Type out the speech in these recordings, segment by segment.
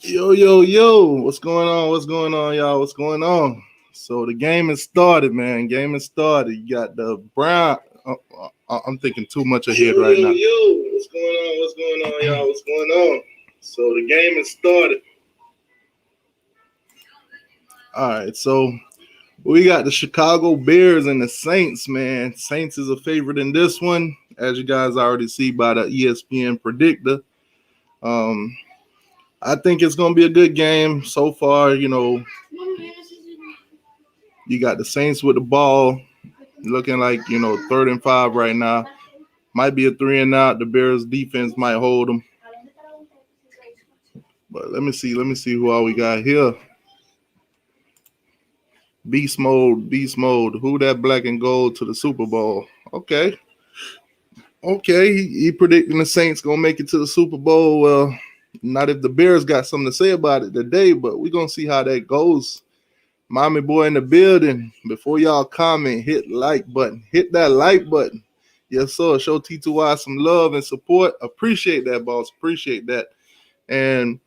Yo, yo, yo, what's going on? What's going on, y'all? What's going on? So the game has started, man. Game has started. You got the Brown. I'm thinking too much ahead right now. Yo, what's going on? What's going on, y'all? What's going on? So the game has started. All right, so we got the Chicago Bears and the Saints, man. Saints is a favorite in this one, as you guys already see by the ESPN predictor. Um, I think it's going to be a good game so far. You got the Saints with the ball, looking like, 3rd and 5 right now. Might be a 3-and-out. The Bears defense might hold them. But let me see who all we got here. Beast mode. Who that black and gold to the Super Bowl? Okay. He predicting the Saints gonna make it to the Super Bowl. Well, not if the Bears got something to say about it today, but we're gonna see how that goes. Mommy boy in the building. Before y'all comment, hit like button. Hit that like button. Yes, sir. Show t2y some love and support. Appreciate that, boss. Appreciate that. And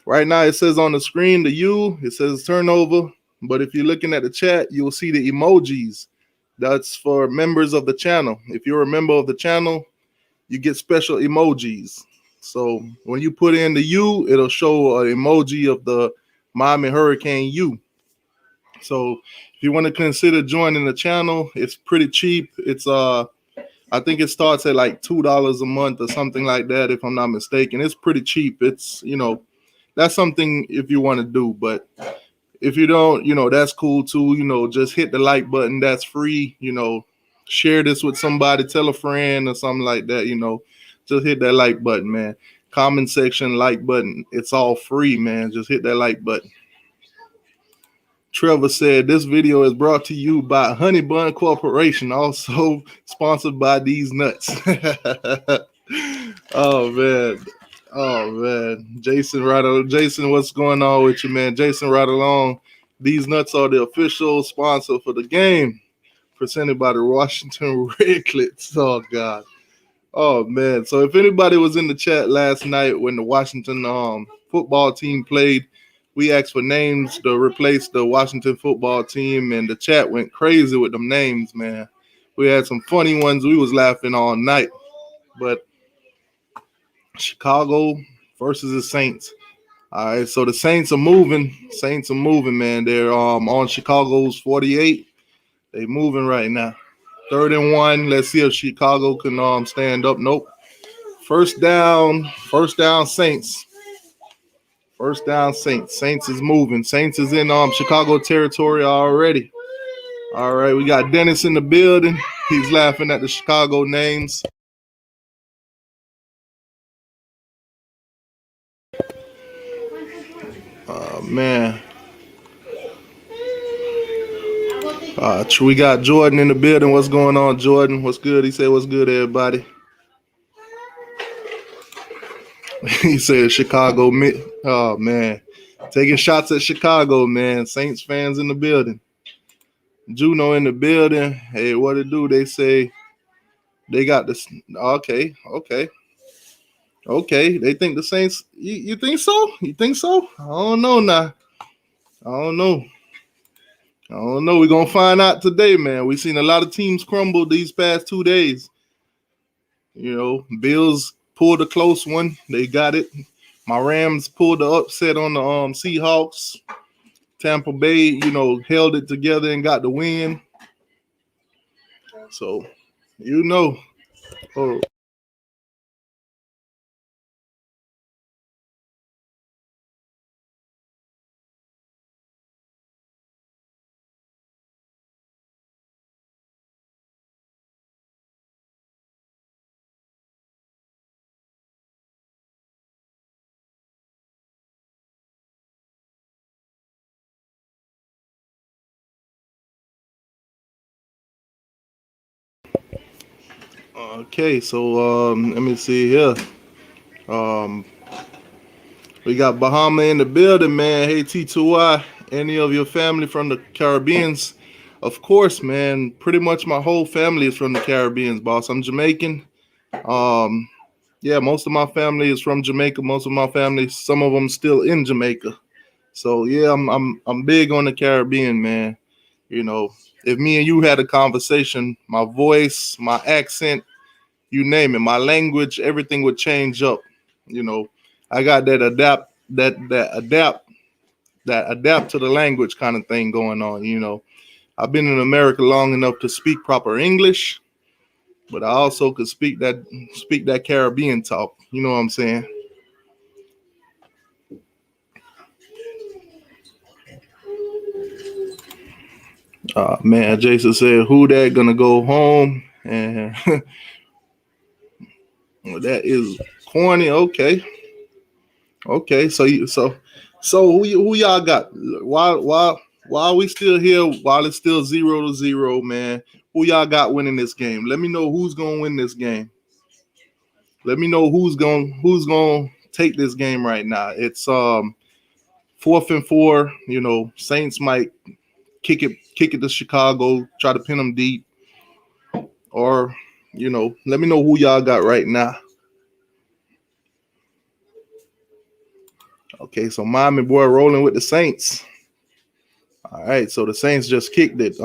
right now it says on the screen the U. It says turnover. But if you're looking at the chat, you'll see the emojis. That's for members of the channel. If you're a member of the channel, you get special emojis. So when you put in the U, it'll show an emoji of the Miami Hurricane U. So if you want to consider joining the channel, it's pretty cheap. It's I think it starts at like $2 a month or something like that, if I'm not mistaken. It's pretty cheap. It's, that's something if you want to do. But if you don't, that's cool too. Just hit the like button. That's free. Share this with somebody, tell a friend or something like that. Just hit that like button, man. Comment section, like button. It's all free, man. Just hit that like button. Trevor said this video is brought to you by Honey Bun Corporation, also sponsored by these nuts. Oh man. Jason, what's going on with you, man? Jason, right along. These nuts are the official sponsor for the game, presented by the Washington Redclips. Oh God. Oh man. So if anybody was in the chat last night when the Washington football team played, we asked for names to replace the Washington football team, and the chat went crazy with them names, man. We had some funny ones. We was laughing all night. But Chicago versus the Saints. All right, so the Saints are moving. Man. They're on Chicago's 48. They moving right now. 3rd and 1. Let's see if Chicago can stand up. Nope. First down, Saints. First down, Saints. Saints is moving. Saints is in Chicago territory already. All right, we got Dennis in the building. He's laughing at the Chicago names. Man. We got Jordan in the building. What's going on, Jordan? What's good? He said, what's good, everybody? He said Chicago. Oh, man. Taking shots at Chicago, man. Saints fans in the building. Juno in the building. Hey, what it do? They say they got this. Okay. They think the Saints. You think so? I don't know now. I don't know. We're going to find out today, man. We've seen a lot of teams crumble these past 2 days. Bills pulled a close one. They got it. My Rams pulled the upset on the Seahawks. Tampa Bay, held it together and got the win. So, Oh. Okay, so let me see here. We got Bahama in the building, man. Hey, t2y, any of your family from the Caribbeans? Of course, man. Pretty much my whole family is from the Caribbeans, boss. I'm Jamaican. Yeah, most of my family is from Jamaica. Most of my family, some of them still in Jamaica. So yeah, I'm big on the Caribbean, man. You know, if me and you had a conversation, my voice, my accent, you name it, my language, everything would change up. You know, I got that adapt to the language kind of thing going on. You know, I've been in America long enough to speak proper English, but I also could speak that Caribbean talk. You know what I'm saying? Man, Jason said, "Who that gonna go home?" And that is corny. Okay, okay. So who y'all got? While we still here, while it's still 0-0, man. Who y'all got winning this game? Let me know who's gonna win this game. Let me know who's gonna take this game right now. It's 4th and 4. You know, Saints might kick it to Chicago, try to pin them deep, or let me know who y'all got right now. Okay, so Miami boy rolling with the Saints. All right, so the Saints just kicked it.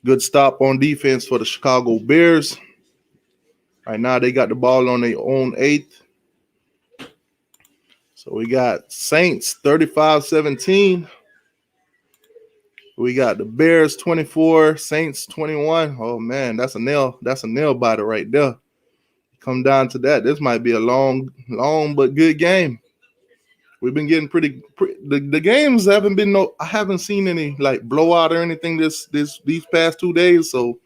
Good stop on defense for the Chicago Bears. Right now they got the ball on their own eighth. So we got Saints 35-17. We got the Bears 24, Saints 21. Oh man, that's a nail. That's a nail biter right there. Come down to that. This might be a long but good game. We've been getting the games haven't been I haven't seen any like blowout or anything these past 2 days. So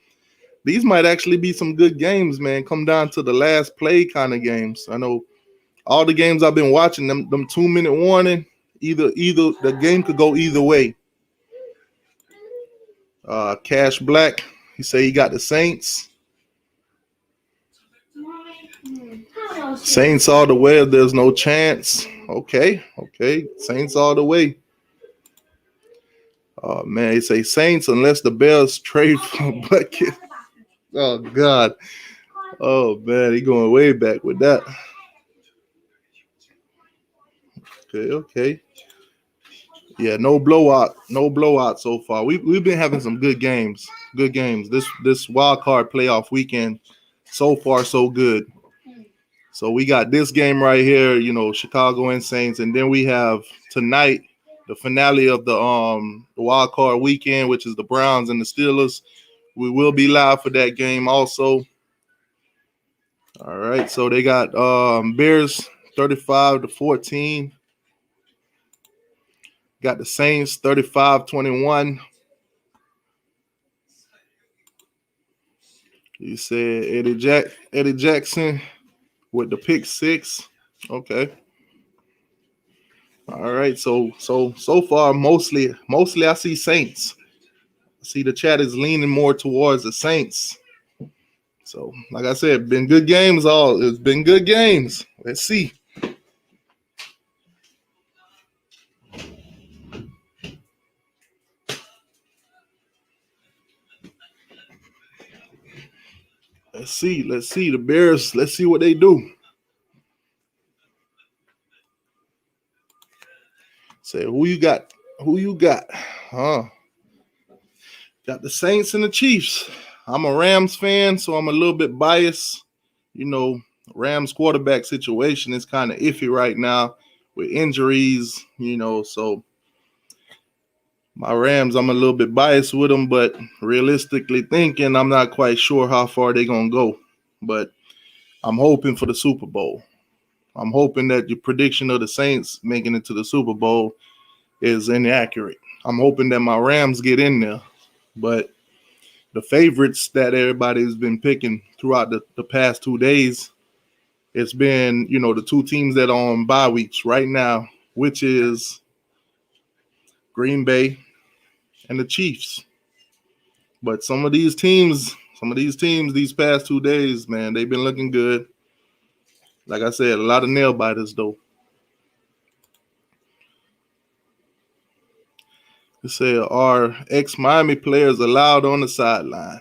these might actually be some good games, man. Come down to the last play kind of games. I know all the games I've been watching, them 2-minute warning, either the game could go either way. Cash Black, he say he got the Saints. Saints all the way. There's no chance. Okay. Saints all the way. Oh man, he say Saints unless the Bears trade for Bucket. Oh God. Oh man, he going way back with that. Okay. Yeah, no blowout so far. We've been having some good games. Good games. This wild card playoff weekend, so far so good. So we got this game right here, Chicago and Saints, and then we have tonight the finale of the wild card weekend, which is the Browns and the Steelers. We will be live for that game also. All right, so they got Bears 35-14. Got the Saints 35-21. You said Eddie Jackson with the pick six. Okay. All right. So far, mostly I see Saints. I see the chat is leaning more towards the Saints. So, like I said, been good games. It's been good games. Let's see. Let's see the Bears. Let's see what they do. Say who you got? Who you got? Huh? Got the Saints and the Chiefs. I'm a Rams fan, so I'm a little bit biased. Rams quarterback situation is kind of iffy right now with injuries, so my Rams, I'm a little bit biased with them, but realistically thinking, I'm not quite sure how far they're going to go. But I'm hoping for the Super Bowl. I'm hoping that your prediction of the Saints making it to the Super Bowl is inaccurate. I'm hoping that my Rams get in there. But the favorites that everybody's been picking throughout the past 2 days, it's been, the two teams that are on bye weeks right now, which is Green Bay and the Chiefs. But some of these teams these past 2 days, man, they've been looking good. Like I said, a lot of nail biters though. They say, are ex-Miami players allowed on the sideline?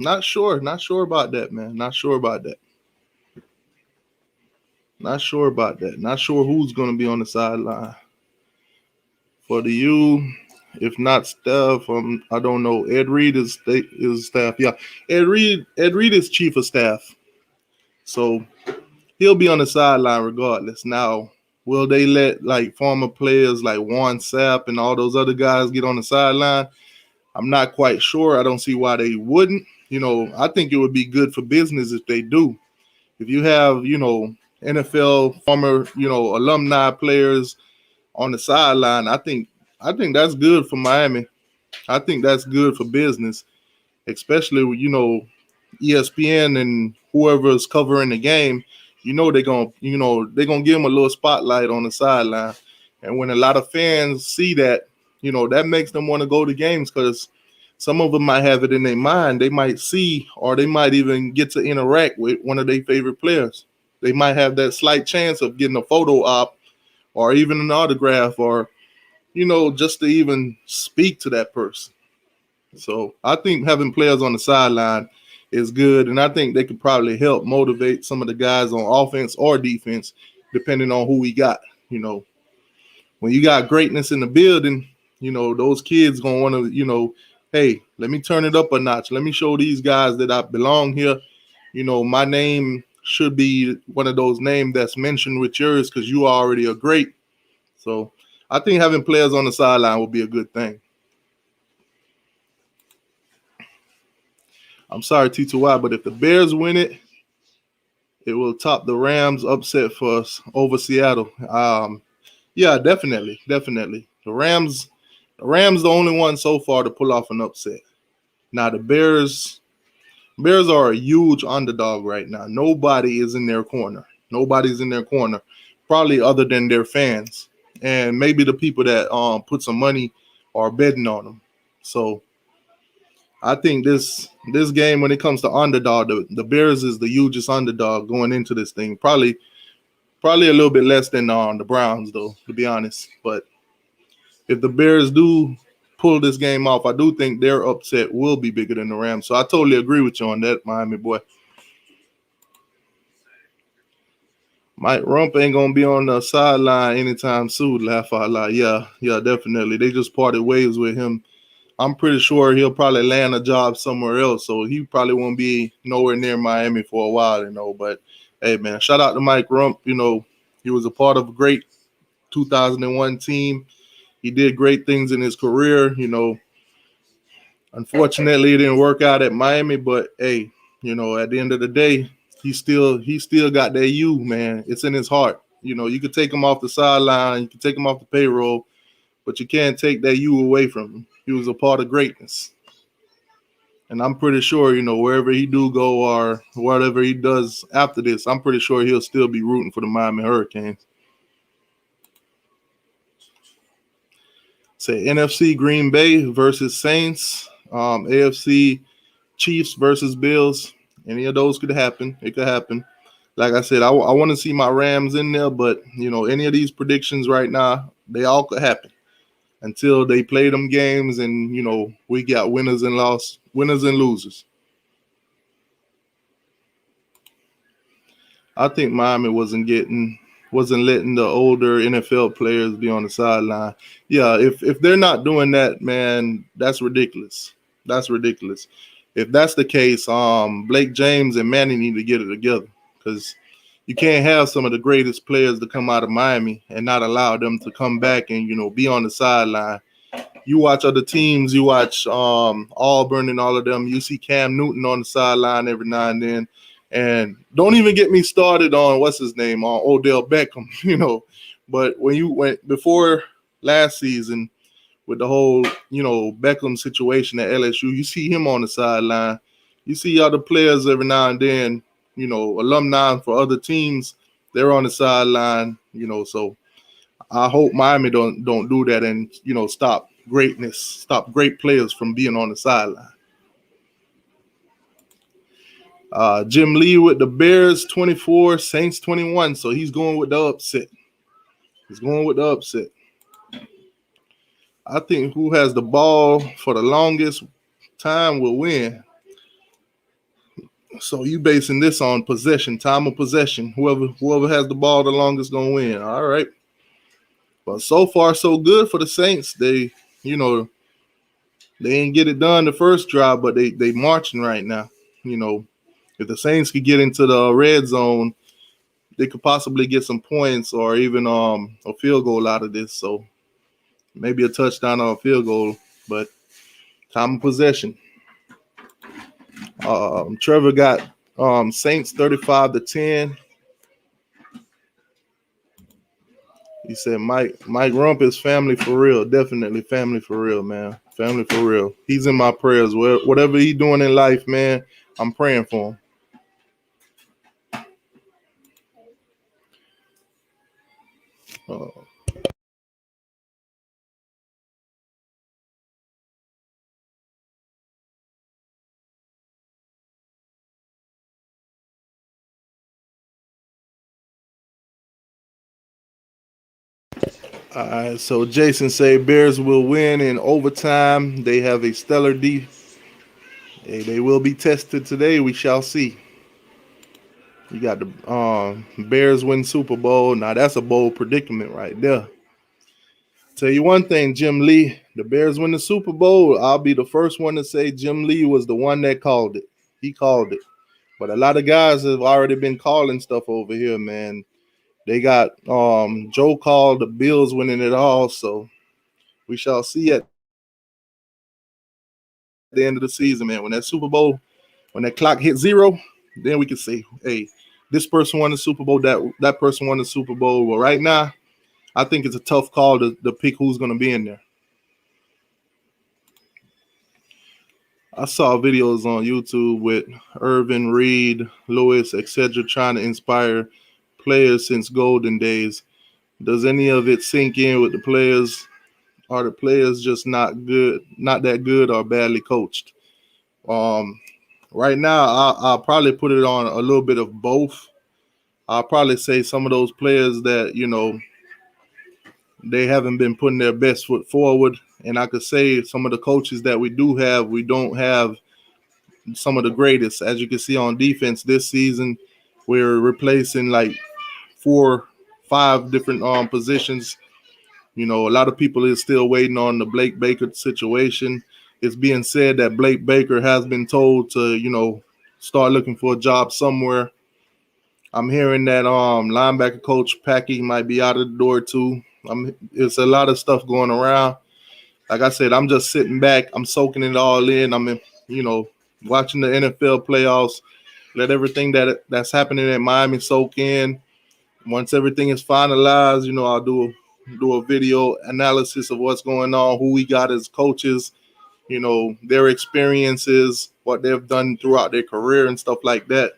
Not sure. Not sure about that, man. Not sure about that. Not sure about that. Not sure who's going to be on the sideline for the U. If not Steph, I don't know. Ed Reed is staff. Yeah, Ed Reed is chief of staff, so he'll be on the sideline regardless. Now, will they let like former players like Warren Sapp and all those other guys get on the sideline? I'm not quite sure. I don't see why they wouldn't. I think it would be good for business if they do. If you have, NFL former, alumni players on the sideline, I think that's good for Miami. I think that's good for business, especially ESPN and whoever is covering the game. They're gonna give them a little spotlight on the sideline, and when a lot of fans see that, that makes them want to go to games because some of them might have it in their mind. They might see, or they might even get to interact with one of their favorite players. They might have that slight chance of getting a photo op or even an autograph or, just to even speak to that person. So I think having players on the sideline is good. And I think they could probably help motivate some of the guys on offense or defense, depending on who we got. When you got greatness in the building, those kids going to want to, hey, let me turn it up a notch. Let me show these guys that I belong here. My name should be one of those names that's mentioned with yours because you already are great. So I think having players on the sideline will be a good thing. I'm sorry, t2y, but if the Bears win it, it will top the Rams upset for us over Seattle. Yeah, definitely. The Rams, the only one so far to pull off an upset. Now the Bears are a huge underdog right now. Nobody is in their corner. Nobody's in their corner, probably other than their fans and maybe the people that put some money or betting on them. So I think this game, when it comes to underdog, the Bears is the hugest underdog going into this thing. Probably a little bit less than the Browns, though, to be honest. But if the Bears do pull this game off, I do think their upset will be bigger than the Rams. So I totally agree with you on that, Miami boy. Mike Rump ain't gonna be on the sideline anytime soon. Laugh out loud. Yeah, definitely. They just parted ways with him. I'm pretty sure he'll probably land a job somewhere else, so he probably won't be nowhere near Miami for a while, But hey, man, shout out to Mike Rump. He was a part of a great 2001 team. He did great things in his career. Unfortunately, it didn't work out at Miami, but hey, at the end of the day, he still got that U, man. It's in his heart. You could take him off the sideline, you could take him off the payroll, but you can't take that U away from him. He was a part of greatness. And I'm pretty sure, wherever he do go or whatever he does after this, I'm pretty sure he'll still be rooting for the Miami Hurricanes. Say NFC Green Bay versus Saints, AFC Chiefs versus Bills. Any of those could happen. It could happen. Like I said, I want to see my Rams in there, but any of these predictions right now, they all could happen until they play them games, and we got winners and losers. I think Miami wasn't letting the older NFL players be on the sideline. Yeah, if they're not doing that, man, that's ridiculous. That's ridiculous. If that's the case, Blake James and Manny need to get it together because you can't have some of the greatest players to come out of Miami and not allow them to come back and be on the sideline. You watch other teams, you watch Auburn and all of them. You see Cam Newton on the sideline every now and then. And don't even get me started on what's his name, on Odell Beckham, But when you went before last season with the whole, Beckham situation at LSU, you see him on the sideline. You see other players every now and then, alumni for other teams, they're on the sideline, So I hope Miami don't do that and, stop great players from being on the sideline. Jim Lee with the Bears 24, Saints 21. So he's going with the upset. I think who has the ball for the longest time will win. So you basing this on possession, time of possession. Whoever has the ball the longest gonna win. All right. But so far so good for the Saints. You know, they ain't get it done the first drive, but they marching right now. You know, if the Saints could get into the red zone, they could possibly get some points or even a field goal out of this. So maybe a touchdown or a field goal, but time of possession. Trevor got Saints 35-10. He said Mike Rump is family for real. Definitely family for real, man. Family for real. He's in my prayers. Whatever he's doing in life, man, I'm praying for him. Uh, so Jason say Bears will win in overtime. They have a stellar D. They will be tested today. We shall see. You got the Bears win Super Bowl. Now that's a bold predicament right there. Tell you one thing, Jim Lee, the Bears win the Super Bowl. I'll be the first one to say Jim Lee was the one that called it. He called it. But a lot of guys have already been calling stuff over here, man. They got Joe called the Bills winning it all, so we shall see at the end of the season, man. When that Super Bowl, when that clock hits zero, then we can say, hey, this person won the Super Bowl, that person won the Super Bowl. Well, right now, I think it's a tough call to pick who's going to be in there. I saw videos on YouTube with Irvin, Reed, Lewis, etc., trying to inspire players since golden days. Does any of it sink in with the players? Are the players just not that good, or badly coached? Right now, I'll probably put it on a little bit of both. I'll probably say some of those players that, they haven't been putting their best foot forward. And I could say some of the coaches that we do have, we don't have some of the greatest. As you can see on defense this season, we're replacing like 4-5 different positions. A lot of people is still waiting on the Blake Baker situation. It's being said that Blake Baker has been told to, start looking for a job somewhere. I'm hearing that linebacker coach Packy might be out of the door too. It's a lot of stuff going around. Like I said, I'm just sitting back. I'm soaking it all in. Watching the NFL playoffs. Let everything that's happening at Miami soak in. Once everything is finalized, I'll do a video analysis of what's going on, who we got as coaches, their experiences, what they've done throughout their career and stuff like that.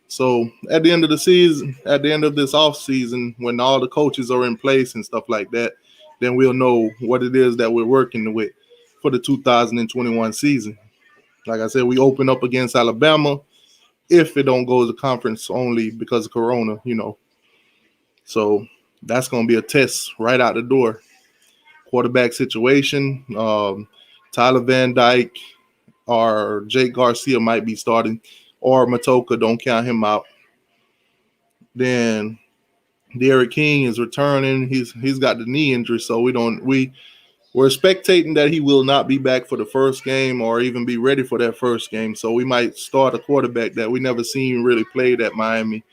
So at the end of the season, at the end of this off season, when all the coaches are in place and stuff like that, then we'll know what it is that we're working with for the 2021 season. Like I said, we open up against Alabama if it don't go to conference only because of Corona, So that's going to be a test right out the door. Quarterback situation, Tyler Van Dyke or Jake Garcia might be starting, or Matoka, don't count him out. Then Derek King is returning. He's got the knee injury, so we're spectating that he will not be back for the first game or even be ready for that first game. So we might start a quarterback that we never seen really played at Miami.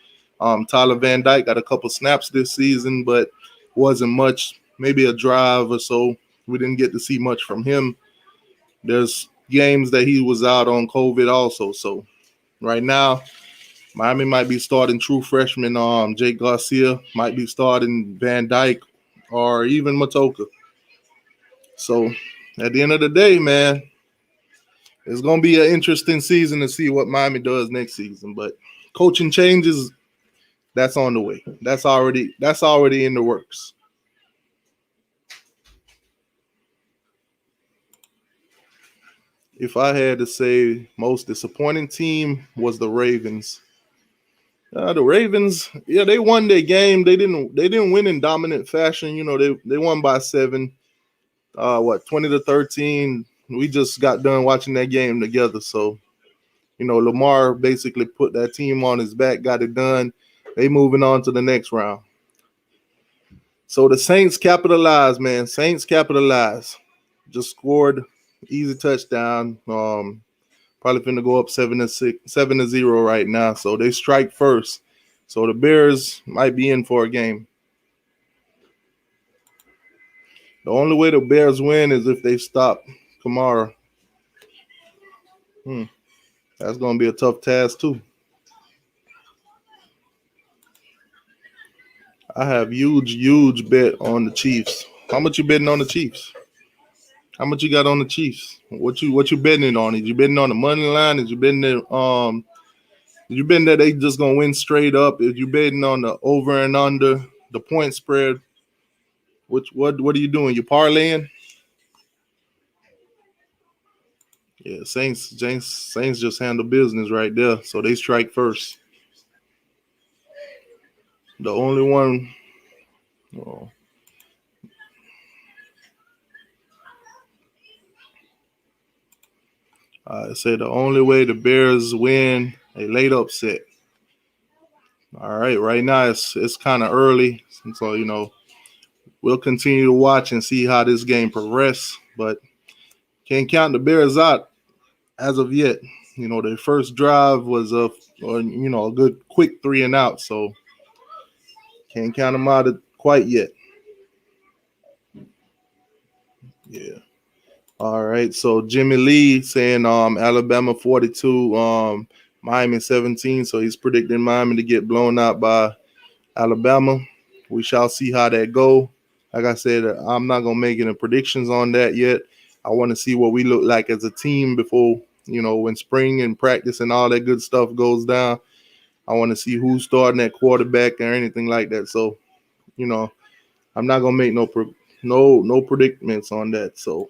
Tyler Van Dyke got a couple snaps this season, but wasn't much, maybe a drive or so. We didn't get to see much from him. There's games that he was out on COVID also. So right now, Miami might be starting true freshman Jake Garcia, might be starting Van Dyke or even Matoka. So at the end of the day, man, it's going to be an interesting season to see what Miami does next season. But coaching changes, that's on the way. That's already in the works. If I had to say most disappointing team was the Ravens. The Ravens, yeah, they won their game. They didn't win in dominant fashion. They won by 7. 20-13. We just got done watching that game together. So Lamar basically put that team on his back, got it done. They moving on to the next round. So the Saints capitalize, man. Saints capitalize. Just scored easy touchdown. Probably finna go up 7-0 right now. So they strike first. So the Bears might be in for a game. The only way the Bears win is if they stop Kamara. That's gonna be a tough task too. I have huge bet on the Chiefs. How much you betting on the Chiefs? How much you got on the Chiefs? What you betting it on? Is you betting on the money line? Is you betting it you betting that they just gonna win straight up? Is you betting on the over and under, the point spread? What are you doing? You parlaying? Yeah, Saints just handle business right there. So they strike first. The only one. Oh, I say the only way the Bears win a late upset. All right, right now it's kind of early, so we'll continue to watch and see how this game progresses. But can't count the Bears out as of yet. Their first drive was a good quick 3 and out, so can't count them out quite yet. Yeah. All right. So Jimmy Lee saying Alabama 42, Miami 17. So he's predicting Miami to get blown out by Alabama. We shall see how that go. Like I said, I'm not gonna make any predictions on that yet. I want to see what we look like as a team before, when spring and practice and all that good stuff goes down. I want to see who's starting at quarterback or anything like that. So, I'm not gonna make no predicaments on that. So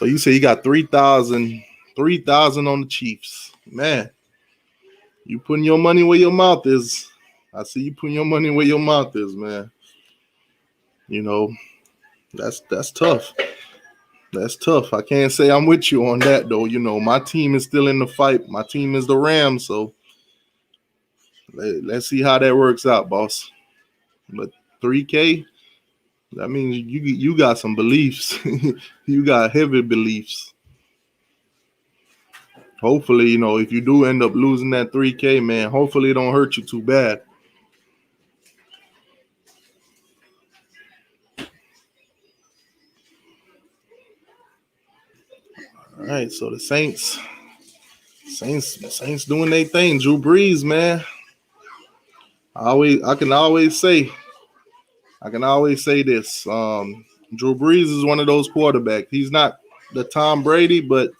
you say you got 3,000 on the Chiefs. Man, you putting your money where your mouth is. I see you putting your money where your mouth is, man. That's tough. That's tough. I can't say I'm with you on that, though. My team is still in the fight. My team is the Rams, so let's see how that works out, boss. But 3K, that means you got some beliefs. You got heavy beliefs. Hopefully, if you do end up losing that 3K, man, hopefully it don't hurt you too bad. All right, so the Saints doing their thing. Drew Brees, man. I can always say this. Drew Brees is one of those quarterbacks. He's not the Tom Brady, but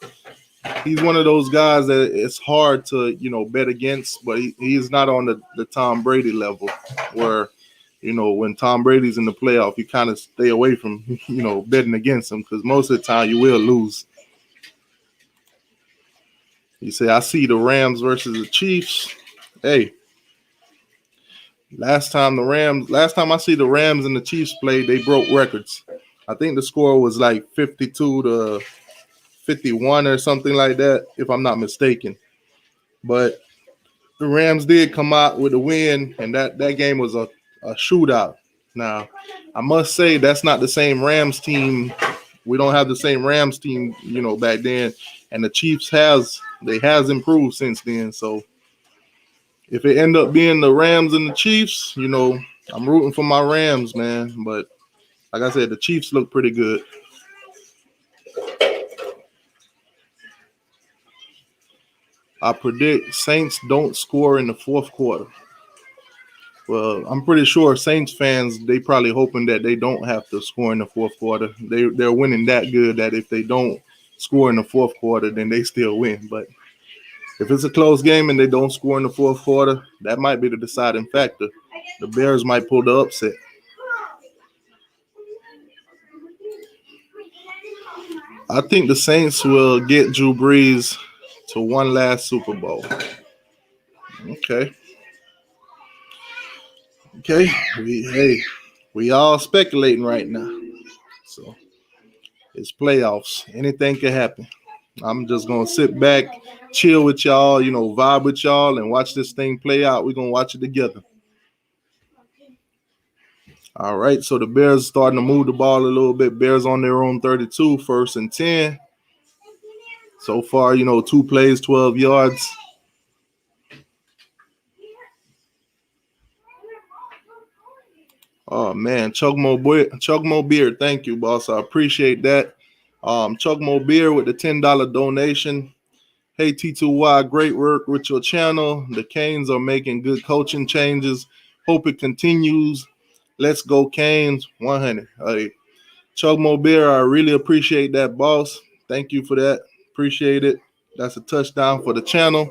he's one of those guys that it's hard to, bet against, but he's not on the Tom Brady level where, when Tom Brady's in the playoff, you kind of stay away from, betting against him because most of the time you will lose. You say, I see the Rams versus the Chiefs. Hey, last time I see the Rams and the Chiefs play, they broke records. I think the score was like 52-51 or something like that, if I'm not mistaken. But the Rams did come out with a win, and that game was a shootout. Now, I must say that's not the same Rams team. We don't have the same Rams team, back then. And the Chiefs has improved since then. So if it end up being the Rams and the Chiefs, I'm rooting for my Rams, man. But like I said, the Chiefs look pretty good. I predict Saints don't score in the fourth quarter. Well, I'm pretty sure Saints fans, they probably hoping that they don't have to score in the fourth quarter. They're winning that good that if they don't score in the fourth quarter, then they still win. But if it's a close game and they don't score in the fourth quarter, that might be the deciding factor. The Bears might pull the upset. I think the Saints will get Drew Brees to one last Super Bowl. Okay. We all speculating right now. So it's playoffs. Anything can happen. I'm just gonna sit back, chill with y'all, vibe with y'all, and watch this thing play out. We're gonna watch it together. All right, so the Bears starting to move the ball a little bit. Bears on their own 32, 1st and 10. So far, 2 plays, 12 yards. Oh man, Chugmo Beer, thank you, boss. I appreciate that. Chugmo Beer with the $10 donation. Hey T2Y, great work with your channel. The Canes are making good coaching changes. Hope it continues. Let's go Canes 100. Hey, Chugmo Beer, I really appreciate that, boss. Thank you for that. Appreciate it. That's a touchdown for the channel.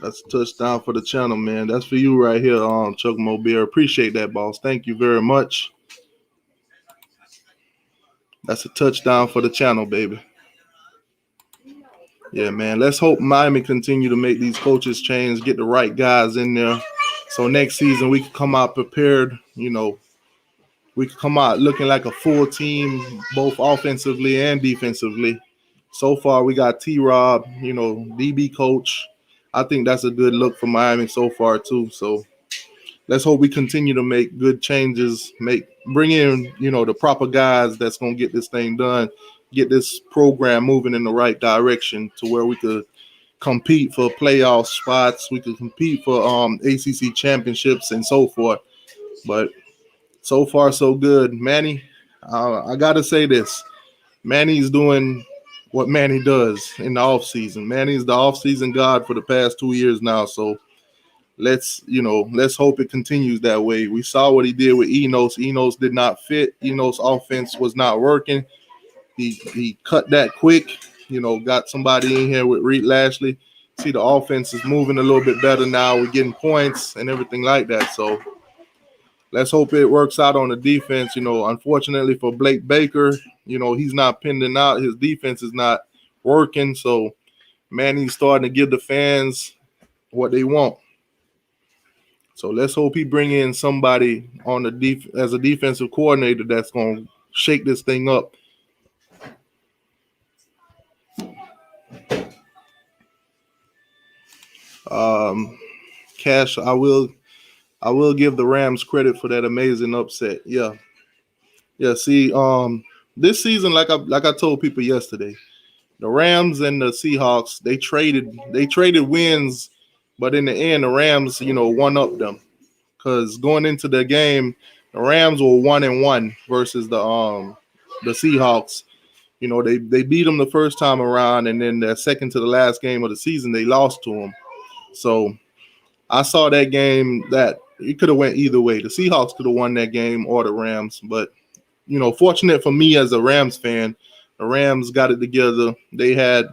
That's a touchdown for the channel, man. That's for you right here, Chugmo Beer. Appreciate that, boss. Thank you very much. That's a touchdown for the channel, baby. Yeah, man. Let's hope Miami continue to make these coaches change, get the right guys in there. So next season we can come out prepared, we can come out looking like a full team, both offensively and defensively. So far we got T-Rob, DB coach. I think that's a good look for Miami so far too. So let's hope we continue to make good changes, bring in, the proper guys that's going to get this thing done, get this program moving in the right direction to where we could compete for playoff spots. We could compete for ACC championships and so forth. But so far, so good. Manny, I got to say this. Manny's doing what Manny does in the offseason. Manny's the offseason god for the past 2 years now. So let's hope it continues that way. We saw what he did with Enos. Enos did not fit. Enos' offense was not working. He cut that quick. Got somebody in here with Reed Lashley. See, the offense is moving a little bit better now. We're getting points and everything like that. So let's hope it works out on the defense. Unfortunately for Blake Baker, he's not pending out. His defense is not working. So Manny's starting to give the fans what they want. So let's hope he bring in somebody on the as a defensive coordinator that's going to shake this thing up. Cash, I will give the Rams credit for that amazing upset. Yeah. See, this season, like I told people yesterday, the Rams and the Seahawks, they traded wins, but in the end, the Rams, one up them. Because going into the game, the Rams were 1-1 versus the Seahawks. They beat them the first time around, and then the second to the last game of the season, they lost to them. So I saw that game that it could have went either way. The Seahawks could have won that game or the Rams. But, fortunate for me as a Rams fan, the Rams got it together. They had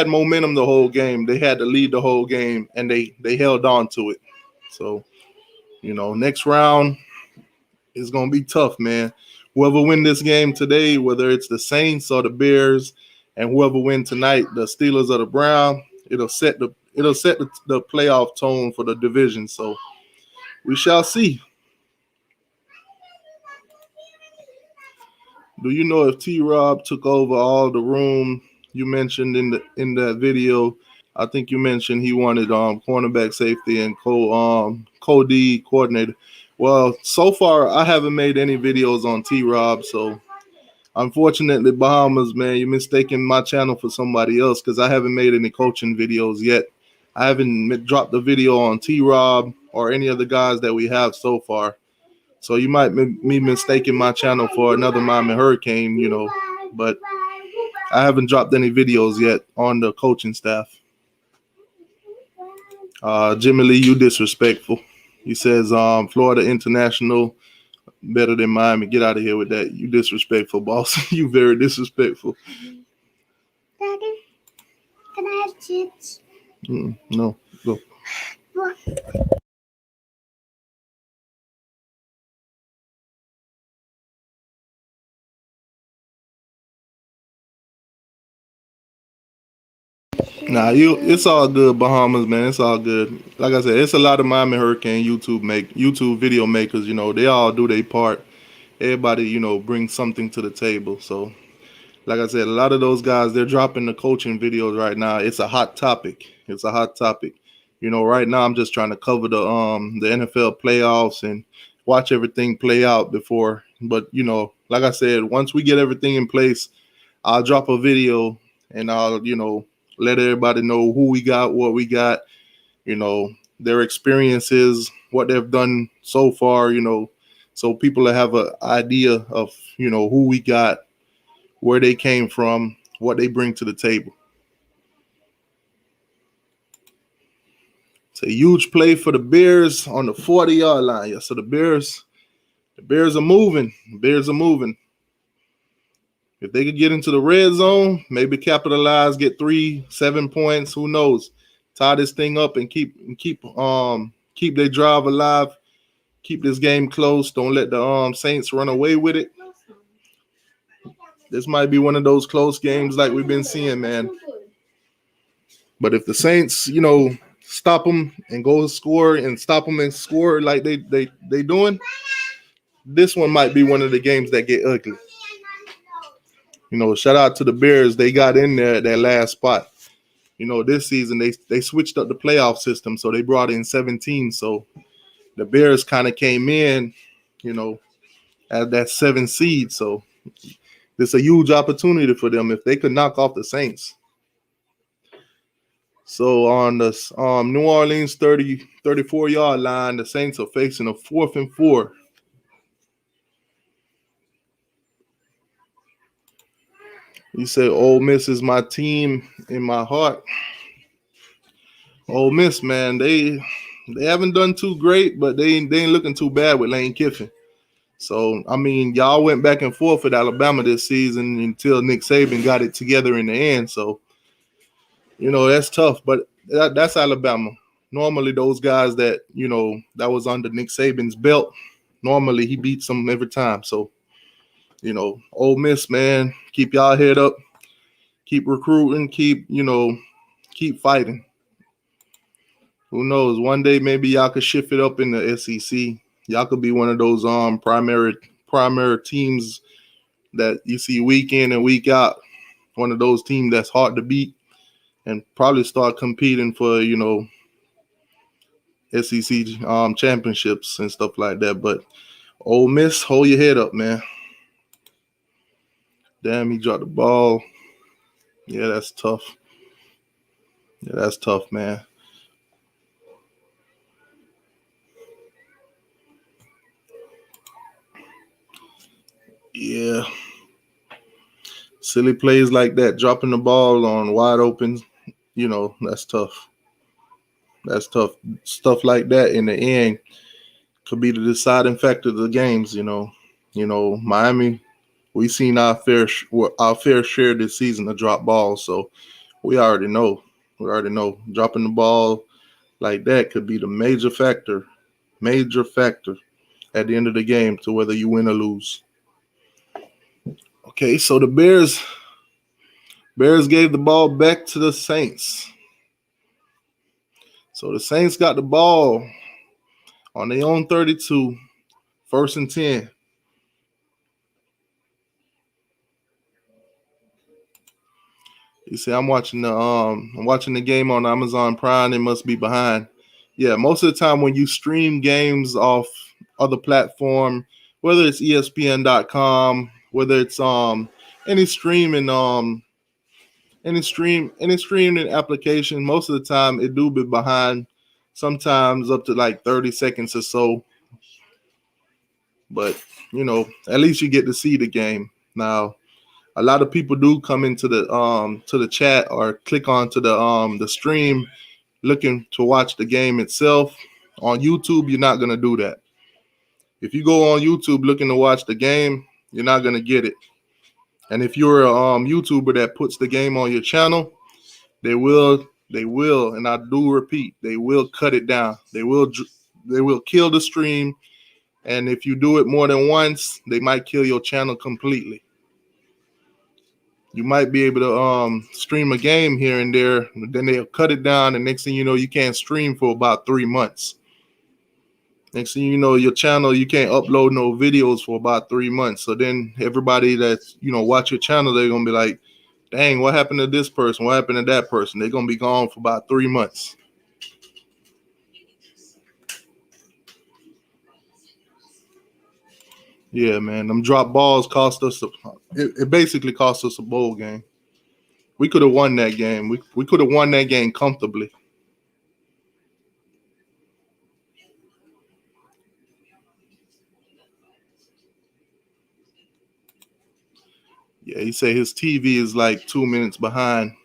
momentum the whole game. They had to lead the whole game, and they held on to it. So, next round is going to be tough, man. Whoever win this game today, whether it's the Saints or the Bears, and whoever win tonight, the Steelers or the Browns, it'll set the playoff tone for the division. So we shall see. Do you know if T-Rob took over all the room you mentioned in that video? I think you mentioned he wanted cornerback, safety, and co-D coordinator. Well, so far I haven't made any videos on T-Rob, so unfortunately, Bahamas, man, you're mistaking my channel for somebody else because I haven't made any coaching videos yet. I haven't dropped a video on T-Rob or any of the guys that we have so far. So you might be mistaking my channel for another Miami Hurricane, but I haven't dropped any videos yet on the coaching staff. Jimmy Lee, you disrespectful. He says Florida International better than Miami. Get out of here with that. You disrespectful, boss. You very disrespectful. Daddy, can I have chips? No, go. Nah, it's all good, Bahamas, man. It's all good. Like I said, it's a lot of Miami Hurricane YouTube video makers. They all do their part, everybody, brings something to the table. So, like I said, a lot of those guys, they're dropping the coaching videos right now. It's a hot topic. It's a hot topic. Right now I'm just trying to cover the NFL playoffs and watch everything play out before. But like I said, once we get everything in place, I'll drop a video and I'll let everybody know who we got, what we got, their experiences, what they've done so far, so people have an idea of who we got, where they came from, what they bring to the table. It's a huge play for the Bears on the 40-yard line. Yeah, so the Bears are moving. The Bears are moving. If they could get into the red zone, maybe capitalize, get 7 points. Who knows? Tie this thing up and keep their drive alive. Keep this game close. Don't let the Saints run away with it. This might be one of those close games like we've been seeing, man. But if the Saints, stop them and go score and stop them and score like they doing, this one might be one of the games that get ugly. Shout out to the Bears. They got in there at that last spot. This season they switched up the playoff system, so they brought in 17. So the Bears kind of came in, at that 7 seed. So it's a huge opportunity for them if they could knock off the Saints. So on the New Orleans 34-yard line, the Saints are facing a 4th and 4. You say Ole Miss is my team in my heart. Ole Miss, man, they haven't done too great, but they ain't looking too bad with Lane Kiffin. So, I mean, y'all went back and forth with Alabama this season until Nick Saban got it together in the end. So, that's tough, but that's Alabama. Normally, those guys that, that was under Nick Saban's belt, normally he beats them every time. So, Ole Miss, man, keep y'all head up. Keep recruiting. Keep fighting. Who knows? One day maybe y'all could shift it up in the SEC. Y'all could be one of those primary teams that you see week in and week out. One of those teams that's hard to beat, and probably start competing for SEC championships and stuff like that. But Ole Miss, hold your head up, man. Damn, he dropped the ball. Yeah, that's tough. Yeah, that's tough, man. Yeah. Silly plays like that, dropping the ball on wide open, that's tough. That's tough. Stuff like that in the end could be the deciding factor of the games, Miami, we've seen our fair share this season of drop balls, so we already know. Dropping the ball like that could be the major factor at the end of the game to whether you win or lose. Okay, so the Bears gave the ball back to the Saints. So the Saints got the ball on their own 32, 1st and 10. You see, I'm watching the game on Amazon Prime. It must be behind. Yeah, most of the time when you stream games off other platform, whether it's ESPN.com, whether it's any streaming application, most of the time it do be behind, sometimes up to like 30 seconds or so. But at least you get to see the game. Now, a lot of people do come into the chat or click onto the stream looking to watch the game itself. On YouTube, you're not gonna do that. If you go on YouTube looking to watch the game, you're not gonna get it. And if you're a YouTuber that puts the game on your channel, they will, and I do repeat, they will cut it down. They will kill the stream, and if you do it more than once, they might kill your channel completely. You might be able to stream a game here and there, then they'll cut it down, and next thing you know, you can't stream for about 3 months. Next thing you know, your channel, you can't upload no videos for about 3 months. So then everybody that's, watch your channel, they're going to be like, dang, what happened to this person? What happened to that person? They're going to be gone for about 3 months. Yeah, man, them drop balls cost us. It basically cost us a bowl game. We could have won that game. We could have won that game comfortably. Yeah, he said his TV is like 2 minutes behind.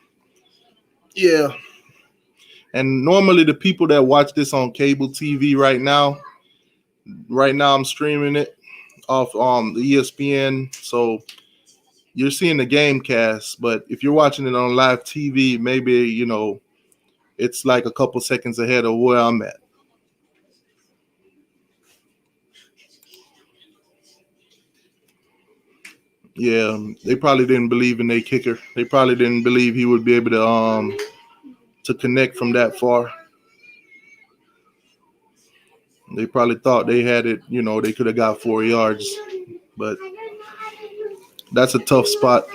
Yeah. And normally the people that watch this on cable TV right now I'm streaming it off the ESPN. So you're seeing the game cast, but if you're watching it on live TV, maybe, it's like a couple seconds ahead of where I'm at. Yeah, they probably didn't believe in their kicker. They probably didn't believe he would be able to connect from that far. They probably thought they had it, they could have got 4 yards, but that's a tough spot.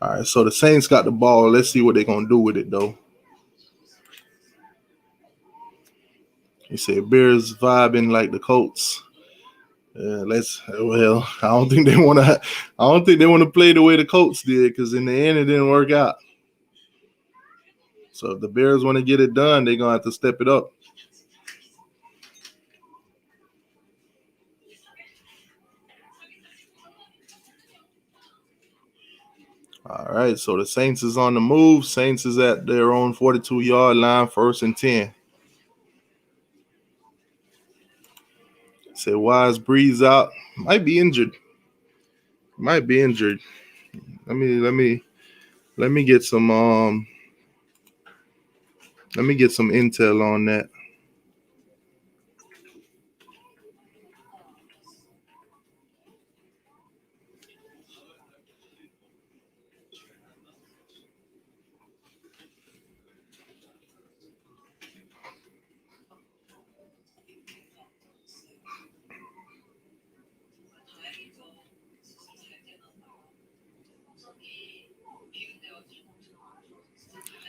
All right, so the Saints got the ball. Let's see what they're going to do with it, though. You said Bears vibing like the Colts. I don't think they want to. I don't think they want to play the way the Colts did, because in the end it didn't work out. So if the Bears want to get it done, they're gonna have to step it up. All right, so the Saints is on the move. Saints is at their own 42-yard line, 1st and 10. Say, why is Breeze out? Might be injured. Let me get some intel on that.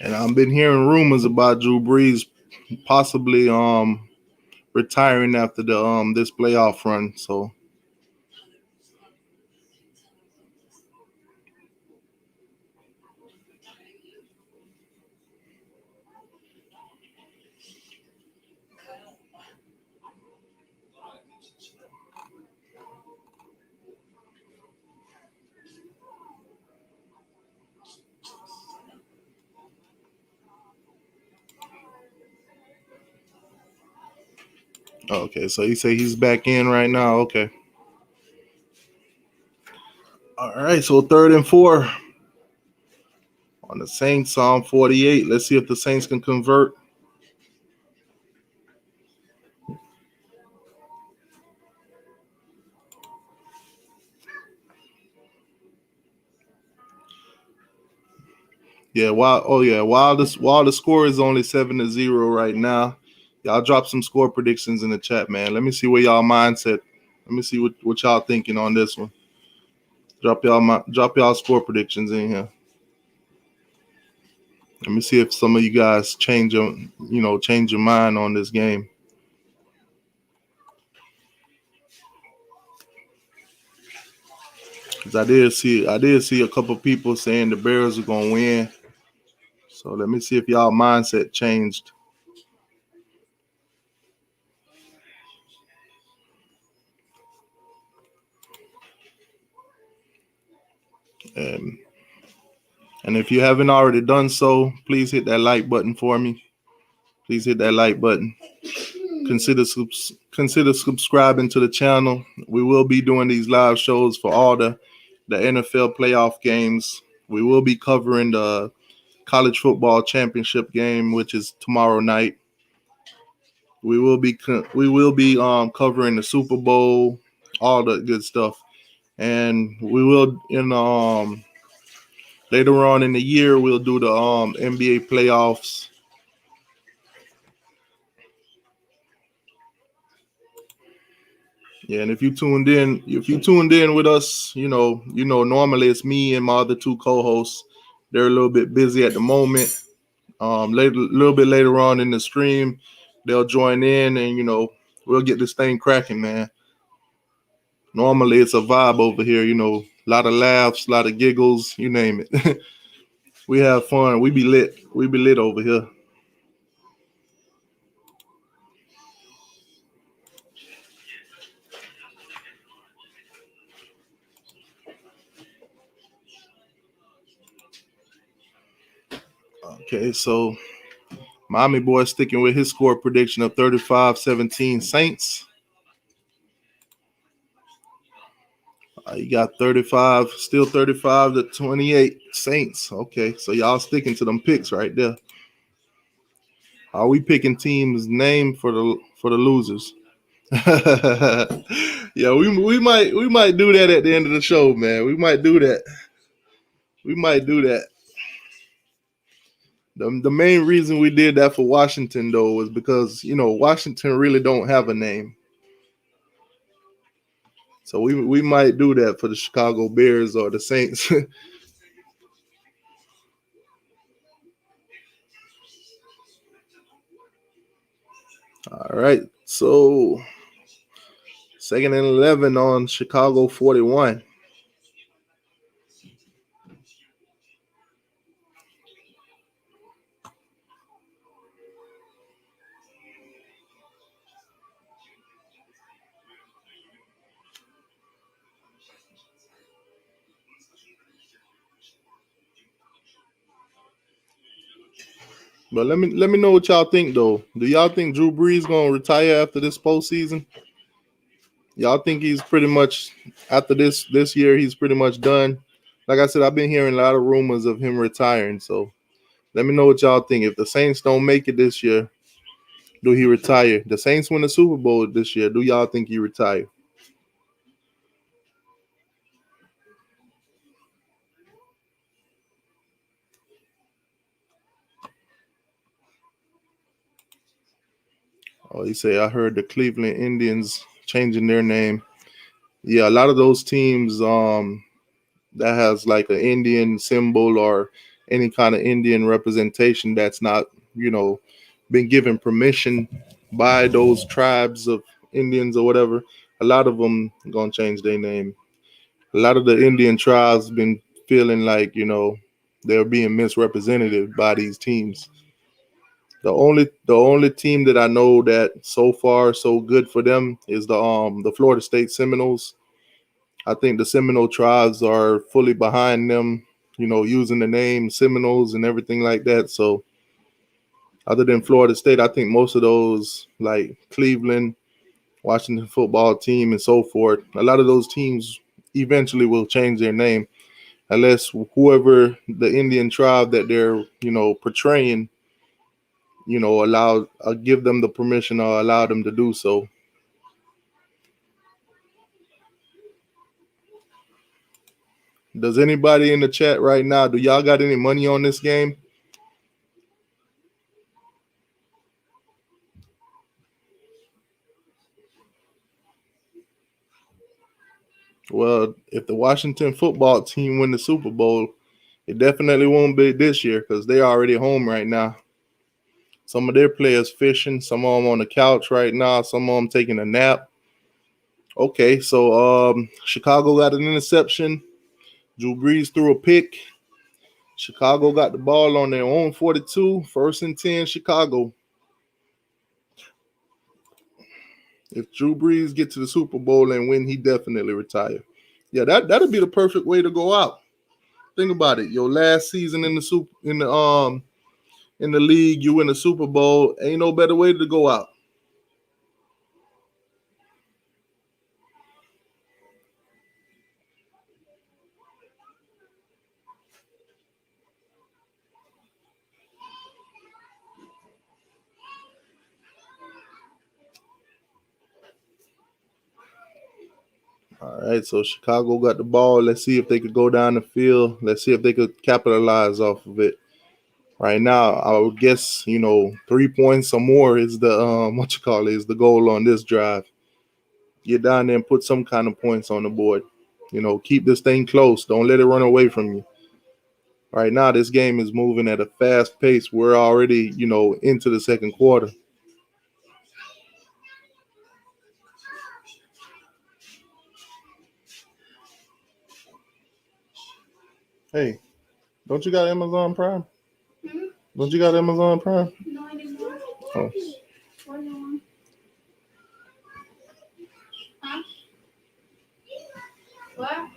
And I've been hearing rumors about Drew Brees possibly retiring after the this playoff run. So okay, so you say he's back in right now. Okay. All right, so 3rd and 4 on the Saints, Psalm 48. Let's see if the Saints can convert. Yeah, while the score is only 7-0 right now, y'all drop some score predictions in the chat, man. Let me see where y'all mindset. Let me see what y'all thinking on this one. Drop y'all score predictions in here. Let me see if some of you guys change your mind on this game. Because I did see a couple people saying the Bears are gonna win. So let me see if y'all mindset changed. And if you haven't already done so, please hit that like button for me. Please hit that like button. Consider subscribing to the channel. We will be doing these live shows for all the NFL playoff games. We will be covering the college football championship game, which is tomorrow night. We will be covering the Super Bowl, all the good stuff, and we will later on in the year we'll do the NBA playoffs. Yeah, and if you tuned in with us, normally it's me and my other two co-hosts. They're a little bit busy at the moment. Later, a little bit later on in the stream, they'll join in, and we'll get this thing cracking, man. Normally it's a vibe over here, a lot of laughs, a lot of giggles, you name it. We have fun. We be lit. We be lit over here. Okay, so Miami boy sticking with his score prediction of 35-17 Saints. You got 35, still 35-28 Saints. Okay, so y'all sticking to them picks right there. Are we picking teams' name for the losers? Yeah, we might do that at the end of the show, man. We might do that. We might do that. The main reason we did that for Washington though was because Washington really don't have a name. So we might do that for the Chicago Bears or the Saints. All right. So 2nd and 11 on Chicago 41. But let me know what y'all think though. Do y'all think Drew Brees gonna retire after this postseason? Y'all think he's pretty much after this year he's pretty much done? Like I said, I've been hearing a lot of rumors of him retiring. So let me know what y'all think. If the Saints don't make it this year, do he retire? The Saints win the Super Bowl this year. Do y'all think he retire? Oh, you say I heard the Cleveland Indians changing their name. Yeah, a lot of those teams that has like an Indian symbol or any kind of Indian representation that's not, been given permission by those tribes of Indians or whatever. A lot of them gonna change their name. A lot of the Indian tribes been feeling like they're being misrepresented by these teams. The only team that I know that so far so good for them is the Florida State Seminoles. I think the Seminole tribes are fully behind them, using the name Seminoles and everything like that. So other than Florida State, I think most of those like Cleveland, Washington football team, and so forth, a lot of those teams eventually will change their name unless whoever the Indian tribe that they're, portraying, give them the permission or allow them to do so. Does anybody in the chat right now, do y'all got any money on this game? Well, if the Washington football team win the Super Bowl, it definitely won't be this year because they're already home right now. Some of their players fishing, some of them on the couch right now, some of them taking a nap. Okay, so Chicago got an interception. Drew Brees threw a pick. Chicago got the ball on their own 42, 1st and 10, Chicago. If Drew Brees get to the Super Bowl and win, he definitely retire. Yeah, that'll be the perfect way to go out. Think about it. Your last season in the league, you win the Super Bowl. Ain't no better way to go out. All right, so Chicago got the ball. Let's see if they could go down the field. Let's see if they could capitalize off of it. Right now, I would guess 3 points or more is the is the goal on this drive. get down there and put some kind of points on the board. Keep this thing close. Don't let it run away from you. Right now, this game is moving at a fast pace. We're already, into the second quarter. Hey, don't you got Amazon Prime? Don't you got Amazon Prime? No, I didn't want. Oh. What do you want? Huh? What?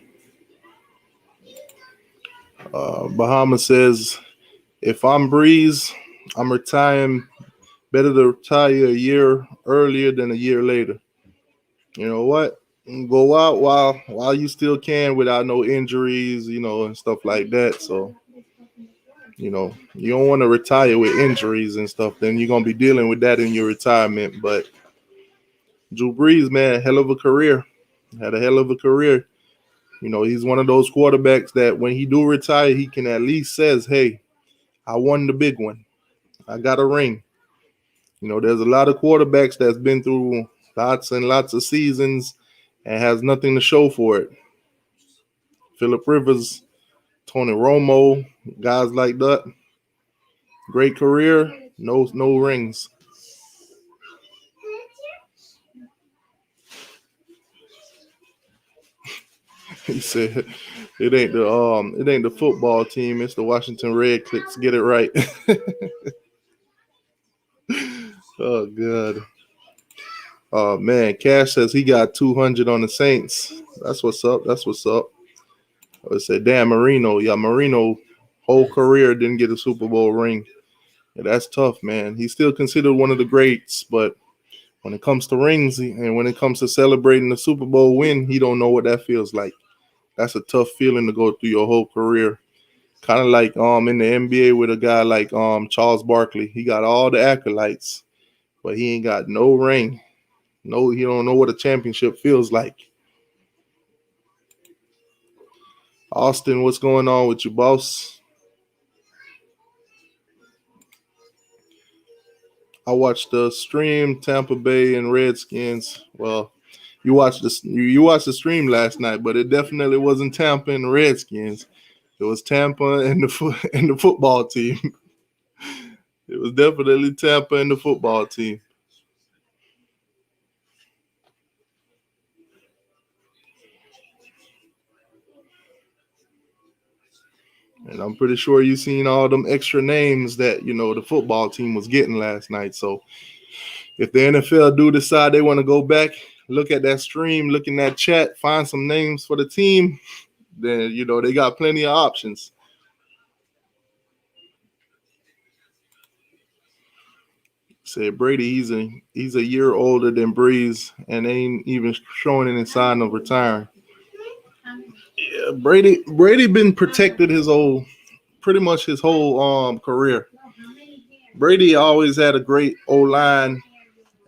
Bahama says, if I'm Breeze, I'm retiring. Better to retire a year earlier than a year later. You know what? Go out while you still can without no injuries, and stuff like that. So, you don't want to retire with injuries and stuff. Then you're gonna be dealing with that in your retirement. But Drew Brees, man, hell of a career. Had a hell of a career. He's one of those quarterbacks that when he do retire, he can at least says, hey, I won the big one. I got a ring. There's a lot of quarterbacks that's been through lots and lots of seasons and has nothing to show for it. Phillip Rivers, Tony Romo, guys like that. Great career, no rings. He said it ain't the football team, it's the Washington Redclicks. Get it right. Oh God. Oh man, Cash says he got 200 on the Saints. That's what's up. I would say, damn, Marino. Yeah, Marino whole career didn't get a Super Bowl ring. Yeah, that's tough, man. He's still considered one of the greats, but when it comes to rings and when it comes to celebrating the Super Bowl win, he don't know what that feels like. That's a tough feeling to go through your whole career. Kind of like in the NBA with a guy like Charles Barkley. He got all the accolades, but he ain't got no ring. No, he don't know what a championship feels like. Austin, what's going on with you, boss? I watched the stream, Tampa Bay and Redskins. Well, you watched the stream last night, but it definitely wasn't Tampa and the Redskins. It was Tampa and the football team. It was definitely Tampa and the football team. And I'm pretty sure you seen all them extra names that, the football team was getting last night. So if the NFL do decide they want to go back, look at that stream, look in that chat, find some names for the team, then, they got plenty of options. Said Brady, he's a year older than Breeze and ain't even showing any sign of retiring. Yeah, Brady been protected pretty much his whole career. Brady always had a great O-line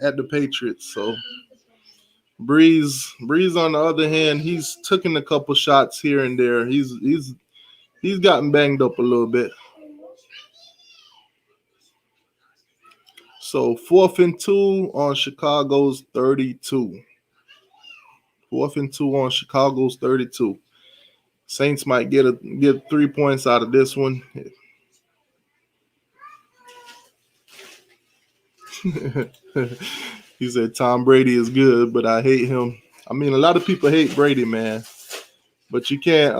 at the Patriots. So Breeze on the other hand, he's taken a couple shots here and there. He's gotten banged up a little bit. So 4th and 2 on Chicago's 32. 4th and 2 on Chicago's 32. Saints might get 3 points out of this one. He said Tom Brady is good, but I hate him. I mean, a lot of people hate Brady, man. But you can't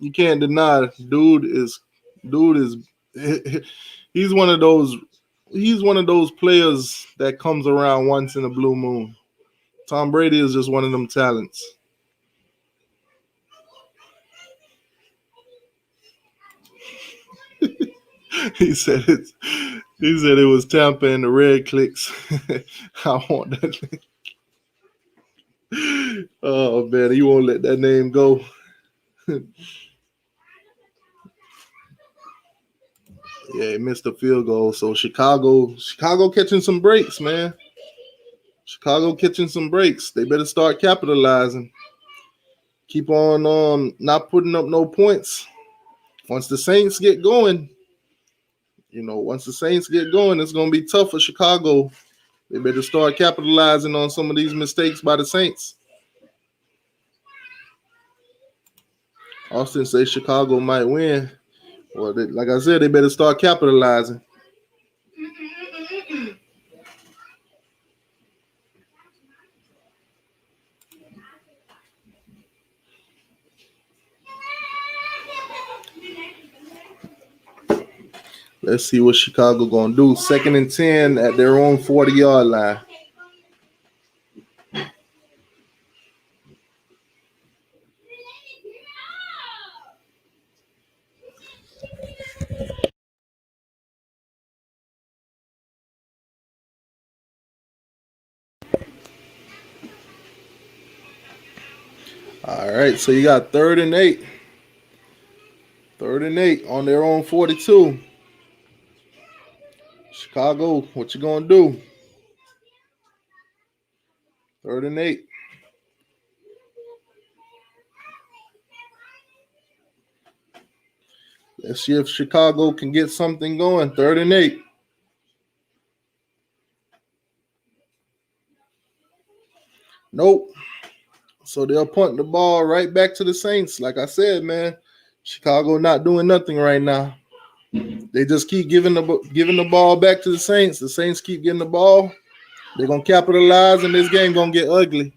deny dude is he's one of those players that comes around once in a blue moon. Tom Brady is just one of them talents. He said it was Tampa and the Redclicks. I want that name. Oh man, he won't let that name go. Yeah, he missed a field goal. So Chicago catching some breaks, man. Chicago catching some breaks. They better start capitalizing. Keep on not putting up no points. Once the Saints get going, it's going to be tough for Chicago They better start capitalizing on some of these mistakes by the Saints. Austin says Chicago might win. Well, like I said, they better start capitalizing. Let's see what Chicago gonna do. 2nd and 10 at their own 40-yard line. All right, so you got 3rd and 8. 3rd and 8 on their own 42. Chicago, what you gonna do? 3rd and 8. Let's see if Chicago can get something going. 3rd and 8. Nope. So they'll punt the ball right back to the Saints. Like I said, man, Chicago not doing nothing right now. They just keep giving the ball back to the Saints. The Saints keep getting the ball. They're gonna capitalize, and this game gonna get ugly.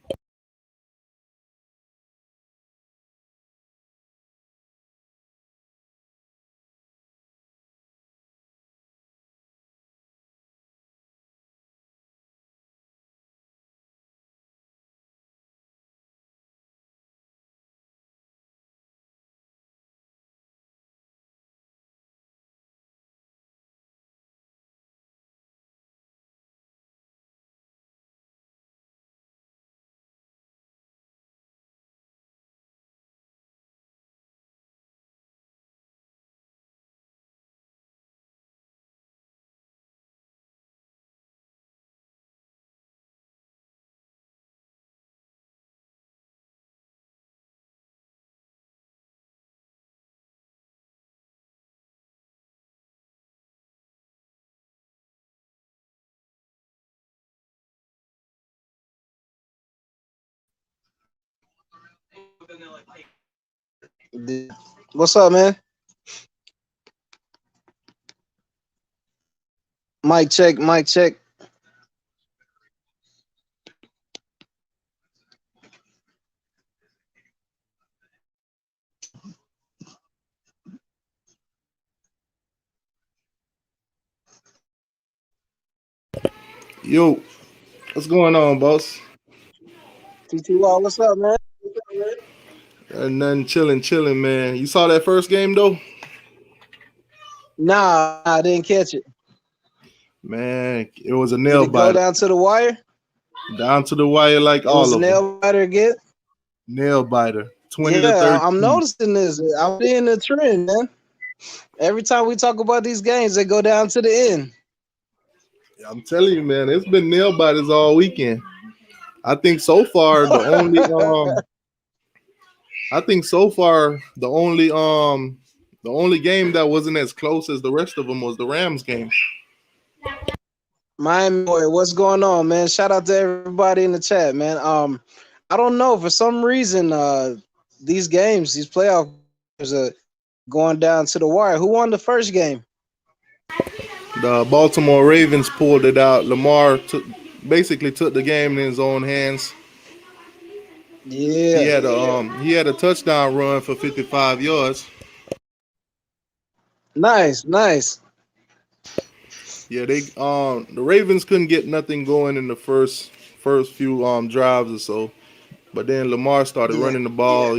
What's up, man? Mic check, mic check. Yo, what's going on, boss? t2y, what's up, man? Nothing, chilling, man. You saw that first game though? Nah, I didn't catch it. Man, it was a Did nail it go biter. down to the wire? Down to the wire like It was all a of them. nail biter again? Nail biter. 20 to Yeah, 13. I'm noticing this. I'm seeing the trend, man. Every time we talk about these games, they go down to the end. I'm telling you, man, it's been nail biters all weekend. I think so far the only game that wasn't as close as the rest of them was the Rams game. Miami boy, what's going on, man? Shout out to everybody in the chat, man. I don't know, for some reason, these games, these playoff games are going down to the wire. Who won the first game? The Baltimore Ravens pulled it out. Lamar basically took the game in his own hands. Yeah. He had a touchdown run for 55 yards. Nice. Yeah, the Ravens couldn't get nothing going in the first few drives or so. But then Lamar started running the ball,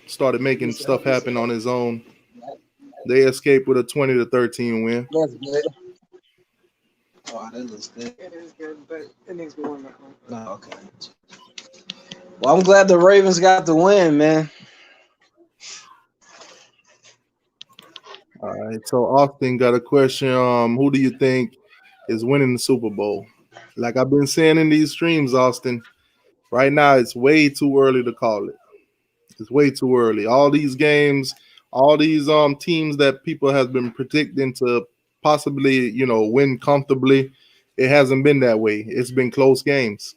started making stuff happen on his own. They escaped with a 20 to 13 win. That's good. Oh, that looks good. It is good, but it needs to be warmed up. Oh, okay. Well, I'm glad the Ravens got the win, man. All right, so Austin got a question. Who do you think is winning the Super Bowl? Like I've been saying in these streams, Austin, right now it's way too early to call it. It's way too early. All these games, all these teams that people have been predicting to possibly, win comfortably, it hasn't been that way. It's been close games.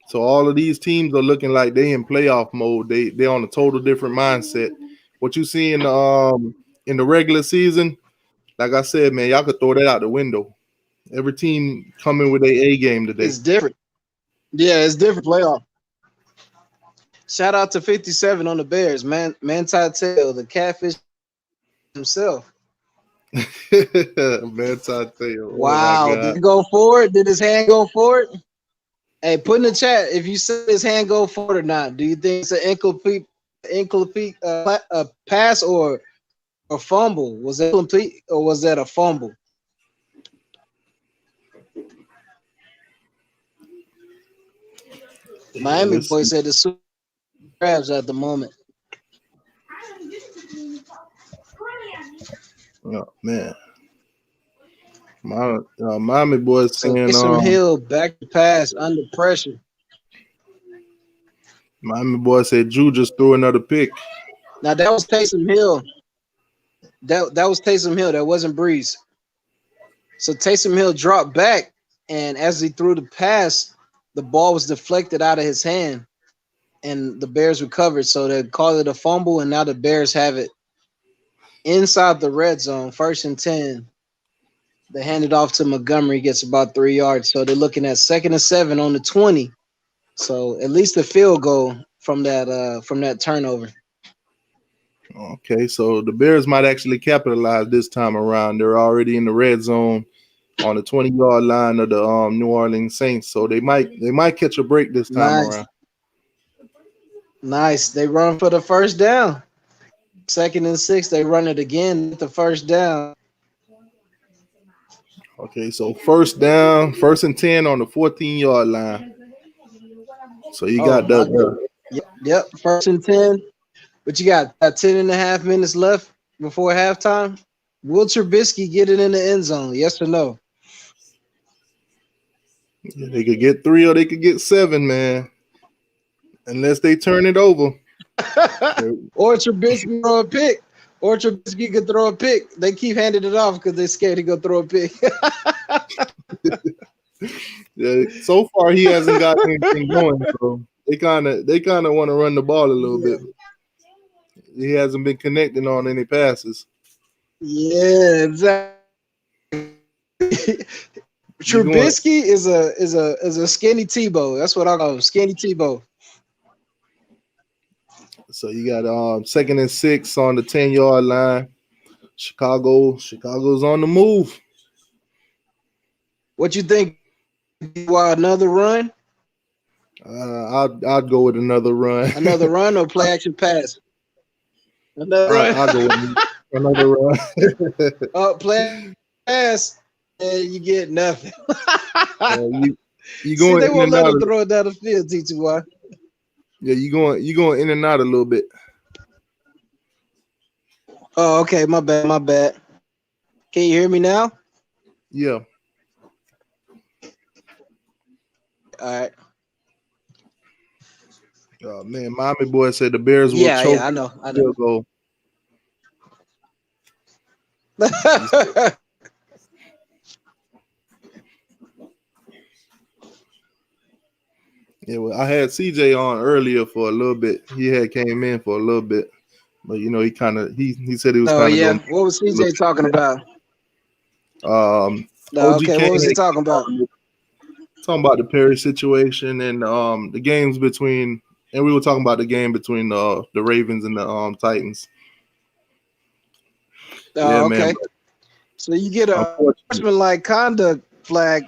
So all of these teams are looking like they in playoff mode. They're on a total different mindset. What you see in the regular season, like I said, man, y'all could throw that out the window. Every team coming with their A game today. It's different. Yeah, it's different playoff. Shout out to 57 on the Bears, man. Manti Te'o, the catfish himself. Man, Tateo. Wow. Oh Did he go forward? Did his hand go forward? Hey, put in the chat if you see his hand go forward or not. Do you think it's an incomplete pass or a fumble? Was it complete or was that a fumble? Miami boy said the Super Crabs at the moment. Oh man, my Miami boys So saying Taysom Hill back to pass under pressure. Miami boy said Drew just threw another pick. Now that was Taysom Hill. That was Taysom Hill. That wasn't Breeze. So Taysom Hill dropped back, and as he threw the pass, the ball was deflected out of his hand, and the Bears recovered. So they called it a fumble, and now the Bears have it inside the red zone, 1st and 10. They hand it off to Montgomery, gets about 3 yards. So they're looking at 2nd and 7 on the 20. So at least a field goal from that turnover. Okay, so the Bears might actually capitalize this time around. They're already in the red zone on the 20-yard line of the New Orleans Saints. So they might catch a break this time around. Nice. They run for the first down. 2nd and 6, they run it again at the first down. Okay, so first down, 1st and 10 on the 14-yard line. So you got Yep, 1st and 10. But you got 10 and a half minutes left before halftime. Will Trubisky get it in the end zone? Yes or no? Yeah, they could get 3 or they could get 7, man. Unless they turn it over. Or Trubisky throw a pick. Or Trubisky could throw a pick. They keep handing it off because they're scared to go throw a pick. Yeah, so far he hasn't got anything going, so they kind of want to run the ball a little bit. He hasn't been connecting on any passes. Yeah, exactly. Trubisky is a skinny Tebow. That's what I call him, skinny Tebow. So you got 2nd and 6 on the 10-yard line. Chicago's on the move. What you think? Another run? I'd go with another run. Another run or play action pass? Another run. I'll go with another run. Play pass, and you get nothing. You going? They won't let him throw it down the field, t2y. Yeah, you going in and out a little bit. Oh, okay. My bad. Can you hear me now? Yeah. All right. Man, Miami boy said the Bears will choke. Yeah, I know. Go. Yeah, well, I had CJ on earlier for a little bit. He had came in for a little bit, but he said he was. Oh yeah, what was CJ talking about? OG what was he talking about? Talking about the Perry situation and the games between, and we were talking about the game between the Ravens and the Titans. Oh, okay. Man. So you get a sportsmanlike conduct flag.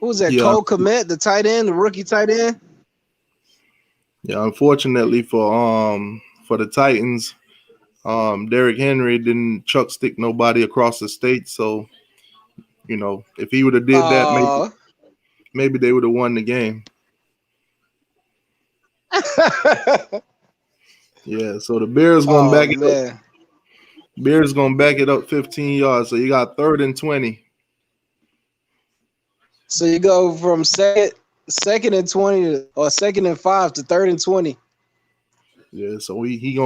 Who was that? Cole Kmet, the tight end, the rookie tight end. Yeah, unfortunately for the Titans, Derrick Henry didn't chuck stick nobody across the state. So, if he would have did that, maybe they would have won the game. Yeah. So the Bears gonna back it up. Bears gonna back it up 15 yards. So you got 3rd and 20. So you go from second and 20 or 2nd and 5 to 3rd and 20. Yeah, so he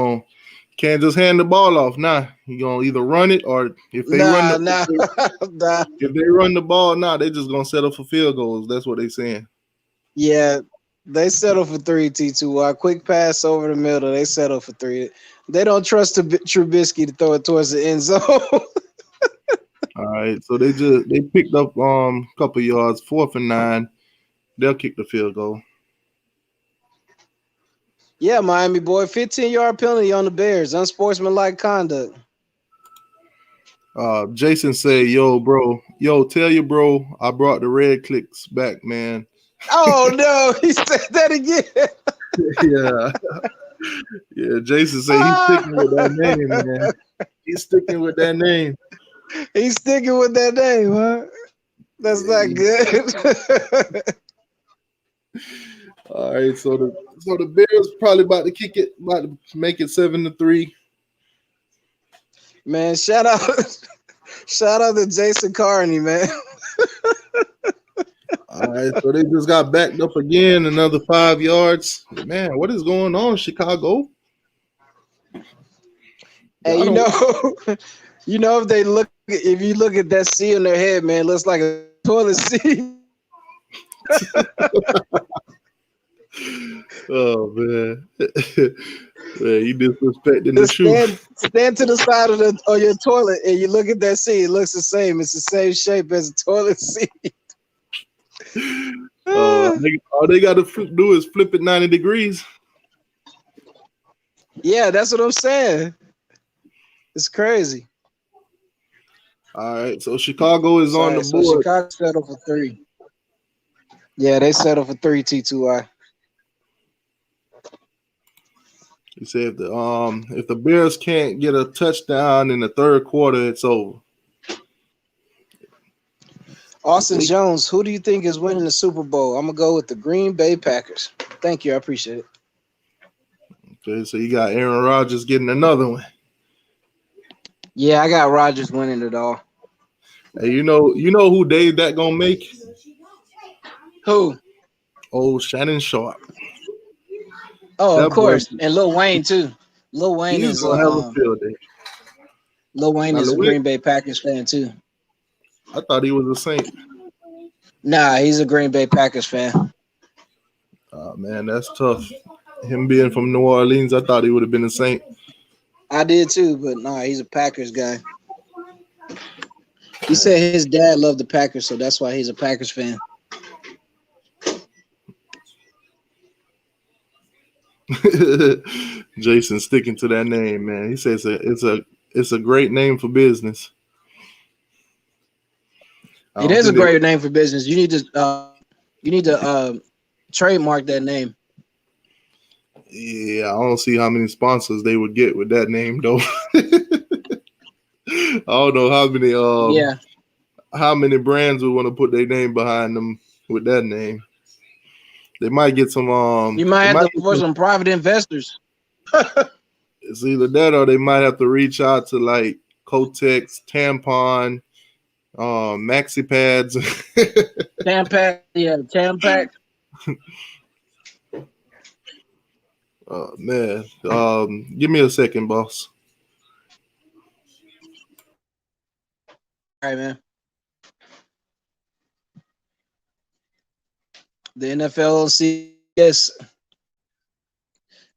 Can't just hand the ball off. Nah, you gonna either run it or if they run Nah, the nah, nah. if they run the ball, they just gonna settle for field goals. That's what they saying. Yeah, they settle for three. T2y quick pass over the middle. They settle for three. They don't trust Trubisky to throw it towards the end zone. All right, so they picked up a couple yards, 4th and 9. They'll kick the field goal. Yeah, Miami boy, 15-yard penalty on the Bears, unsportsmanlike conduct. Jason said, "Yo, bro, tell your bro I brought the red clicks back, man." Oh no, he said that again. Yeah, yeah. Jason said he's sticking with that name, man. He's sticking with that name. He's sticking with that name, huh? That's not good. All right, so the Bears probably about to kick it, about to make it 7-3. Man, shout out to Jason Carney, man. All right, so they just got backed up again, another 5 yards. Man, what is going on, Chicago? Hey, you know, if you look at that C on their head, man, it looks like a toilet seat. Oh man, you disrespecting the truth. Stand to the side of your toilet and you look at that seat. It looks the same. It's the same shape as a toilet seat. All they got to do is flip it 90 degrees. Yeah, that's what I'm saying. It's crazy. All right, so Chicago is on the board. So Chicago settled for 3. Yeah, they settled for 3. T2y. He said if the Bears can't get a touchdown in the third quarter, it's over. Austin Jones, who do you think is winning the Super Bowl? I'm gonna go with the Green Bay Packers. Thank you, I appreciate it. Okay, so you got Aaron Rodgers getting another one. Yeah, I got Rodgers winning it all. Hey, you know who Dave that gonna make? Who? Oh, Shannon Sharp. Oh, that of course, boy, and Lil Wayne too. Lil Wayne he's gonna have a field day. Lil Wayne is a Green Bay Packers fan too. I thought he was a Saint. Nah, he's a Green Bay Packers fan. Oh man, that's tough. Him being from New Orleans, I thought he would have been a Saint. I did too, but nah, he's a Packers guy. He said his dad loved the Packers, so that's why he's a Packers fan. Jason sticking to that name, man. He says it's a great name for business. It is a great name for business. You need to trademark that name. Yeah, I don't see how many sponsors they would get with that name though. I don't know how many brands would want to put their name behind them with that name. They might get some you might have to for some private investors. It's either that or they might have to reach out to like Kotex, Tampon, Maxi Pads. Tampax, yeah, Tampax. Oh man. Give me a second, boss. All right, man. The NFL CBS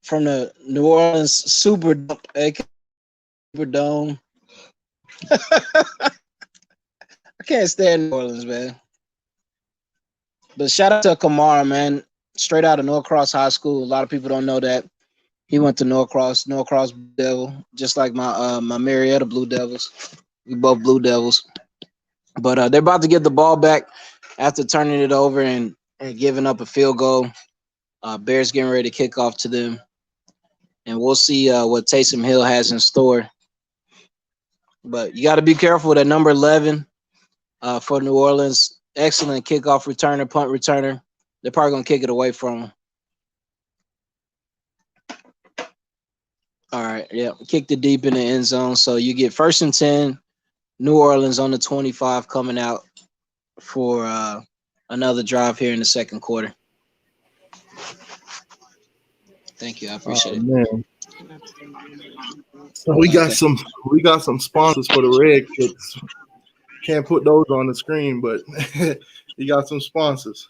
from the New Orleans Superdome, aka Superdome. I can't stand New Orleans, man. But shout out to Kamara, man. Straight out of Norcross High School. A lot of people don't know that. He went to Norcross Blue Devil, just like my Marietta Blue Devils. We both Blue Devils. But they're about to get the ball back after turning it over and giving up a field goal. Bears getting ready to kick off to them. And we'll see what Taysom Hill has in store. But you got to be careful with that number 11 for New Orleans. Excellent kickoff returner, punt returner. They're probably going to kick it away from him. All right, yeah. Kicked it deep in the end zone. So you get 1st and 10. New Orleans on the 25 coming out for another drive here in the second quarter. Thank you. I appreciate it. Man. So we got Okay. some sponsors for the red kicks. Can't put those on the screen, but we got some sponsors.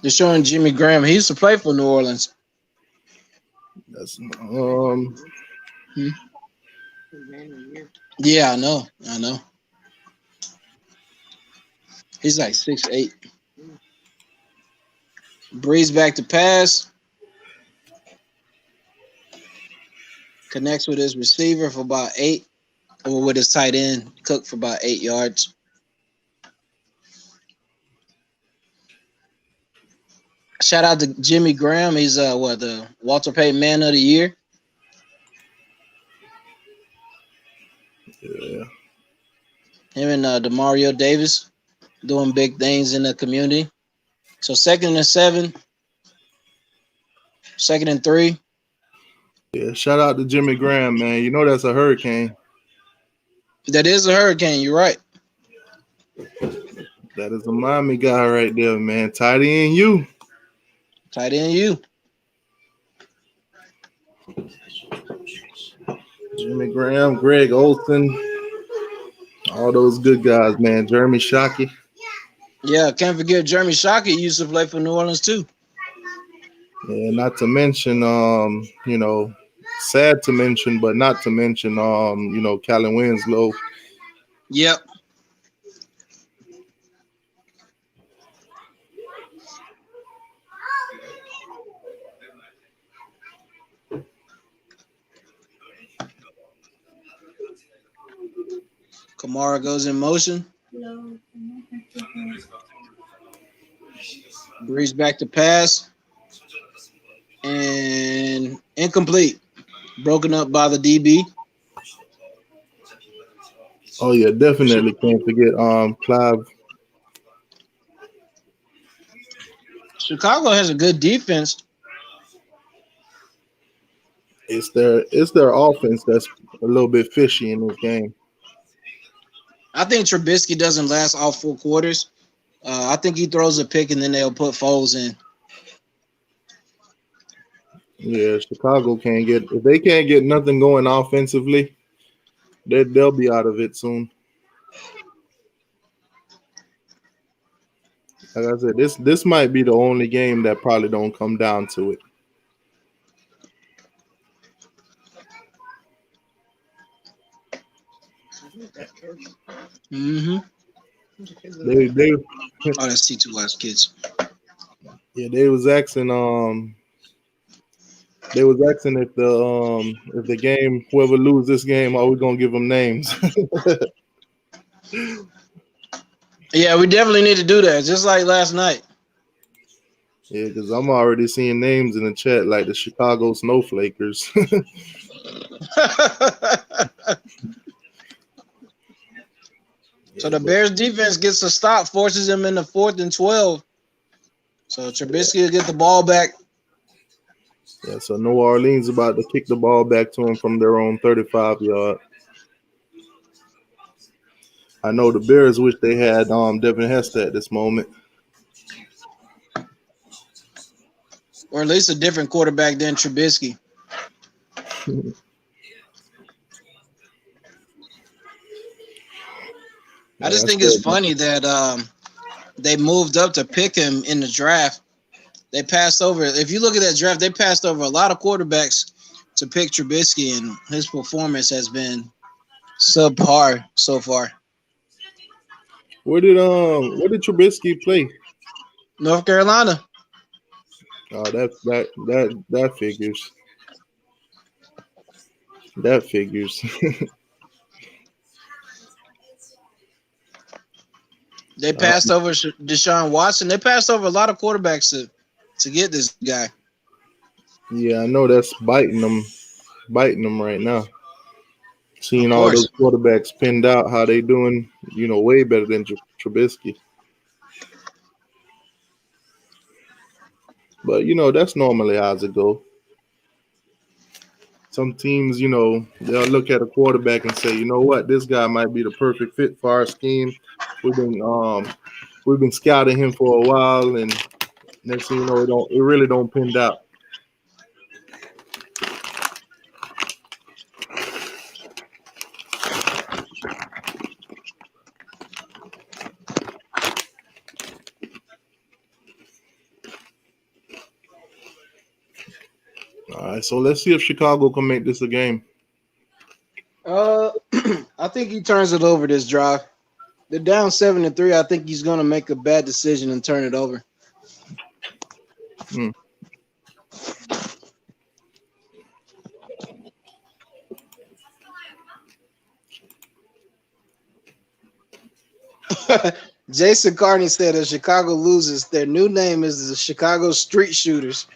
They're showing Jimmy Graham. He used to play for New Orleans. That's Hmm. Yeah, I know. He's like 6'8". Breeze back to pass. Connects with his receiver for about 8, or with his tight end, Cook for about 8 yards. Shout out to Jimmy Graham. He's the Walter Payton Man of the Year. yeah. Him and Demario Davis doing big things in the community. So 2nd and 7, 2nd and 3. Yeah, shout out to Jimmy Graham, man. You know that's a hurricane. That is a hurricane. You're right. That is a Miami guy right there, man. Tight end you. Tight end you. Jimmy Graham, Greg Olson, all those good guys, man. Jeremy Shockey. Yeah, can't forget Jeremy Shockey used to play for New Orleans too. Yeah, not to mention, sad to mention, but not to mention, Callan Winslow. Yep. Kamara goes in motion. Breeze back to pass. And incomplete. Broken up by the DB. Oh yeah, definitely can't forget Clive. Chicago has a good defense. It's their offense that's a little bit fishy in this game. I think Trubisky doesn't last all 4 quarters. I think he throws a pick and then they'll put Foles in. Yeah, Chicago can't get if they can't get nothing going offensively, they'll be out of it soon. Like I said, this might be the only game that probably don't come down to it. Mm-hmm. They Oh, that's t2y's kids. yeah, they was asking if the game, whoever lose this game, are we gonna give them names? Yeah, we definitely need to do that, just like last night. Yeah, because I'm already seeing names in the chat like the Chicago Snowflakers. So the Bears defense gets a stop, forces them into 4th and 12. So Trubisky will get the ball back. Yeah, so New Orleans about to kick the ball back to them from their own 35-yard. I know the Bears wish they had Devin Hester at this moment. Or at least a different quarterback than Trubisky. I just think it's funny that they moved up to pick him in the draft. They passed over. If you look at that draft, they passed over a lot of quarterbacks to pick Trubisky, and his performance has been subpar so far. Where did Trubisky play? North Carolina. Oh, that figures. That figures. They passed over Deshaun Watson. They passed over a lot of quarterbacks to get this guy. Yeah, I know that's biting them right now. Seeing all those quarterbacks pinned out, how they doing, way better than Trubisky. But, that's normally how it go. Some teams, they'll look at a quarterback and say, you know what, this guy might be the perfect fit for our scheme. We've been scouting him for a while, and next thing you know, it really don't pin out. All right, so let's see if Chicago can make this a game. I think he turns it over this drive. They're down 7-3. I think he's gonna make a bad decision and turn it over. Hmm. Jason Carney said if Chicago loses, their new name is the Chicago Street Shooters.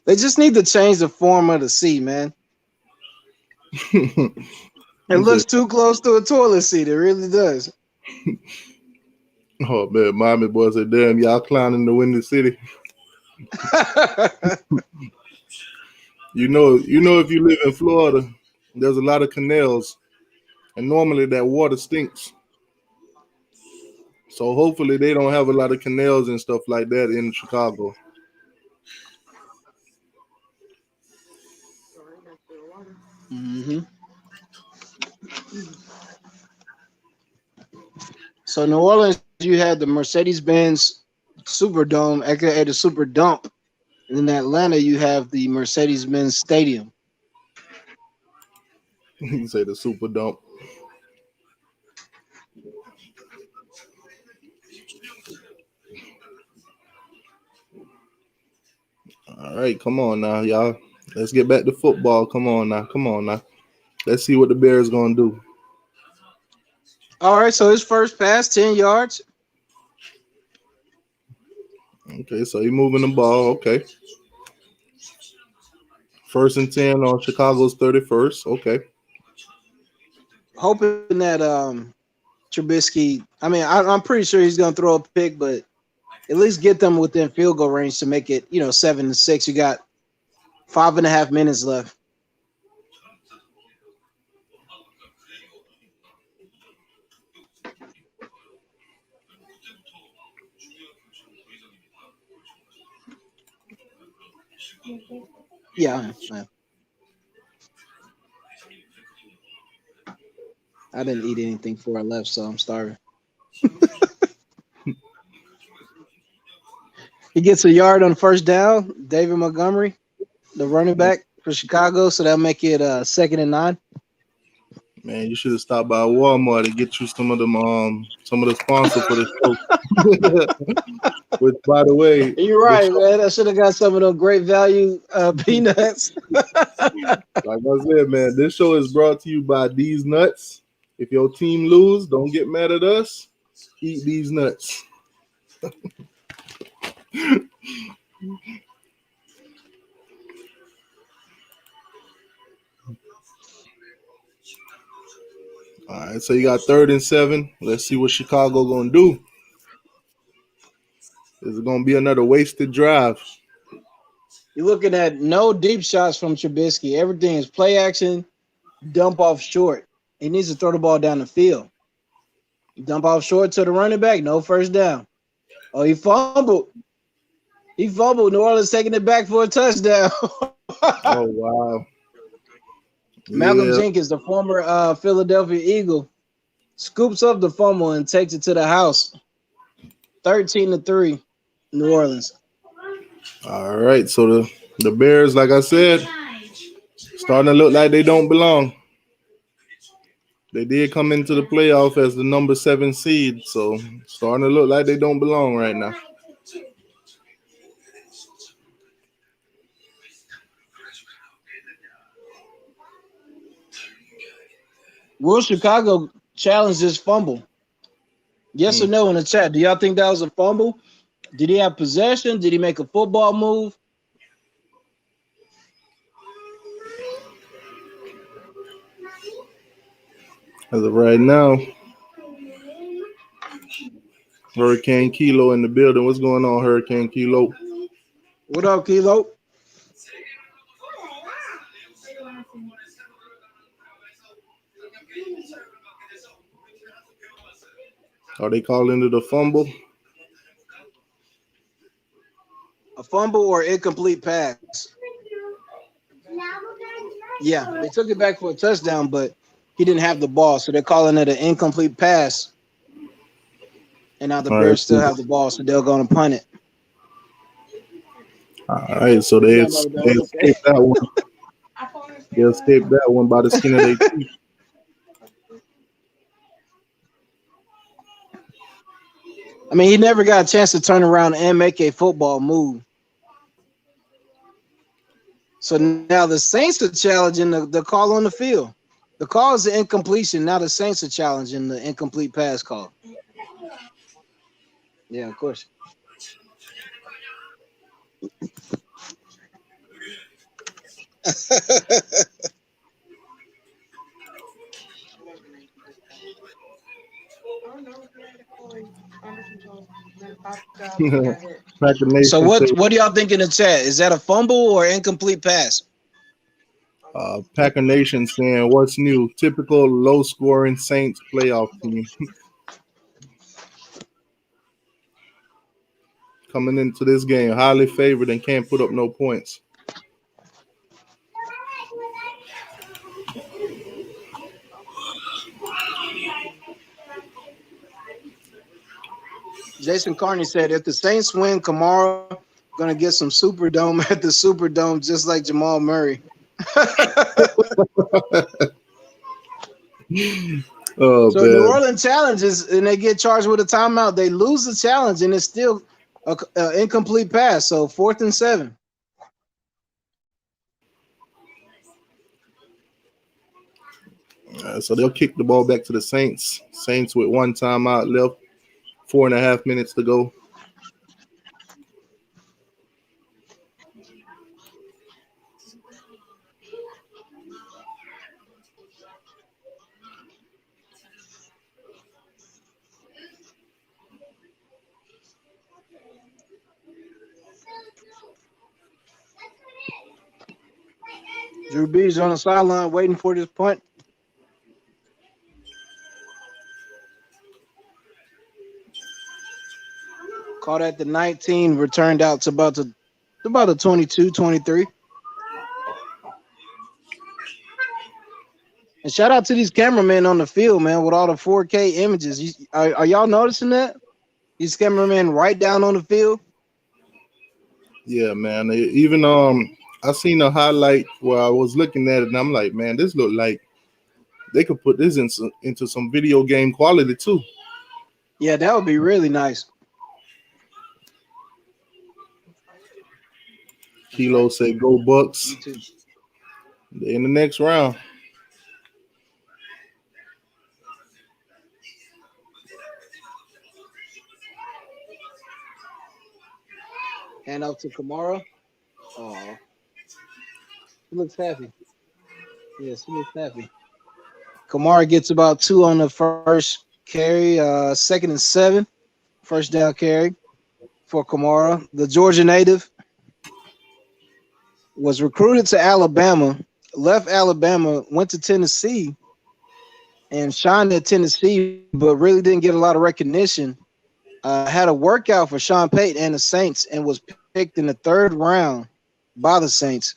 They just need to change the form of the seat, man. It looks too close to a toilet seat. It really does. Oh man, Miami boys said, "Damn, y'all clowning the Windy City." You know, if you live in Florida, there's a lot of canals, and normally that water stinks. So hopefully they don't have a lot of canals and stuff like that in Chicago. Mm-hmm. So New Orleans, you had the Mercedes-Benz Superdome, aka the Super Dump. And in Atlanta, you have the Mercedes-Benz Stadium. You say the super dump. All right, come on now, y'all. Let's get back to football. Come on now. Let's see what the Bears gonna do. All right, so his first pass, 10 yards. Okay, so you're moving the ball. Okay, 1st and 10 on Chicago's 31st. Okay. Hoping that Trubisky, I'm pretty sure he's going to throw a pick, but at least get them within field goal range to make it, 7-6. You got 5.5 minutes left. Yeah. I didn't eat anything before I left, so I'm starving. He gets a yard on first down. David Montgomery, the running back for Chicago, so that'll make it 2nd and 9. Man, you should have stopped by Walmart and get you some of the sponsor for the show. Which, by the way, you're right, man. I should have got some of those great value peanuts. Like I said, man, this show is brought to you by these nuts. If your team lose, don't get mad at us. Eat these nuts. All right, so you got 3rd and 7. Let's see what Chicago gonna do. Is it gonna be another wasted drive? You're looking at no deep shots from Trubisky. Everything is play action, dump off short. He needs to throw the ball down the field. Dump off short to the running back, no first down. Oh, he fumbled. New Orleans taking it back for a touchdown. Oh wow. Malcolm Jenkins, the former Philadelphia Eagle, scoops up the fumble and takes it to the house. 13-3, New Orleans. All right, so the Bears, like I said, starting to look like they don't belong. They did come into the playoff as the number 7 seed, so starting to look like they don't belong right now. Will Chicago challenge this fumble? Yes or no in the chat? Do y'all think that was a fumble? Did he have possession? Did he make a football move? As of right now, Hurricane Kilo in the building. What's going on, Hurricane Kilo? What up, Kilo? Are they calling it a fumble? A fumble or incomplete pass. Yeah, they took it back for a touchdown, but he didn't have the ball, so they're calling it an incomplete pass. And now the All right. Bears still have the ball, so they're going to punt it. All right. So they escaped that one. They escaped that one by the skin of their teeth. I mean, he never got a chance to turn around and make a football move. So now the Saints are challenging the call on the field. The call is the incompletion. Now the Saints are challenging the incomplete pass call. Yeah, of course. Packer So Nation what say do y'all think in the chat? Is that a fumble or incomplete pass? Packer Nation saying what's new? Typical low scoring Saints playoff team. Coming into this game, highly favored and can't put up no points. Jason Carney said if the Saints win, Kamara gonna get some Superdome at the Superdome, just like Jamal Murray. Oh, so man. New Orleans challenges and they get charged with a timeout. They lose the challenge and it's still an incomplete pass. So 4th and 7. So they'll kick the ball back to the Saints. Saints with one timeout left, 4.5 minutes to go. Drew Brees on the sideline waiting for this punt. Caught at the 19, returned out to about the 22, 23. And shout out to these cameramen on the field, man, with all the 4K images. Are y'all noticing that? These cameramen right down on the field. Yeah, man. Even I seen a highlight where I was looking at it and I'm like, man, this look like they could put this into some video game quality too. Yeah, that would be really nice. Kilo say go Bucks. They're in the next round. Hand out to Kamara. Oh, he looks happy. Yes, he looks happy. Kamara gets about 2 on the first carry. 2nd and 7. First down carry for Kamara. The Georgia native was recruited to Alabama, left Alabama, went to Tennessee, and shined at Tennessee, but really didn't get a lot of recognition. Had a workout for Sean Payton and the Saints and was picked in the 3rd round by the Saints.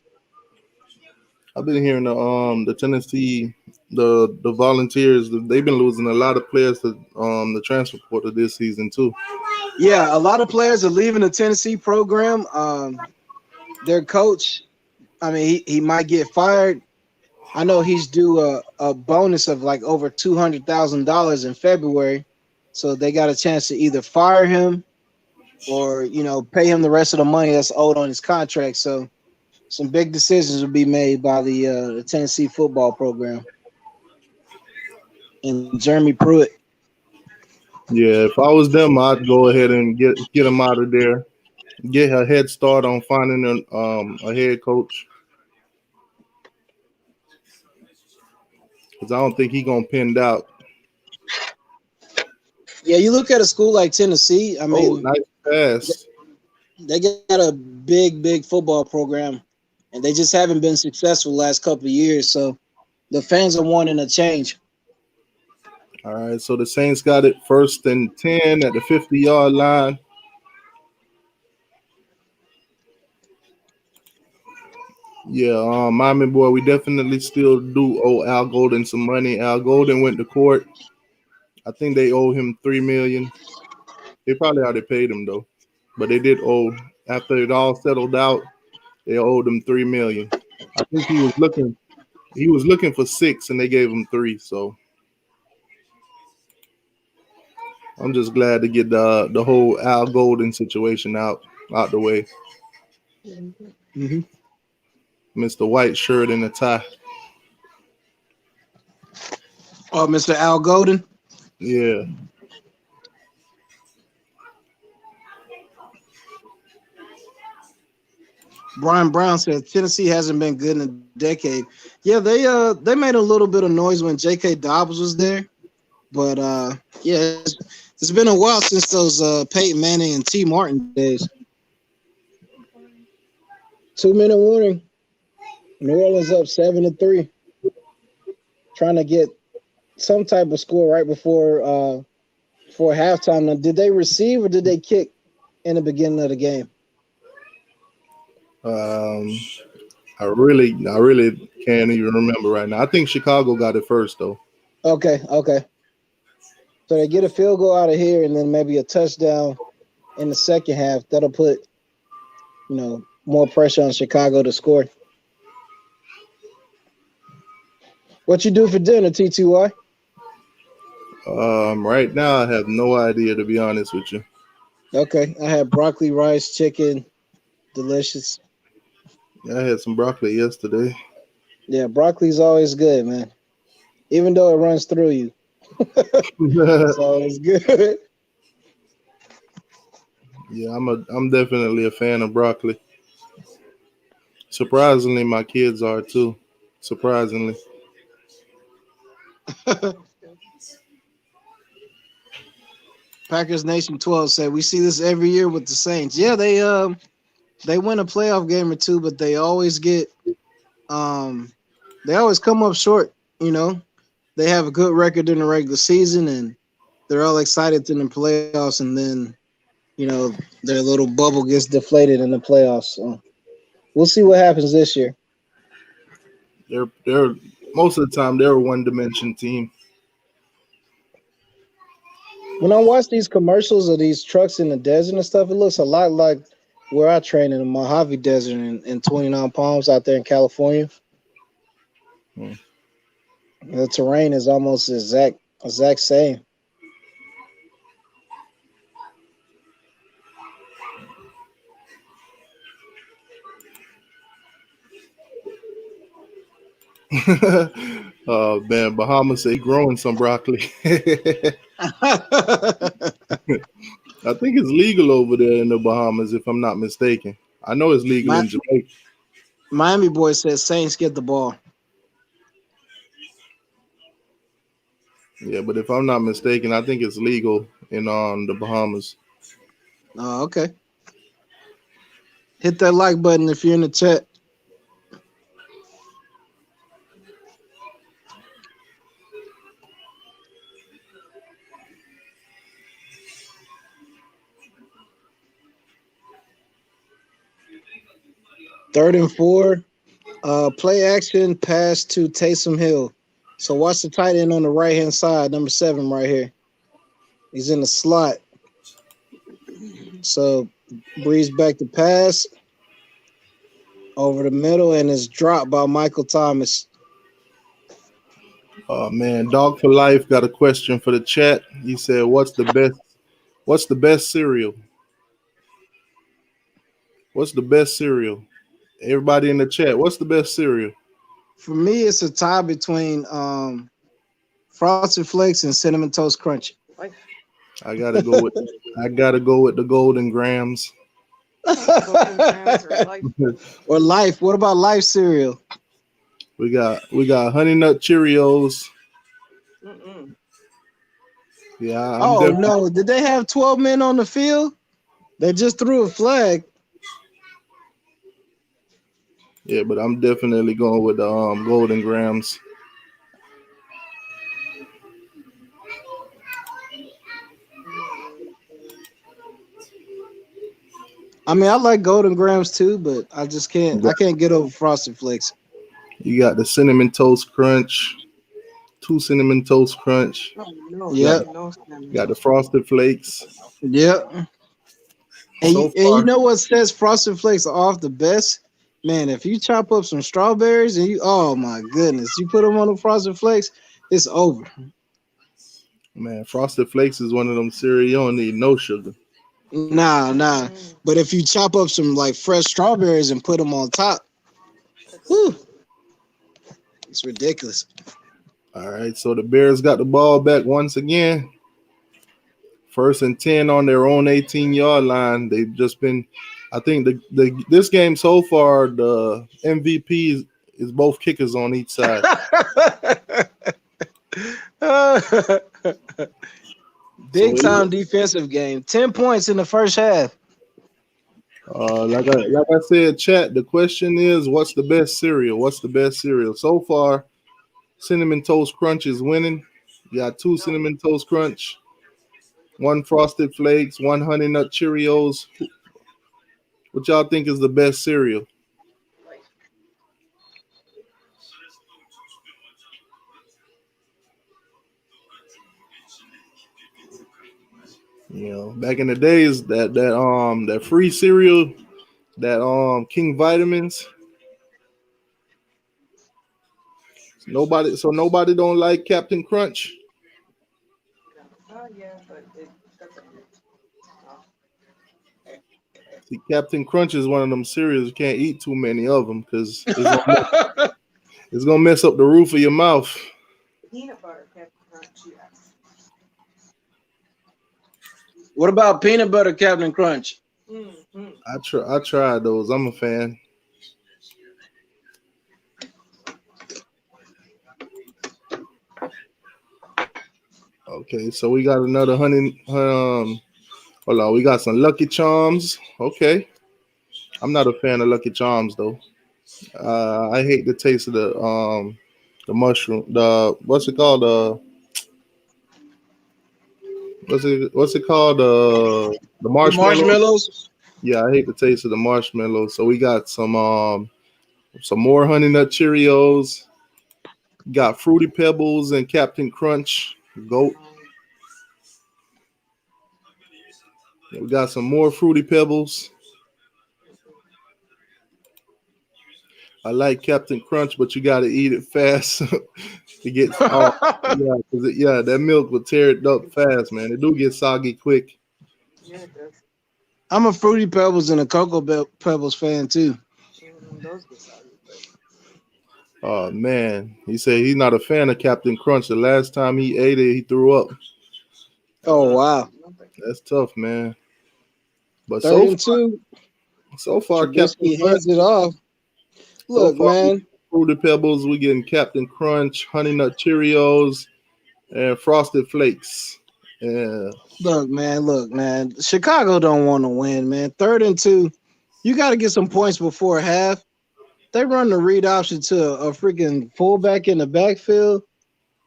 I've been hearing the Tennessee, the Volunteers, they've been losing a lot of players to the transfer portal this season too. Yeah, a lot of players are leaving the Tennessee program. Their coach, I mean, he might get fired. I know he's due a bonus of like over $200,000 in February. So they got a chance to either fire him or, pay him the rest of the money that's owed on his contract. So some big decisions will be made by the Tennessee football program and Jeremy Pruitt. Yeah, if I was them, I'd go ahead and get him out of there. Get a head start on finding a head coach. Because I don't think he's going to pin out. Yeah, you look at a school like Tennessee. I mean, nice pass. They got a big football program, and they just haven't been successful the last couple of years. So the fans are wanting a change. All right, so the Saints got it 1st and 10 at the 50-yard line. Yeah, Miami boy, we definitely still do owe Al Golden some money. Al Golden went to court. I think they owe him $3 million. They probably already paid him though, but they did owe. After it all settled out, they owed him $3 million. I think he was looking for six, and they gave him three. So I'm just glad to get the whole Al Golden situation out the way. Mm-hmm. Mr. White shirt and a tie. Oh, Mr. Al Golden. Yeah. Brian Brown said Tennessee hasn't been good in a decade. Yeah, they made a little bit of noise when J.K. Dobbs was there, but yeah, it's been a while since those Peyton Manning and T. Martin days. 2-minute warning. New Orleans up 7-3. Trying to get some type of score right before halftime. Now, did they receive or did they kick in the beginning of the game? I really can't even remember right now. I think Chicago got it first though. Okay. So they get a field goal out of here and then maybe a touchdown in the second half. That'll put, more pressure on Chicago to score. What you do for dinner, t2y? Right now I have no idea, to be honest with you. Okay, I had broccoli, rice, chicken, delicious. I had some broccoli yesterday. Yeah, broccoli's always good, man. Even though it runs through you, it's always good. Yeah, I'm definitely a fan of broccoli. Surprisingly, my kids are too. Surprisingly. Packers Nation 12 said we see this every year with the Saints. Yeah, they win a playoff game or two, but they always come up short. They have a good record in the regular season, and they're all excited in the playoffs, and then their little bubble gets deflated in the playoffs. So we'll see what happens this year. They're most of the time they're a one-dimension team. When I watch these commercials of these trucks in the desert and stuff, it looks a lot like where I train in the Mojave Desert in 29 Palms out there in California. Hmm. The terrain is almost exact same. Oh man, Bahamas say growing some broccoli. I think it's legal over there in the Bahamas, if I'm not mistaken. I know it's legal in Jamaica. Miami boy says Saints get the ball. Yeah, but if I'm not mistaken, I think it's legal in the Bahamas. Oh, okay. Hit that like button if you're in the chat. Third and 4. Play action pass to Taysom Hill. So watch the tight end on the right hand side, number 7 right here. He's in the slot. So breeze back to pass over the middle, and it's dropped by Michael Thomas. Oh man, Dog for Life got a question for the chat. He said, "What's the best cereal? What's the best cereal? Everybody in the chat, what's the best cereal?" For me, it's a tie between Frosted Flakes and Cinnamon Toast Crunch. I gotta go with the Golden Grams. Or Life. What about Life cereal? We got Honey Nut Cheerios. Yeah, no! Did they have 12 men on the field? They just threw a flag. Yeah, but I'm definitely going with the Golden Grams. I mean, I like Golden Grams too, but I just can't. I can't get over Frosted Flakes. You got the cinnamon toast crunch, two cinnamon toast crunch. Oh no, Yep. no cinnamon Got the toast. frosted flakes. Yep. So And you far, know what sets Frosted Flakes off the best? Man, if you chop up some strawberries and oh my goodness, you put them on the Frosted Flakes, it's over. man, frosted flakes is one of them cereal you don't need no sugar. Nah. But if you chop up some like fresh strawberries and put them on top, whew, it's ridiculous. All right, so the Bears got the ball back once again. First and 10 on their own 18-yard line. They've just been, I think this game so far, the MVP is both kickers on each side. Big time defensive game. 10 points in the first half. Like I said, chat, the question is, what's the best cereal? What's the best cereal? So far, Cinnamon Toast Crunch is winning. You got two Cinnamon Toast Crunch, one Frosted Flakes, one Honey Nut Cheerios. What y'all think is the best cereal? You know, back in the days, that free cereal, that King Vitamins. Nobody don't like Captain Crunch. Oh yeah, but it doesn't. See, Captain Crunch is one of them cereals you can't eat too many of them because it's gonna mess up the roof of your mouth. Peanut butter Captain Crunch, yes. What about peanut butter Captain Crunch? Mm-hmm. I tried those. I'm a fan. Okay, so we got another honey. Hold on, we got some Lucky Charms. Okay, I'm not a fan of Lucky Charms though. I hate the taste of the mushroom. The what's it called? What's it called? The The marshmallows. marshmallows? Yeah, I hate the taste of the marshmallows. So we got some more Honey Nut Cheerios. Got Fruity Pebbles and Captain Crunch. Goat. We got some more Fruity Pebbles. I like Captain Crunch, but you got to eat it fast. It gets that milk will tear it up fast, man. It do get soggy quick. Yeah, it does. I'm a Fruity Pebbles and a Pebbles fan too. Those get soggy. Oh man, he said he's not a fan of Captain Crunch. The last time he ate it, he threw up. Oh wow. That's tough, man. But 32. so far, Captain Trubisky Crunch. hands it off. So Look, far, man. Fruity Pebbles, we getting Captain Crunch, Honey Nut Cheerios, and Frosted Flakes. Yeah. Look, man. Chicago don't want to win, man. 3rd and 2. You got to get some points before half. They run the read option to a freaking fullback in the backfield.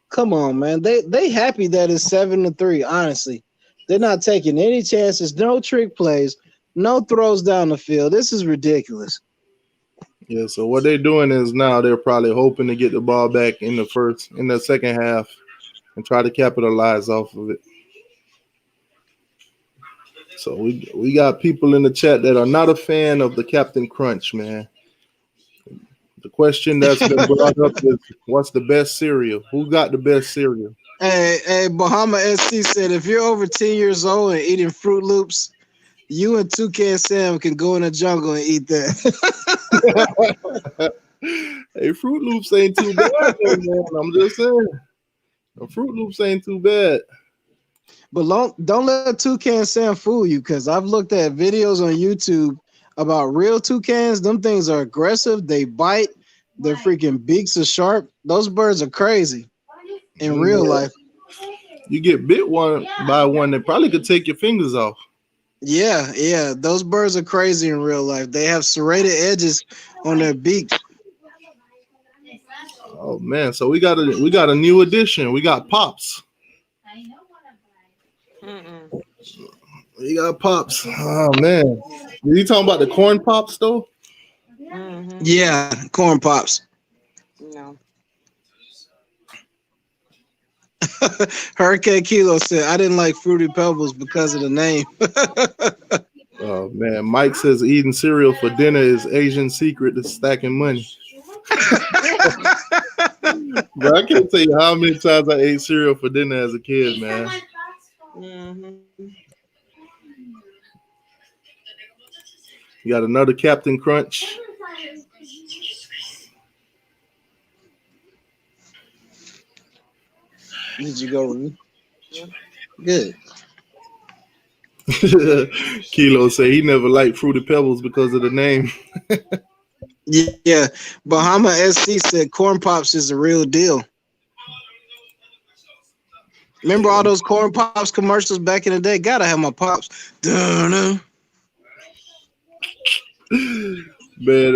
Come on, man. They happy that it's 7-3. Honestly, they're not taking any chances. No trick plays. No throws down the field. This is ridiculous. Yeah, so what they're doing is now they're probably hoping to get the ball back in the second half and try to capitalize off of it. So we got people in the chat that are not a fan of the Captain Crunch, man. The question that's been brought up is, what's the best cereal? Who got the best cereal? Hey, Bahama SC said if you're over 10 years old and eating Fruit Loops, you and Toucan Sam can go in the jungle and eat that. Hey, Fruit Loops ain't too bad, though, man. I'm just saying. The Fruit Loops ain't too bad. But don't let Toucan Sam fool you, because I've looked at videos on YouTube about real toucans. Them things are aggressive. They bite. Their freaking beaks are sharp. Those birds are crazy in real life. You get bit by one that probably could take your fingers off. Yeah. Those birds are crazy in real life. They have serrated edges on their beaks. Oh man, so we got a new addition. We got Pops. Mm-mm. You got pops. Oh man. Are you talking about the corn pops though? Mm-hmm. Yeah, corn pops. No. Hurricane Kilo said, I didn't like Fruity Pebbles because of the name. Oh man. Mike says eating cereal for dinner is Asian secret to stacking money. Bro, I can't tell you how many times I ate cereal for dinner as a kid, man. Mm-hmm. You got another Captain Crunch. Did you go? Yep. Good. Kilo say he never liked Fruity Pebbles because of the name. Yeah. Bahama SC said corn pops is the real deal. Remember all those corn pops commercials back in the day? Gotta have my pops. Dun-dun. Man,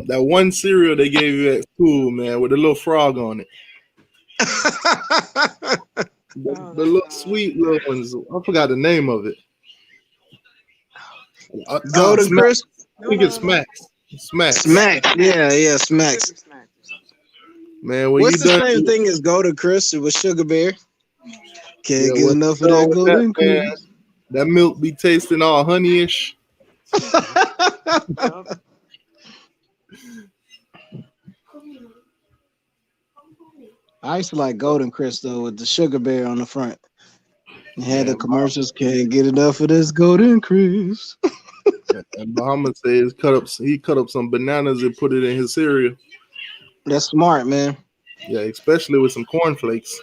that one cereal they gave you at school, man, with the little frog on it. The little sweet little ones. I forgot the name of it. Golden Smack. Crisp? I think it's Smacks. Smacks. Smacks. Yeah, Smacks. Man, when What's you the done, same thing as Golden Crisp with Sugar Bear? Can't get when enough you of done that with Golden that, man, Crisp. that milk be tasting all honeyish. Yep. I used to like Golden Crisp though with the Sugar Bear on the front. It had the Man, commercials. Can't get enough of this Golden Crisp. and Muhammad says he cut up some bananas and put it in his cereal. That's smart, man. Yeah, especially with some cornflakes.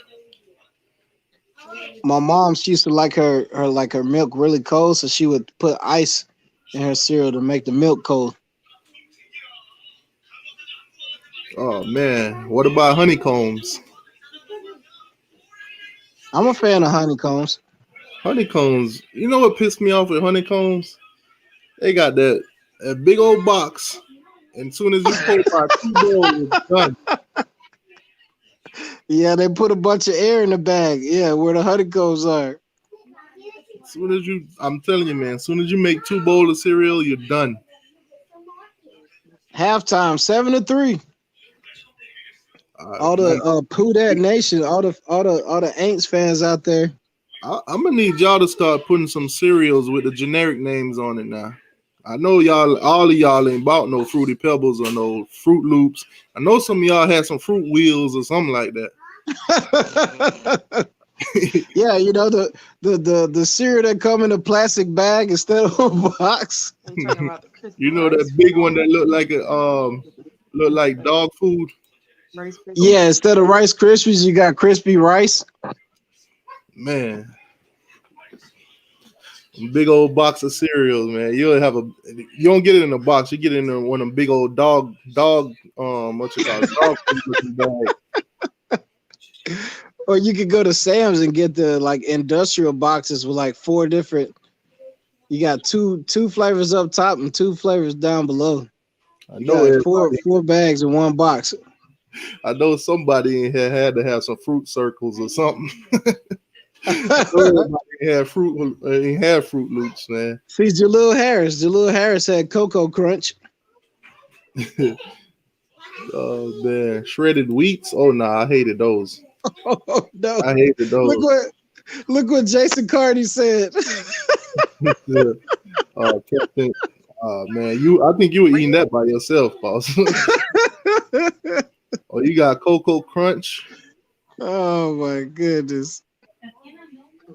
My mom, she used to like her milk really cold, so she would put ice in her cereal to make the milk cold. Oh man, what about honeycombs? I'm a fan of honeycombs. Honeycombs. You know what pissed me off with honeycombs? They got that big old box, and as soon as you pull out 2 bowls, it's done. Yeah, they put a bunch of air in the bag. Yeah, where the honeycombs are. As soon as I'm telling you, man, as soon as you make 2 bowls of cereal, you're done. Halftime, 7-3. All Man, the Pooh Dat Nation, all the Aints fans out there. I'm gonna need y'all to start putting some cereals with the generic names on it now. I know all of y'all ain't bought no Fruity Pebbles or no Fruit Loops. I know some of y'all had some Fruit Wheels or something like that. Yeah, you know the cereal that come in a plastic bag instead of a box. I'm talking about the crispy You know that rice. big one that looked like dog food. Rice Krispies. Yeah, instead of Rice Krispies, you got crispy rice. Man, big old box of cereals, man. You don't get it in a box. You get it in one of them big old dog. What you call it? Dog food looking bag. Or you could go to Sam's and get the like industrial boxes with like 4 different. You got two flavors up top and 2 flavors down below. I You know got four bags in one box. I know somebody in here had to have some fruit circles or something. Everybody had Fruit Loops, man. See, Jalil Harris had Cocoa Crunch. Oh man, shredded wheats. Oh no, I hated those. Oh no! I hated those. Look what Jason Cardi said. Captain. Man, I think you were eating that by yourself, boss. Oh, you got Cocoa Crunch. Oh my goodness!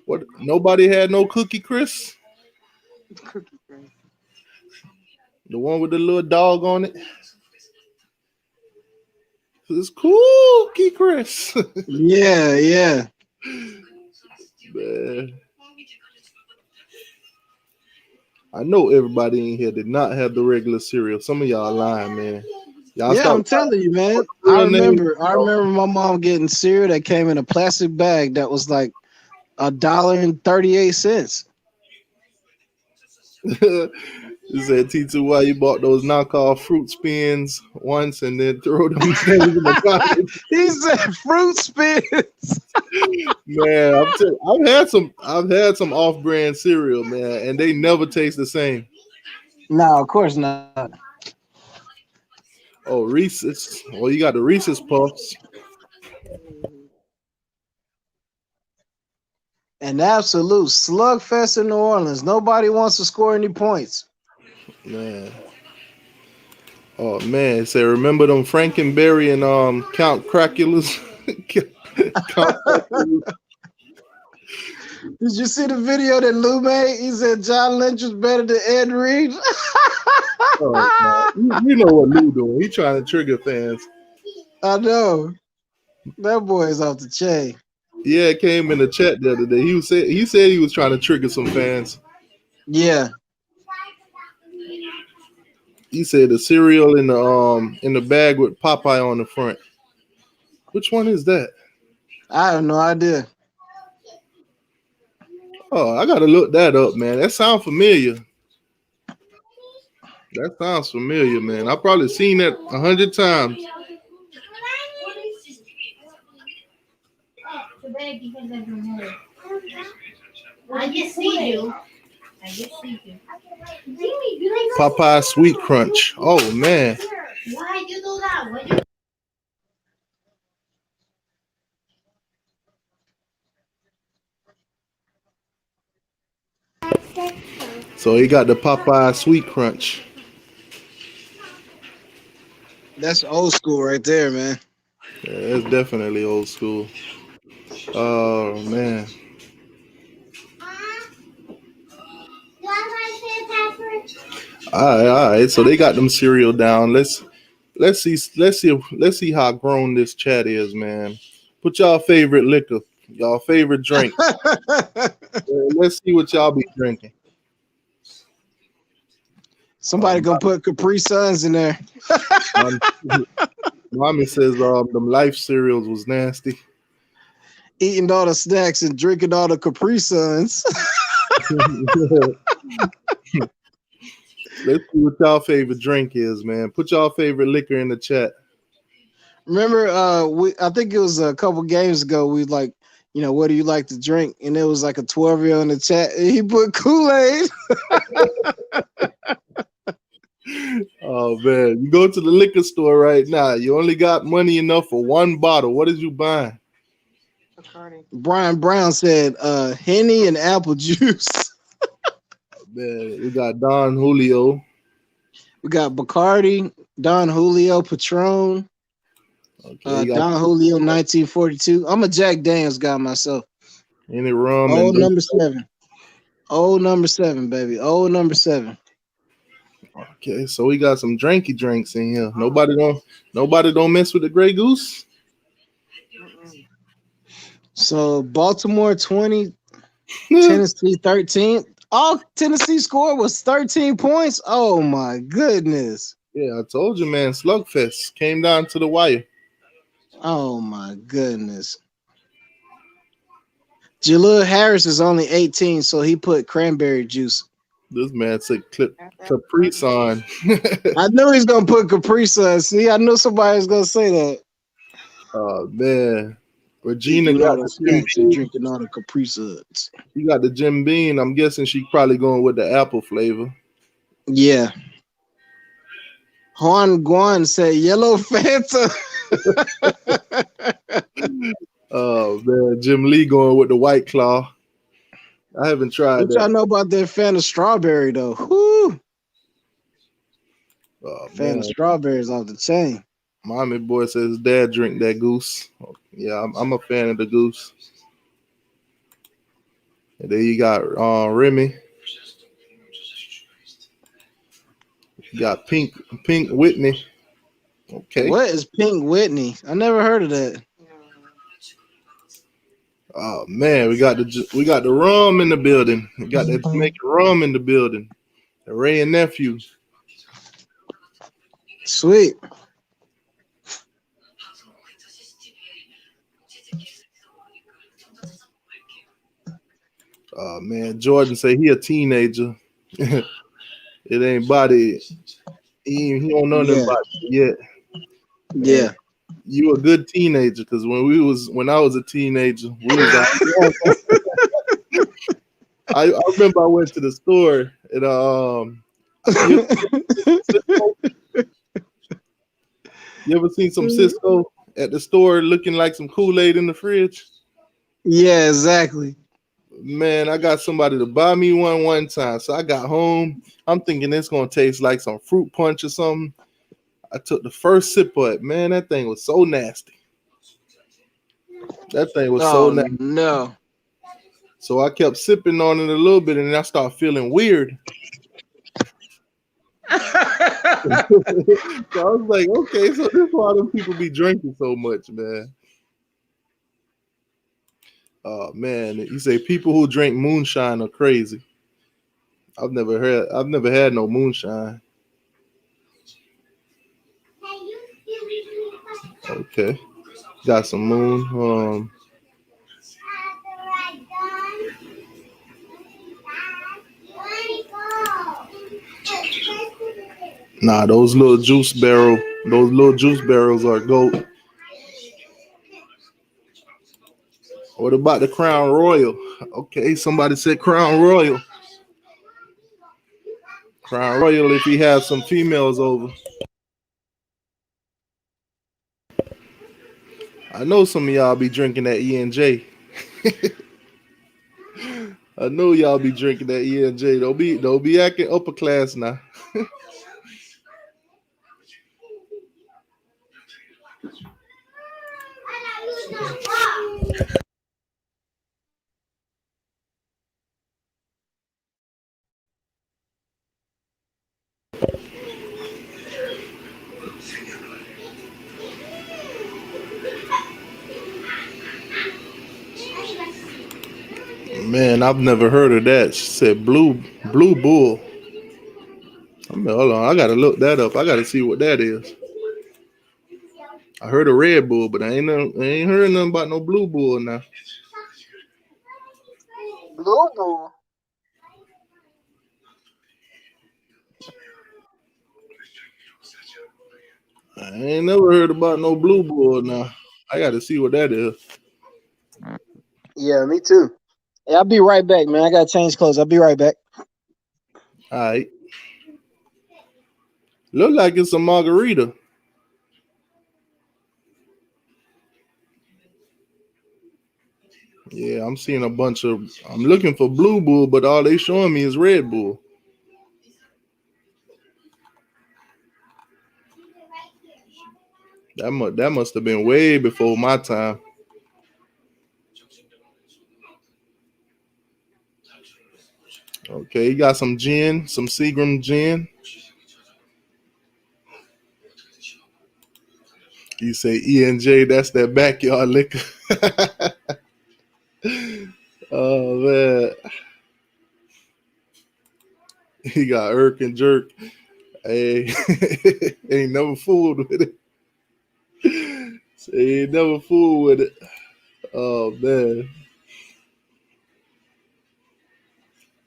What? Nobody had no Cookie Crisp. Cookie Crisp. The one with the little dog on it. It's Cookie Crisp. Yeah. Man. I know everybody in here did not have the regular cereal. Some of y'all lying, man. I'm telling you, man. I remember my mom getting cereal that came in a plastic bag that was like $1.38. You said t2y, you bought those knockoff fruit spins once and then throw them things in the pocket. He said fruit spins. Man, I've had some off-brand cereal, man, and they never taste the same. No, of course not. Oh, Reese's. Well, you got the Reese's Puffs. An absolute slugfest in New Orleans. Nobody wants to score any points. Man. Oh man, say remember them Frankenberry and Count Craculas? Count Craculas. Did you see the video that Lou made? He said John Lynch was better than Ed Reed. Oh, man. You know what Lou doing. He trying to trigger fans. I know. That boy is off the chain. Yeah, it came in the chat the other day. He said he was trying to trigger some fans. Yeah. He said the cereal in the bag with Popeye on the front. Which one is that? I have no idea. Oh, I gotta look that up, man. That sounds familiar. That sounds familiar, man. I've probably seen that 100 times. I just see you. Popeye Sweet Crunch. Oh man. Why you do that? So he got the Popeye Sweet Crunch. That's old school right there, man. Yeah, that's definitely old school. Oh man. All right. So they got them cereal down. Let's see how grown this chat is, man. Put y'all favorite liquor, y'all favorite drink. Let's see what y'all be drinking. Somebody gonna put Capri Suns in there. Mommy says them life cereals was nasty. Eating all the snacks and drinking all the Capri Suns. Let's see what y'all favorite drink is, man. Put y'all favorite liquor in the chat. Remember, I think it was a couple games ago. We like, what do you like to drink? And it was like a 12-year-old in the chat. And he put Kool-Aid. Oh man, you go to the liquor store right now. You only got money enough for one bottle. What is you buying? Brian Brown said Henny and apple juice. Man, we got Don Julio. We got Bacardi, Don Julio, Patron, Okay, Don Julio 1942. I'm a Jack Daniels guy myself. Any rum? Old number 7. Old number 7, baby. Old number 7. Okay, so we got some drinky drinks in here. Nobody don't mess with the Grey Goose. So Baltimore 20, Tennessee 13. All Tennessee scored was 13 points. Oh my goodness. Yeah, I told you, man. Slugfest came down to the wire. Oh my goodness. Jalil Harris is only 18, so he put cranberry juice. This man said Capri Sun. I knew he's gonna put Capri Sun. See, I knew somebody was gonna say that. Oh man. Regina got got the the snacks and drinking all the Capri Suns. She got the Jim Beam. I'm guessing she probably going with the apple flavor. Yeah. Juan Guan said yellow Fanta. Oh man, Jim Lee going with the White Claw. I haven't tried What that. y'all know about that Fanta strawberry though? Whoo! Oh, Fanta strawberry is off the chain. Mommy boy says his dad drink that goose. Yeah, I'm a fan of the goose. And then you got Remy. You got Pink Whitney. Okay. What is Pink Whitney? I never heard of that. Oh man, we got the rum in the building. We got that Jamaican rum in the building. The Ray and nephew. Sweet. Oh man, Jordan say he a teenager. It ain't body. He don't know nothing about it yet. Yeah. You a good teenager because when I was a teenager, we was out. I remember I went to the store and you, you ever seen some Cisco at the store looking like some Kool-Aid in the fridge? Yeah, exactly. Man, I got somebody to buy me one time. So I got home. I'm thinking it's gonna taste like some fruit punch or something. I took the first sip of it. Man, that thing was so nasty. That thing was so Oh nasty. no. So I kept sipping on it a little bit, and I started feeling weird. So I was like, okay, so this is why them people be drinking so much, man. Oh man, you say people who drink moonshine are crazy. I've never had no moonshine. Okay, got some moon. Nah, those little juice barrels are gold. What about the Crown Royal? Okay, somebody said Crown Royal. Crown Royal if he has some females over. I know some of y'all be drinking that E&J. I know y'all be drinking that E&J. Don't be acting upper class now. Man, I've never heard of that. She said blue bull. Hold on, I gotta look that up. I gotta see what that is. I heard of Red Bull, but I ain't heard nothing about no Blue Bull now. Blue Bull. I ain't never heard about no Blue Bull now. I gotta see what that is. Yeah, me too. Hey, I'll be right back, man. I gotta change clothes. I'll be right back. All right. Look like it's a margarita. Yeah, I'm seeing a bunch of. I'm looking for Blue Bull, but all they showing me is Red Bull. That must have been way before my time. Okay, you got some gin, some Seagram gin. You say E&J, that's that backyard liquor. Oh man, he got irk and jerk. Hey, ain't never fooled with it. Ain't never fooled with it. Oh man.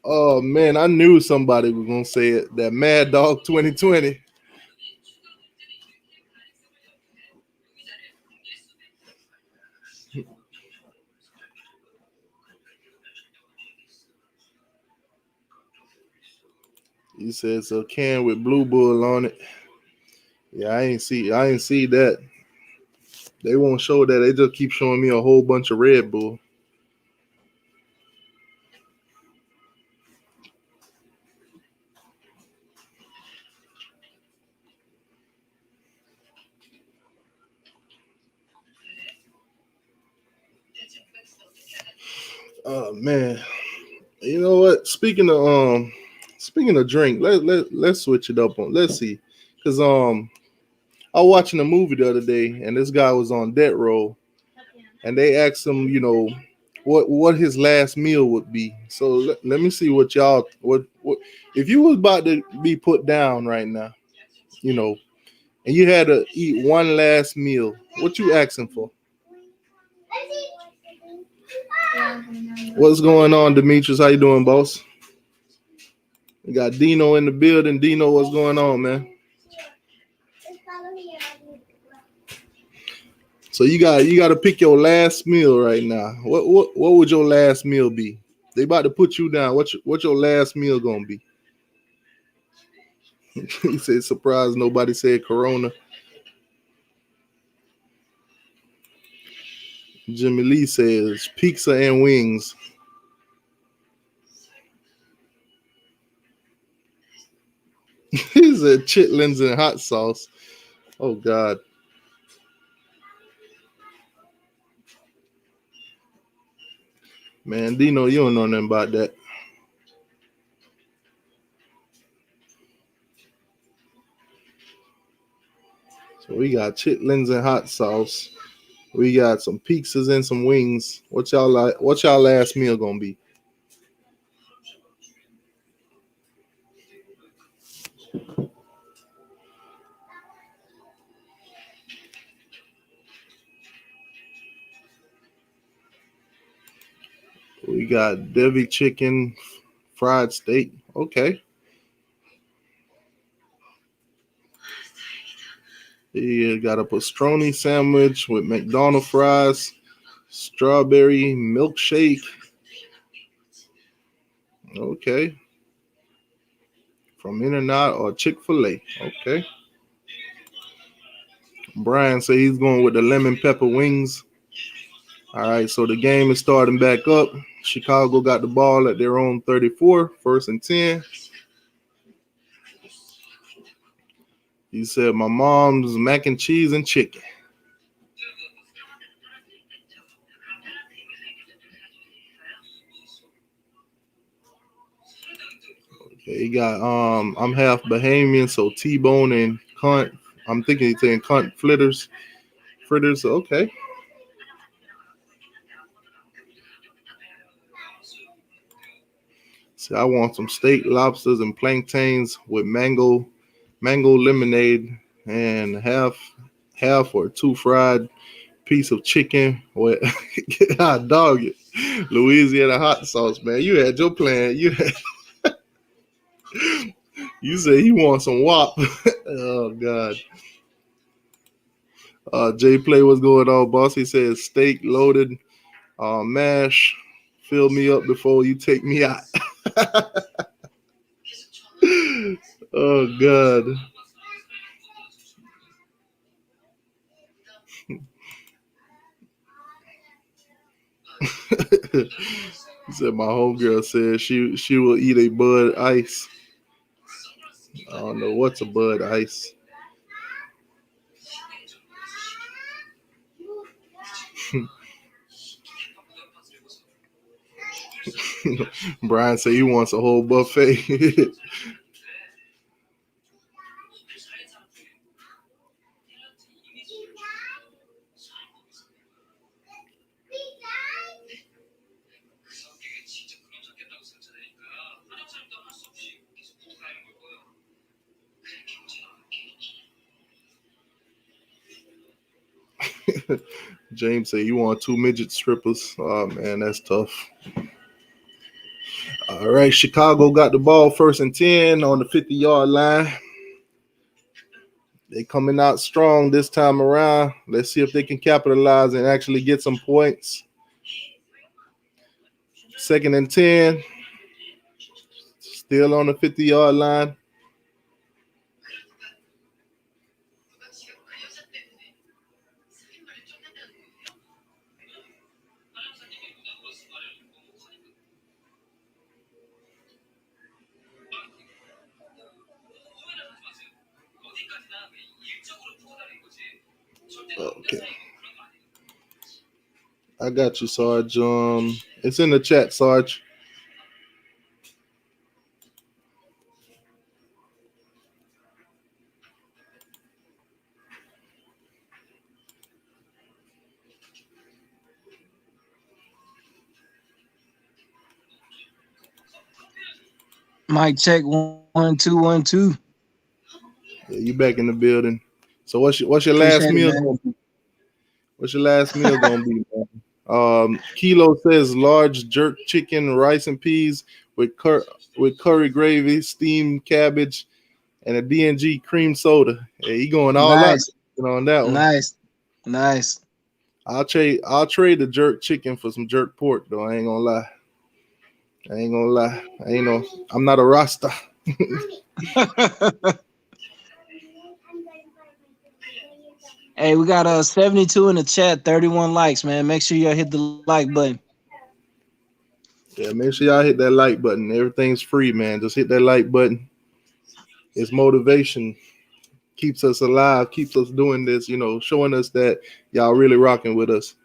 Oh man, I knew somebody was gonna say it. That Mad Dog 2020. You said it's a can with Blue Bull on it. Yeah, I ain't see that. They won't show that. They just keep showing me a whole bunch of Red Bull. Oh man. You know what? Speaking of drink, let's switch it up on. Let's see. Cause I was watching a movie the other day and this guy was on death row and they asked him, what his last meal would be. So let me see what if you was about to be put down right now, you know, and you had to eat one last meal, what you asking for? What's going on, Demetrius? How you doing, boss? We got Dino in the building. Dino, what's going on, man? So you got to pick your last meal right now. What would your last meal be? They about to put you down. What your last meal gonna be? He said, "Surprise! Nobody said Corona." Jimmy Lee says pizza and wings. He said chitlins and hot sauce. Oh God, man, Dino, you don't know nothing about that. So we got chitlins and hot sauce. We got some pizzas and some wings. What y'all like? What y'all last meal gonna be? We got Devi chicken, fried steak. Okay. You got a pastroni sandwich with McDonald's fries, strawberry milkshake. Okay. From In-N-Out or Chick-fil-A. Okay. Brian said he's going with the lemon pepper wings. All right, so the game is starting back up. Chicago got the ball at their own 34, 1st and 10. He said, my mom's mac and cheese and chicken. Okay, he got I'm half Bahamian, so T-bone and cunt. I'm thinking he's saying cunt fritters. Fritters, okay. See, I want some steak, lobsters, and plantains with mango lemonade, and half or two fried piece of chicken with hot dog it. Louisiana hot sauce, man. You had your plan. You said he wants some wop. Oh God. Jay Play, what's going on, boss? He says steak loaded, mash. Fill me up before you take me out. Oh God. He said my homegirl said she will eat a Bud Ice. I don't know what's a Bud Ice. Brian said he wants a whole buffet. James said you want two midget strippers. Oh man, that's tough. All right, Chicago got the ball 1st and 10 on the 50-yard line. They coming out strong this time around. Let's see if they can capitalize and actually get some points. 2nd and 10. Still on the 50-yard line. Okay. I got you, Sarge. It's in the chat, Sarge. Mic check 1 2 1 2. Yeah, you back in the building. So what's your last Appreciate it, meal man. gonna be? What's your last meal gonna be, man? Kilo says large jerk chicken, rice and peas with curry gravy, steamed cabbage, and a D&G cream soda. Yeah, he going all out Nice, on that one. nice, nice. I'll trade the jerk chicken for some jerk pork though. I ain't gonna lie. I'm not a Rasta. Hey, we got 72 in the chat, 31 likes, man. Make sure y'all hit the like button. Yeah, make sure y'all hit that like button. Everything's free, man. Just hit that like button. It's motivation. Keeps us alive, keeps us doing this, showing us that y'all really rocking with us.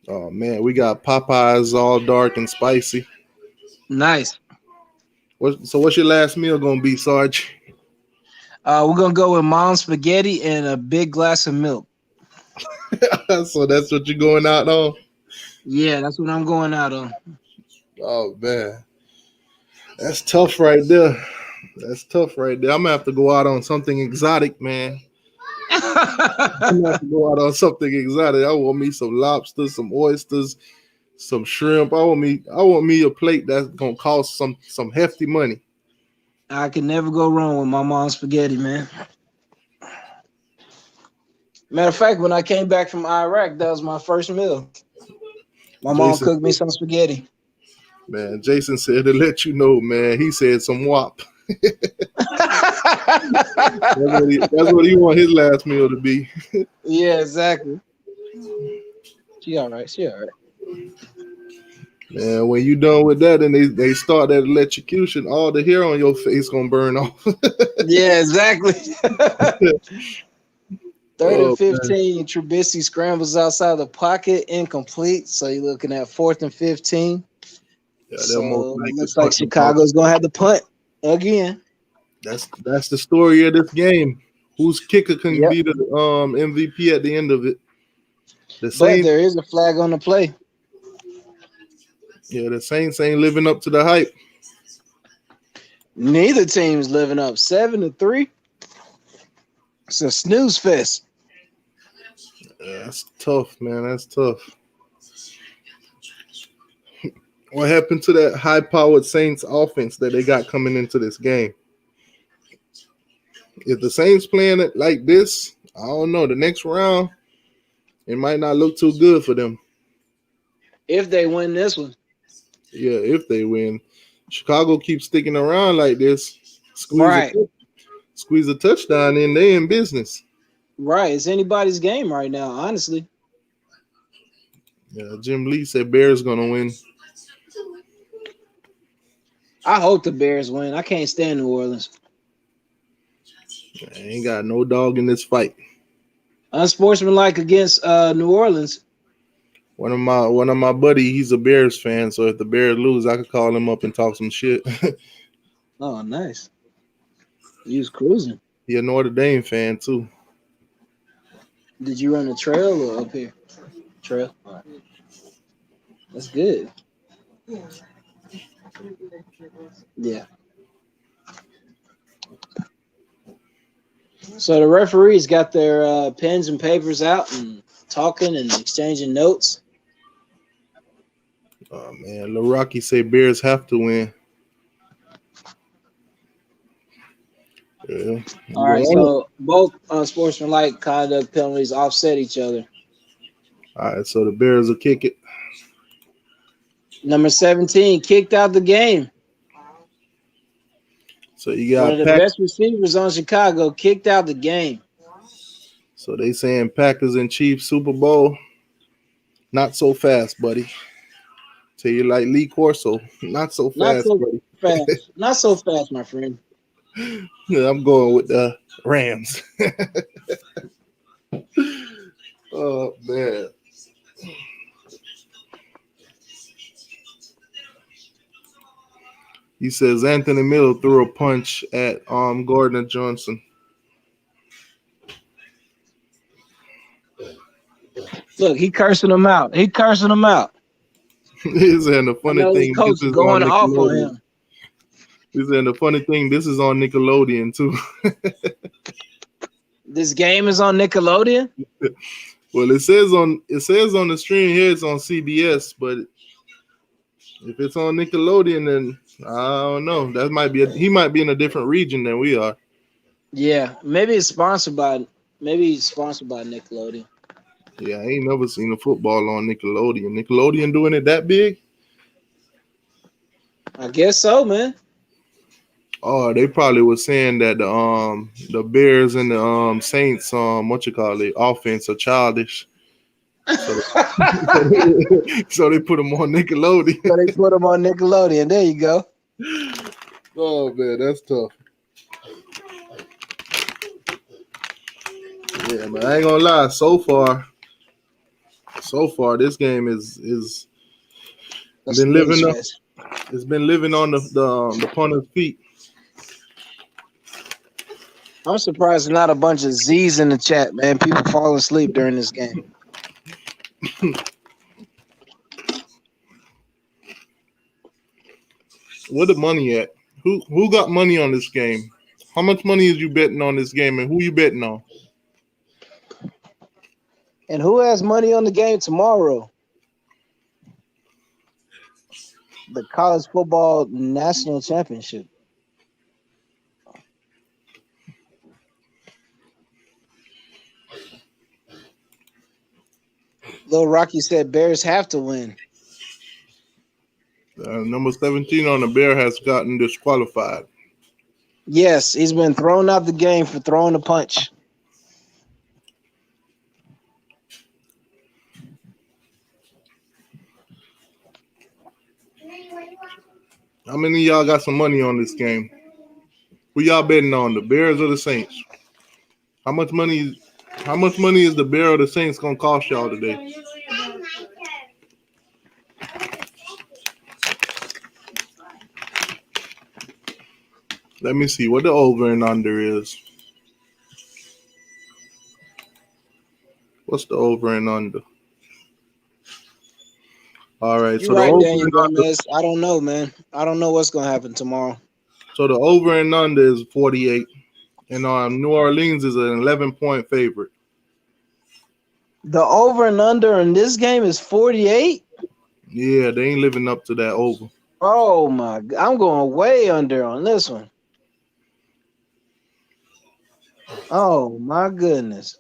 Oh man, we got Popeyes all dark and spicy. Nice. So what's your last meal gonna be, Sarge? We're gonna go with mom's spaghetti and a big glass of milk. So that's what you're going out on? Yeah, that's what I'm going out on. Oh man. That's tough right there. I'm gonna have to go out on something exotic, man. I'm gonna have to go out on something exotic. I want me some lobsters, some oysters, some shrimp. I want me a plate that's gonna cost some hefty money. I can never go wrong with my mom's spaghetti, man. Matter of fact, when I came back from Iraq, that was my first meal. My mom cooked me some spaghetti. Man, Jason said to let you know, man. He said some WAP. That's what he want his last meal to be. Yeah, exactly. She all right. Man, when you done with that and they start that electrocution, all the hair on your face gonna burn off. Yeah, exactly. 3rd and 15. Man. Trubisky scrambles outside the pocket, incomplete. So you're looking at 4th and 15. Yeah, so looks like Chicago's gonna have to punt again. That's the story of this game. Whose kicker can be the MVP at the end of it? But there is a flag on the play. Yeah, the Saints ain't living up to the hype. Neither team's living up. 7-3. It's a snooze fest. Yeah, that's tough, man. That's tough. What happened to that high-powered Saints offense that they got coming into this game? If the Saints playing it like this, I don't know. The next round, it might not look too good for them. If they win this one. Yeah, if they win. Chicago keeps sticking around like this. Squeeze a touchdown in, they in business. Right. It's anybody's game right now, honestly. Yeah, Jim Lee said Bears going to win. I hope the Bears win. I can't stand New Orleans. I ain't got no dog in this fight. Unsportsmanlike against New Orleans. One of my buddy, he's a Bears fan, so if the Bears lose, I could call him up and talk some shit. Oh, nice. He was cruising. He a Notre Dame fan too. Did you run a trail or up here? Trail. All right. That's good. Yeah. So the referees got their pens and papers out and talking and exchanging notes. Oh man, Lil Rocky say Bears have to win. Yeah. All right, so both unsportsmanlike conduct penalties offset each other. All right, so the Bears will kick it. Number 17 kicked out the game. So you got one of the best receivers on Chicago kicked out the game. So they saying Packers and Chiefs Super Bowl. Not so fast, buddy. Tell you like Lee Corso. Not so fast, buddy. Not so fast, my friend. Yeah, I'm going with the Rams. Oh man. He says Anthony Miller threw a punch at Gardner Johnson. Look, he cursing him out. He's saying the funny thing. Coach is going off on him. He's saying the funny thing. This is on Nickelodeon too. This game is on Nickelodeon. Well, it says on the stream here it's on CBS, but if it's on Nickelodeon, then I don't know. That might be he might be in a different region than we are. Yeah, maybe it's sponsored by Maybe he's sponsored by Nickelodeon. Yeah, I ain't never seen a football on Nickelodeon. Nickelodeon doing it that big? I guess so, man. Oh, they probably was saying that the Bears and the Saints what you call it offense are childish. So so they put them on So Nickelodeon. they put him on Nickelodeon. There you go. Oh man, that's tough. Yeah, but I ain't gonna lie. So far, this game is That's been really living up. trash. It's been living on the punter's feet. I'm surprised there's not a bunch of Z's in the chat, man. People falling asleep during this game. Where the money at? Who got money on this game? How much money is you betting on this game, and who you betting on? And who has money on the game tomorrow? The college football national championship. Lil Rocky said Bears have to win. Number 17 on the Bear has gotten disqualified. Yes, he's been thrown out the game for throwing a punch. How many of y'all got some money on this game? Who y'all betting on, the Bears or the Saints? How much money? How much money is the Bear or the Saints gonna cost y'all today? Let me see what the over and under is. What's the over and under? All right, You're so the right, over Daniel and under. Gomez. I don't know, man. I don't know what's gonna happen tomorrow. So the over and under is 48, and New Orleans is an 11-point favorite. The over and under in this game is 48. Yeah, they ain't living up to that over. Oh my! I'm going way under on this one. Oh my goodness!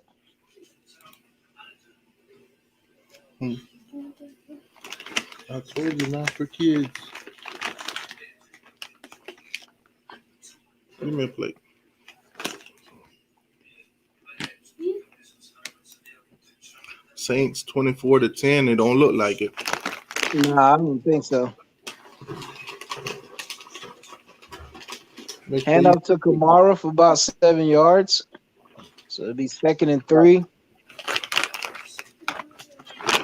I told you not for kids. Give me a plate. Saints 24-10. It don't look like it. Nah, I don't think so. Make sure Hand you- off to Kamara for about 7 yards. So it'll be 2nd and 3.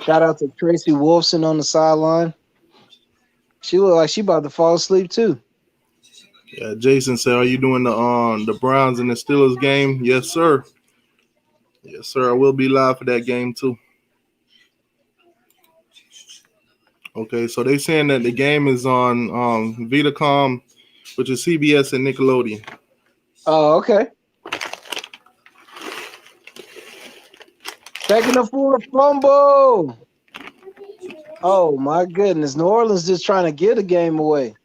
Shout out to Tracy Wolfson on the sideline. She looked like she about to fall asleep too. Yeah, Jason said, "Are you doing the Browns and the Steelers game?" Yes, sir. Yes, sir. I will be live for that game too. Okay, so they saying that the game is on Vitacom, which is CBS and Nickelodeon. Oh, okay. 2nd and 4 fumble. Oh my goodness. New Orleans just trying to get a game away.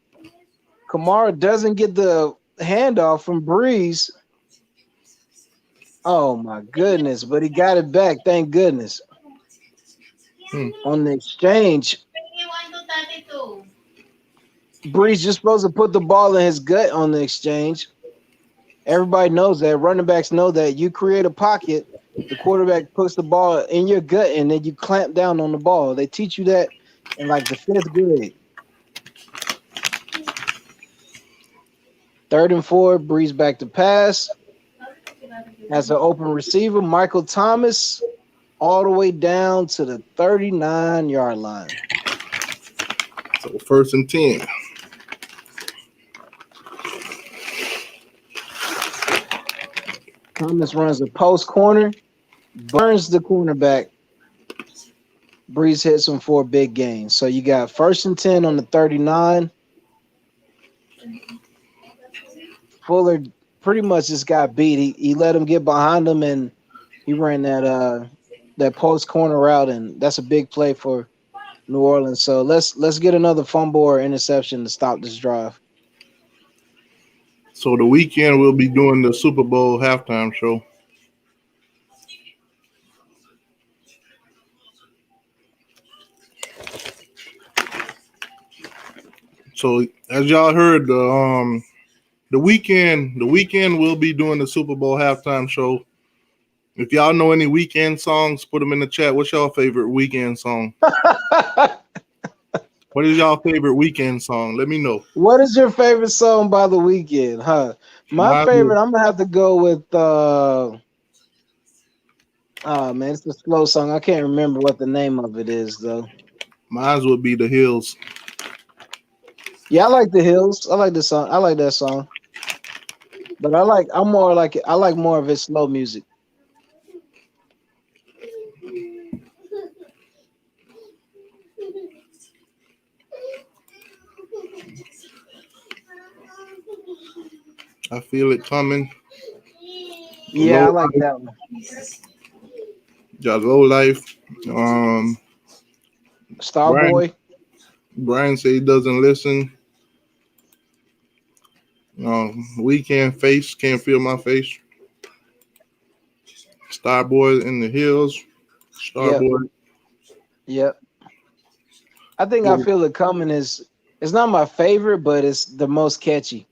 Kamara doesn't get the handoff from Breeze. Oh my goodness, but he got it back. Thank goodness. On the exchange, Breeze just supposed to put the ball in his gut on the exchange. Everybody knows that. Running backs know that. You create a pocket, the quarterback puts the ball in your gut, and then you clamp down on the ball. They teach you that in like the 5th grade. 3rd and 4, Breeze back to pass. Has an open receiver, Michael Thomas, all the way down to the 39-yard line. So 1st and 10. Thomas runs a post corner, burns the cornerback. Breeze hits him for a big gain. So you got 1st and 10 on the 39. Fuller pretty much just got beat. He let him get behind him, and he ran that post corner route, and that's a big play for New Orleans. So let's get another fumble or interception to stop this drive. So the weekend we'll be doing the Super Bowl halftime show. So as y'all heard, the weekend will be doing the Super Bowl halftime show. If y'all know any weekend songs, put them in the chat. What's y'all favorite weekend song? What is y'all favorite weekend song? Let me know. What is your favorite song by The Weeknd? Huh? My Mine, favorite, I'm gonna have to go with oh man, it's a slow song. I can't remember what the name of it is though. mine would be The Hills. Yeah, I like The Hills. I like the song. I like that song. But I like more of his slow music. I Feel It Coming. Yeah, Low I like Life. that one. Got Low Life. Um, Brian Starboy. Brian said he doesn't listen. Weekend Face, Can't Feel My Face. Starboy in the Hills. Yep, Starboy. yep. I think I Feel It Coming is it's not my favorite, but it's the most catchy.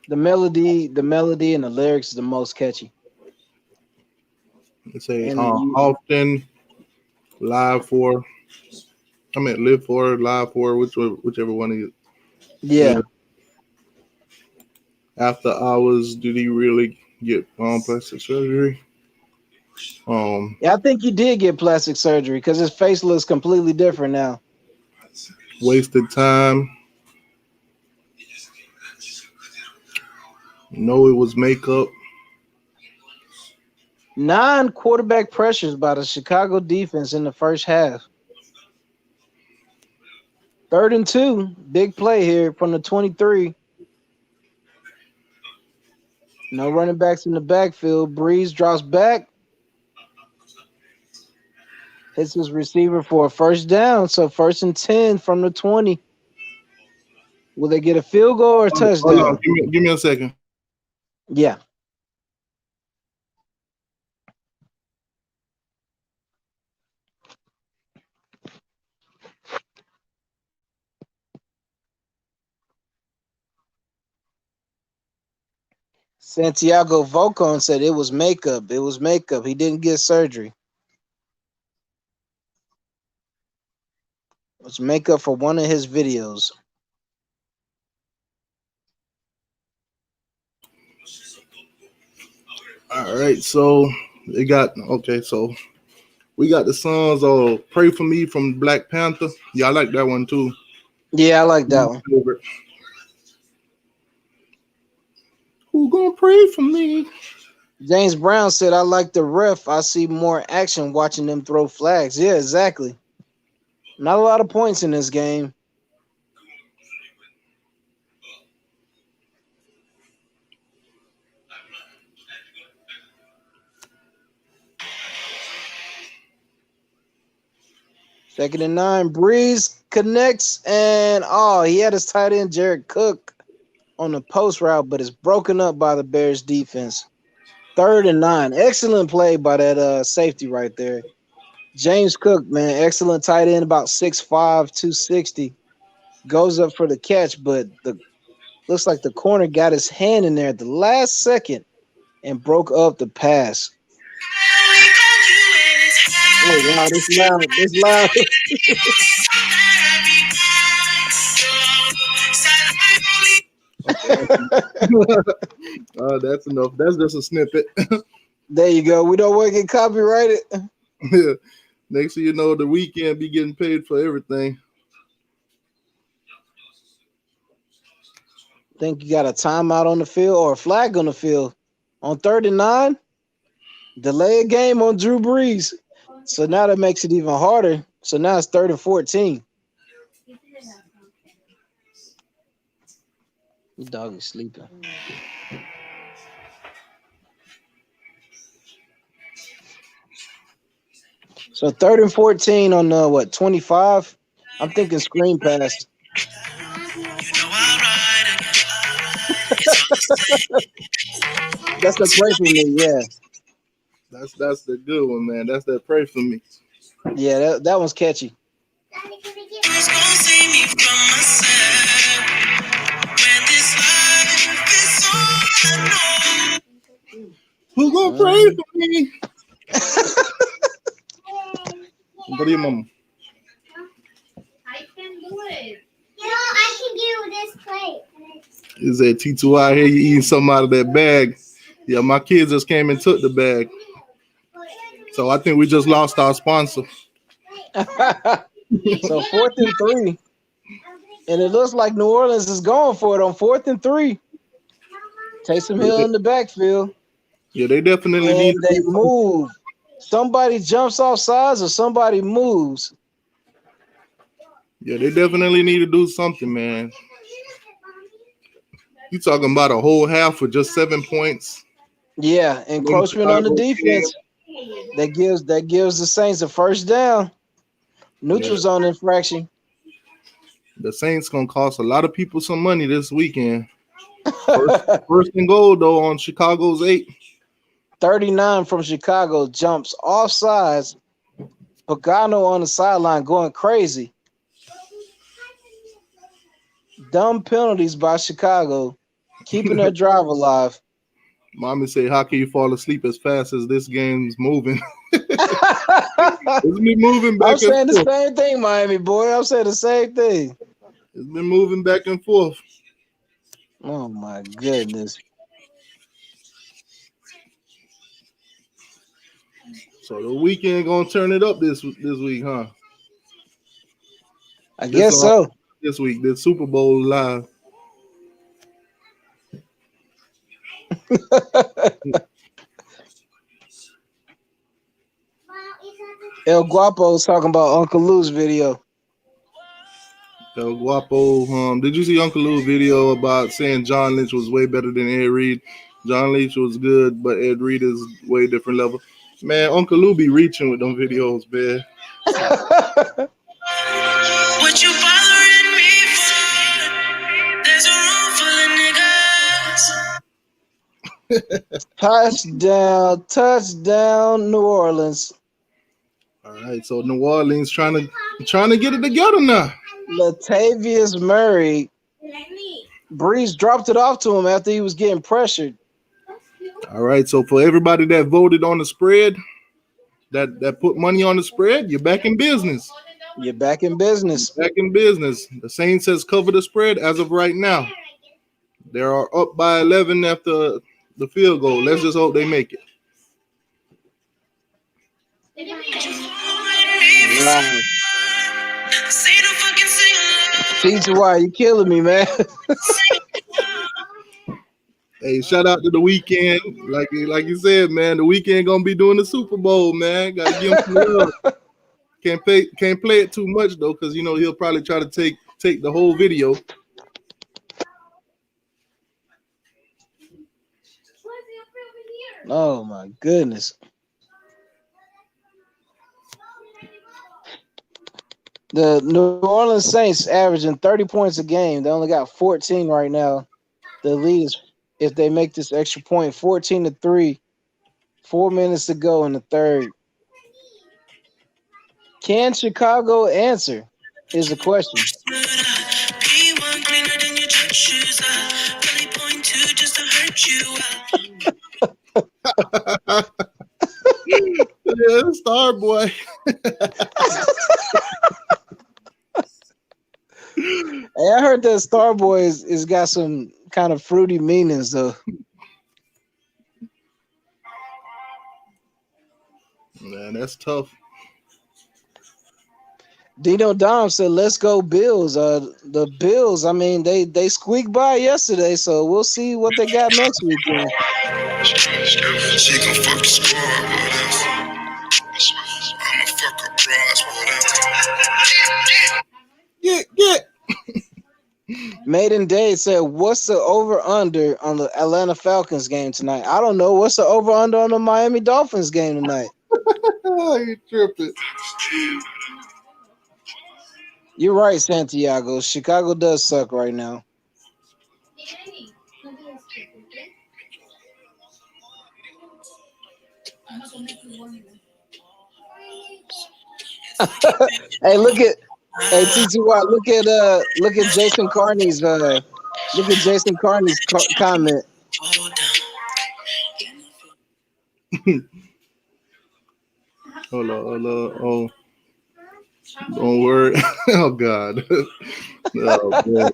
The melody and the lyrics is the most catchy. They say And you often, live for. I mean, live for, live for, whichever one is. Yeah. yeah. After hours, did he really get plastic surgery? Um, Yeah, I think he did get plastic surgery because his face looks completely different now. Wasted time. No, it was makeup. 9 quarterback pressures by the Chicago defense in the first half. 3rd and 2, big play here from the 23. No running backs in the backfield. Breeze drops back, hits his receiver for a first down. So 1st and 10 from the 20. Will they get a field goal or a Hold on, touchdown? give me a second. Yeah. Santiago Volcon said it was makeup. It was makeup. He didn't get surgery. It was makeup for one of his videos. All right, so they got okay. So we got the songs. "Pray for Me" from Black Panther. Yeah, I like that one too. Yeah, I like that My one. favorite. Who gonna pray for me? James Brown said, I like the ref. I see more action watching them throw flags. Yeah, exactly. Not a lot of points in this game. Second and 9. Breeze connects, and he had his tight end Jared Cook on the post route, but it's broken up by the Bears defense. 3rd and 9. Excellent play by that safety right there. James Cook, man, excellent tight end, about 6'5", 260. Goes up for the catch, but the looks like the corner got his hand in there at the last second and broke up the pass. Oh wow, this loud. This loud. Okay, that's enough. That's just a snippet. There you go. We don't want to get copyrighted. Next thing you know, the weekend be getting paid for everything. Think you got a timeout on the field or a flag on the field on 3rd and 9. Delay a game on Drew Brees. So now that makes it even harder. So now it's 3rd and 14. The dog is sleeping. So 3rd and 14 on the 25. I'm thinking screen pass. That's the play for me. Yeah, That's the good one, man. That's that pray for me. yeah. That one's catchy. Pray for me. Go to your mama. I can do it. I can give you this plate. Is that t2y here? You eating something out of that bag? Yeah, my kids just came and took the bag. So I think we just lost our sponsor. So 4th and 3. And it looks like New Orleans is going for it on 4th and 3. Taysom Hill in the backfield. Yeah, they definitely need And they move. Somebody jumps off sides or somebody moves. Yeah, they definitely need to do something, man. You talking about a whole half for just 7 points? Yeah, encroachment on the defense. That gives the Saints a first down. Neutral zone infraction. The Saints gonna cost a lot of people some money this weekend. First and goal though on Chicago's 8. 39 from Chicago jumps off sides. Pagano on the sideline going crazy. Dumb penalties by Chicago, keeping their drive alive. Mommy say, how can you fall asleep as fast as this game's moving? Isn't it moving back I'm and saying forth? the same thing, Miami boy. I'm saying the same thing. It's been moving back and forth. Oh my goodness. So the weekend gonna turn it up this week, huh? I guess so. This week, the Super Bowl live. El Guapo's talking about Uncle Lou's video. El Guapo, did you see Uncle Lou's video about saying John Lynch was way better than Ed Reed? John Lynch was good, but Ed Reed is way different level. Man, Uncle Lou be reaching with them videos, man. What you bothering me for? There's a room full of niggas. Touchdown, New Orleans. All right, so New Orleans trying to get it together now. Latavius Murray. Breeze dropped it off to him after he was getting pressured. All right, so for everybody that voted on the spread, that put money on the spread, you're back in business. You're back in business. Back in business. The Saints has covered the spread as of right now. They are up by 11 after the field goal. Let's just hope they make it. Wow. t2y, you killing me, man. Hey, shout out to the weekend. Like you said, man, the weekend gonna be doing the Super Bowl, man. Gotta give him some love. Can't play it too much though, because he'll probably try to take the whole video. Oh my goodness. The New Orleans Saints averaging 30 points a game. They only got 14 right now. The lead is, if they make this extra point, 14-3. 4 minutes to go in the third. Can Chicago answer? Is the question. Yeah, star boy. Hey, I heard that Starboy is got some kind of fruity meanings though. Man, that's tough. Dino Dom said, "Let's go Bills." The Bills. I mean, they squeaked by yesterday, so we'll see what they got next weekend. She gon' fuck the squad with us. I'ma fuck her bras with us. Get. Maiden Day said, "What's the over under on the Atlanta Falcons game tonight?" I don't know. What's the over under on the Miami Dolphins game tonight? Oh, you tripping. You're right, Santiago. Chicago does suck right now. Hey, t2y, look at Jason Carney's comment. Hold on. Oh, don't worry. Oh God. Oh man.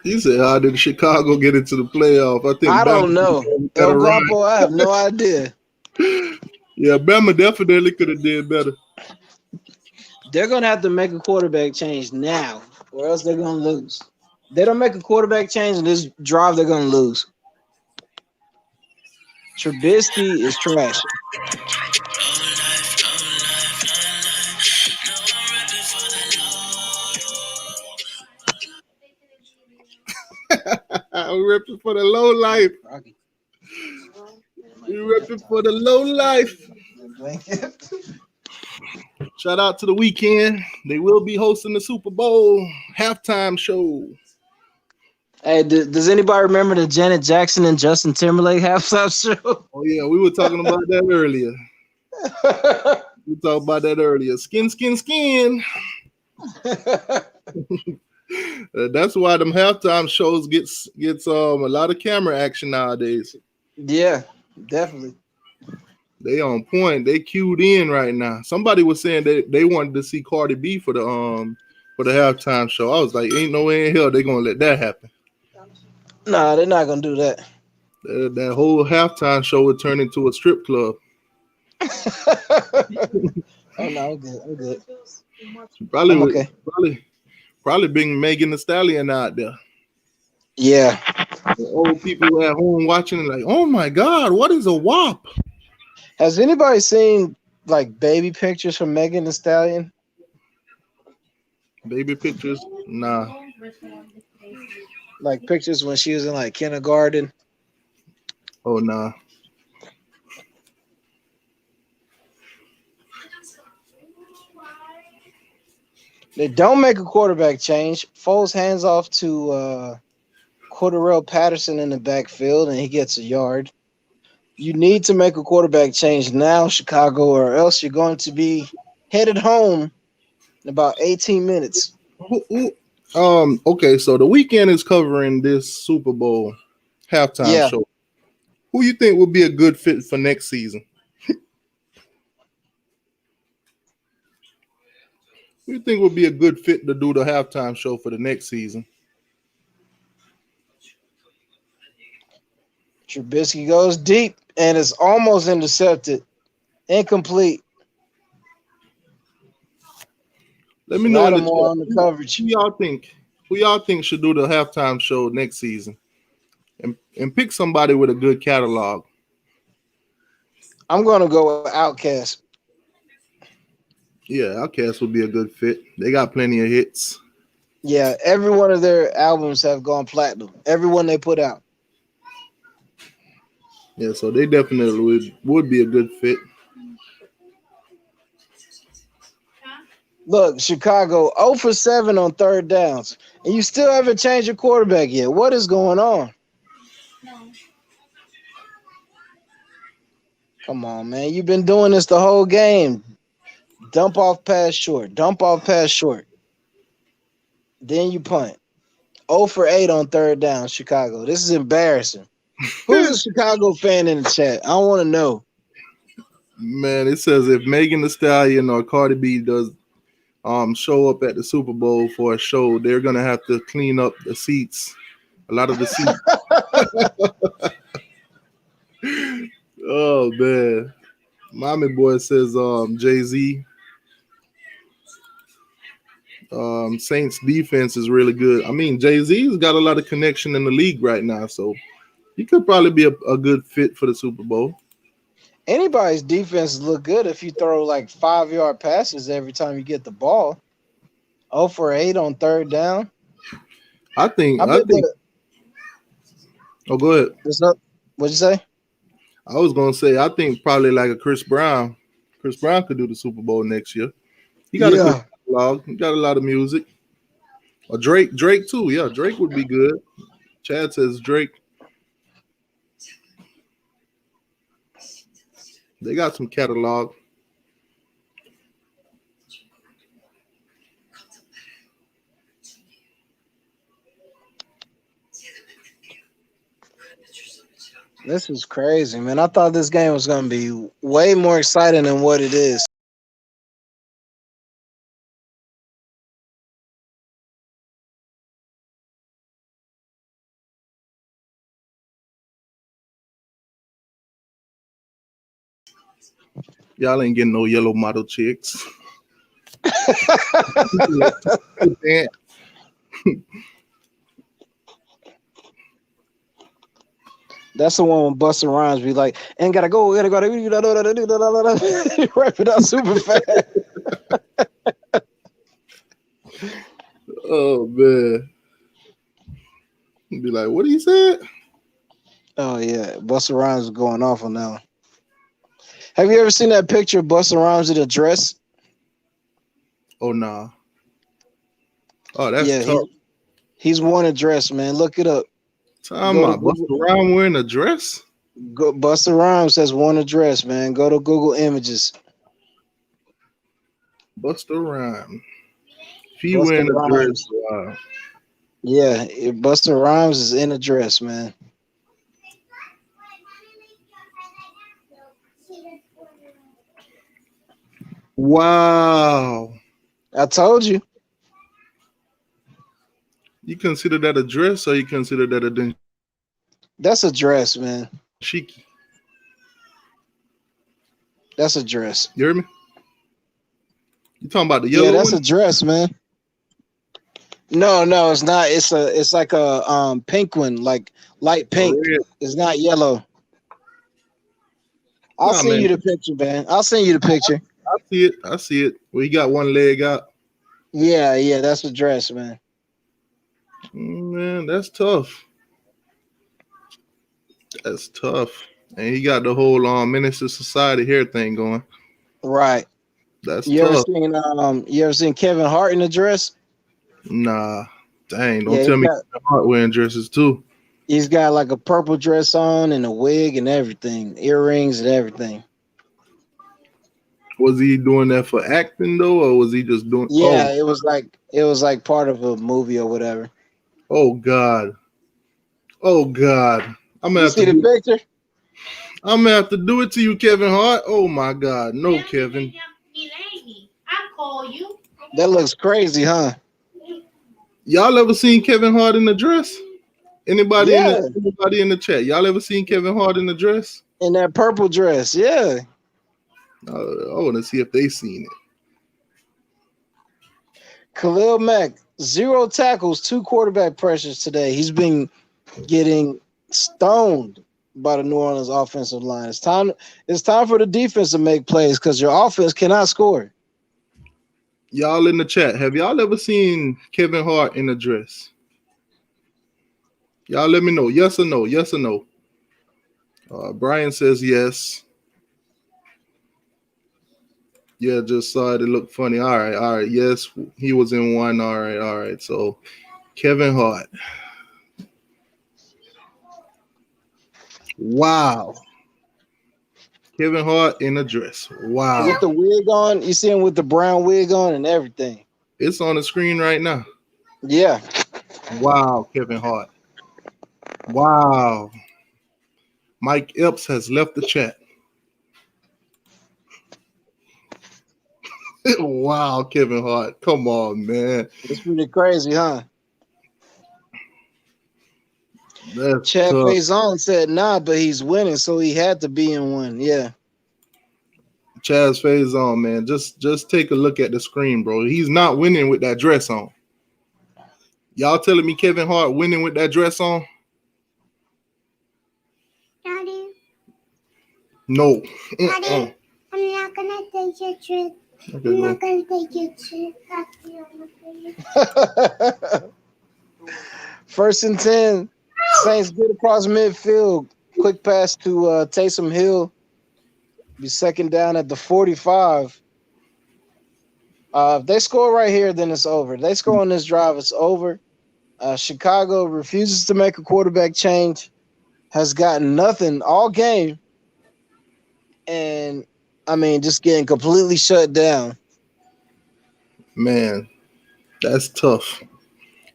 He said, "How did Chicago get into the playoff?" I think I don't know. Bama had El a run. Guapo, I have no idea. Yeah, Bama definitely could have did better. They're gonna have to make a quarterback change now, or else they're gonna lose. They don't make a quarterback change in this drive, they're gonna lose. Trubisky is trash. We're ripping for the low life. We're ripping for the low life. Shout out to the weekend. They will be hosting the Super Bowl halftime show. Hey, does anybody remember the Janet Jackson and Justin Timberlake halftime show? Oh yeah, we were talking about that earlier. We talked about that earlier. Skin. That's why them halftime shows gets a lot of camera action nowadays. Yeah, definitely. They on point. They cued in right now. Somebody was saying that they wanted to see Cardi B for the halftime show. I was like, ain't no way in hell they gonna let that happen. Nah, they're not gonna do that. That whole halftime show would turn into a strip club. Oh no, I'm good. Probably I'm would, okay. probably bring Megan Thee Stallion out there. Yeah. The old people at home watching like, oh my God, what is a WAP? Has anybody seen like baby pictures from Megan Thee Stallion? Baby pictures? Nah. Like pictures when she was in like kindergarten. Oh nah. They don't make a quarterback change. Foles hands off to Cordarrelle Patterson in the backfield, and he gets a yard. You need to make a quarterback change now, Chicago, or else you're going to be headed home in about 18 minutes. Okay, so the weekend is covering this Super Bowl halftime show. Who you think would be a good fit for next season? Who you think would be a good fit to do the halftime show for the next season? Trubisky goes deep and is almost intercepted. Incomplete. Let me know in the chat. On the coverage. Who y'all think should do the halftime show next season? And pick somebody with a good catalog. I'm going to go with Outkast. Yeah, Outkast would be a good fit. They got plenty of hits. Yeah, every one of their albums have gone platinum. Every one they put out. Yeah, so they definitely would be a good fit. Look, Chicago 0 for 7 on third downs. And you still haven't changed your quarterback yet. What is going on? No. Come on, man. You've been doing this the whole game. Dump off pass short. Dump off pass short. Then you punt. 0 for 8 on third down, Chicago. This is embarrassing. Who's a Chicago fan in the chat? I want to know. Man, it says if Megan Thee Stallion or Cardi B does show up at the Super Bowl for a show, they're gonna have to clean up the seats. A lot of the seats. Oh man. Mommy boy says Jay-Z. Saints defense is really good. I mean, Jay-Z's got a lot of connection in the league right now, so he could probably be a good fit for the Super Bowl. Anybody's defense look good if you throw like 5-yard passes every time you get the ball. 0 for 8 on third down. I think. Oh, go ahead. What'd you say? I was gonna say I think probably like a Chris Brown. Chris Brown could do the Super Bowl next year. He got a good catalog. He got a lot of music. Or Drake too. Yeah, Drake would be good. Chad says Drake. They got some catalog. This is crazy, man. I thought this game was gonna be way more exciting than what it is. Y'all ain't getting no yellow model chicks. That's the one when Busta Rhymes be like, "And gotta go, gotta go, wrap it up super fast." Oh man, be like, what he said? Oh yeah, Busta Rhymes is going off on that one. Have you ever seen that picture of Busta Rhymes in a dress? Oh nah. Oh, that's Yeah, tough. he's worn a dress, man. Look it up. Talking about Busta Rhymes wearing a dress? Go, Busta Rhymes has worn a dress, man. Go to Google Images. Busta Rhymes. He Busta wearing a dress. Rhymes. Wow. Yeah, Busta Rhymes is in a dress, man. Wow. I told you. You consider that a dress or you consider that a That's a dress, man. dashiki? That's a dress. You heard me? You talking about the yellow Yeah, that's one? a dress, man. No, it's not. It's like a pink one, like light pink. Red. It's not yellow. I'll Nah, send man. you the picture, man. I'll send you the picture. I see it. I see it. Well, he got one leg out. Yeah, that's a dress, man. Man, that's tough. That's tough. And he got the whole Menace to Society hair thing going. Right. That's You tough. ever seen Kevin Hart in a dress? Nah. Dang, don't Yeah, tell me Kevin Hart wearing dresses too. He's got like a purple dress on and a wig and everything, earrings and everything. Was he doing that for acting though, or was he just doing? Yeah, it was like part of a movie or whatever. Oh God. Oh God. I'm gonna You have see to the picture? I'm gonna have to do it to you, Kevin Hart. Oh my God. No, Kevin. I call you. That looks crazy, huh? Y'all ever seen Kevin Hart in a dress? Anybody Yeah. in the chat? Y'all ever seen Kevin Hart in a dress? In that purple dress, yeah. I want to see if they seen it. Khalil Mack, 0 tackles, 2 quarterback pressures today. He's been getting stoned by the New Orleans offensive line. It's time for the defense to make plays because your offense cannot score. Y'all in the chat, have y'all ever seen Kevin Hart in a dress? Y'all let me know. Yes or no? Yes or no? Brian says yes. Yeah, just saw it. It looked funny. All right. Yes, he was in one. All right. So, Kevin Hart. Wow. Kevin Hart in a dress. Wow. With the wig on, you see him with the brown wig on and everything. It's on the screen right now. Yeah. Wow, Kevin Hart. Wow. Mike Epps has left the chat. Wow, Kevin Hart. Come on, man. It's pretty crazy, huh? That's Chad tough. Faison said nah, but he's winning, so he had to be in one. Yeah. Chaz Faison, man. Just take a look at the screen, bro. He's not winning with that dress on. Y'all telling me Kevin Hart winning with that dress on? Daddy, No. Daddy, I'm not gonna take your trip. Okay, I'm go. not gonna take your trip. 1st and 10. Saints get across midfield. Quick pass to Taysom Hill. Be 2nd down at the 45. If they score right here, then it's over. If they score on this drive, it's over. Chicago refuses to make a quarterback change, has gotten nothing all game, and I mean, just getting completely shut down. Man, that's tough.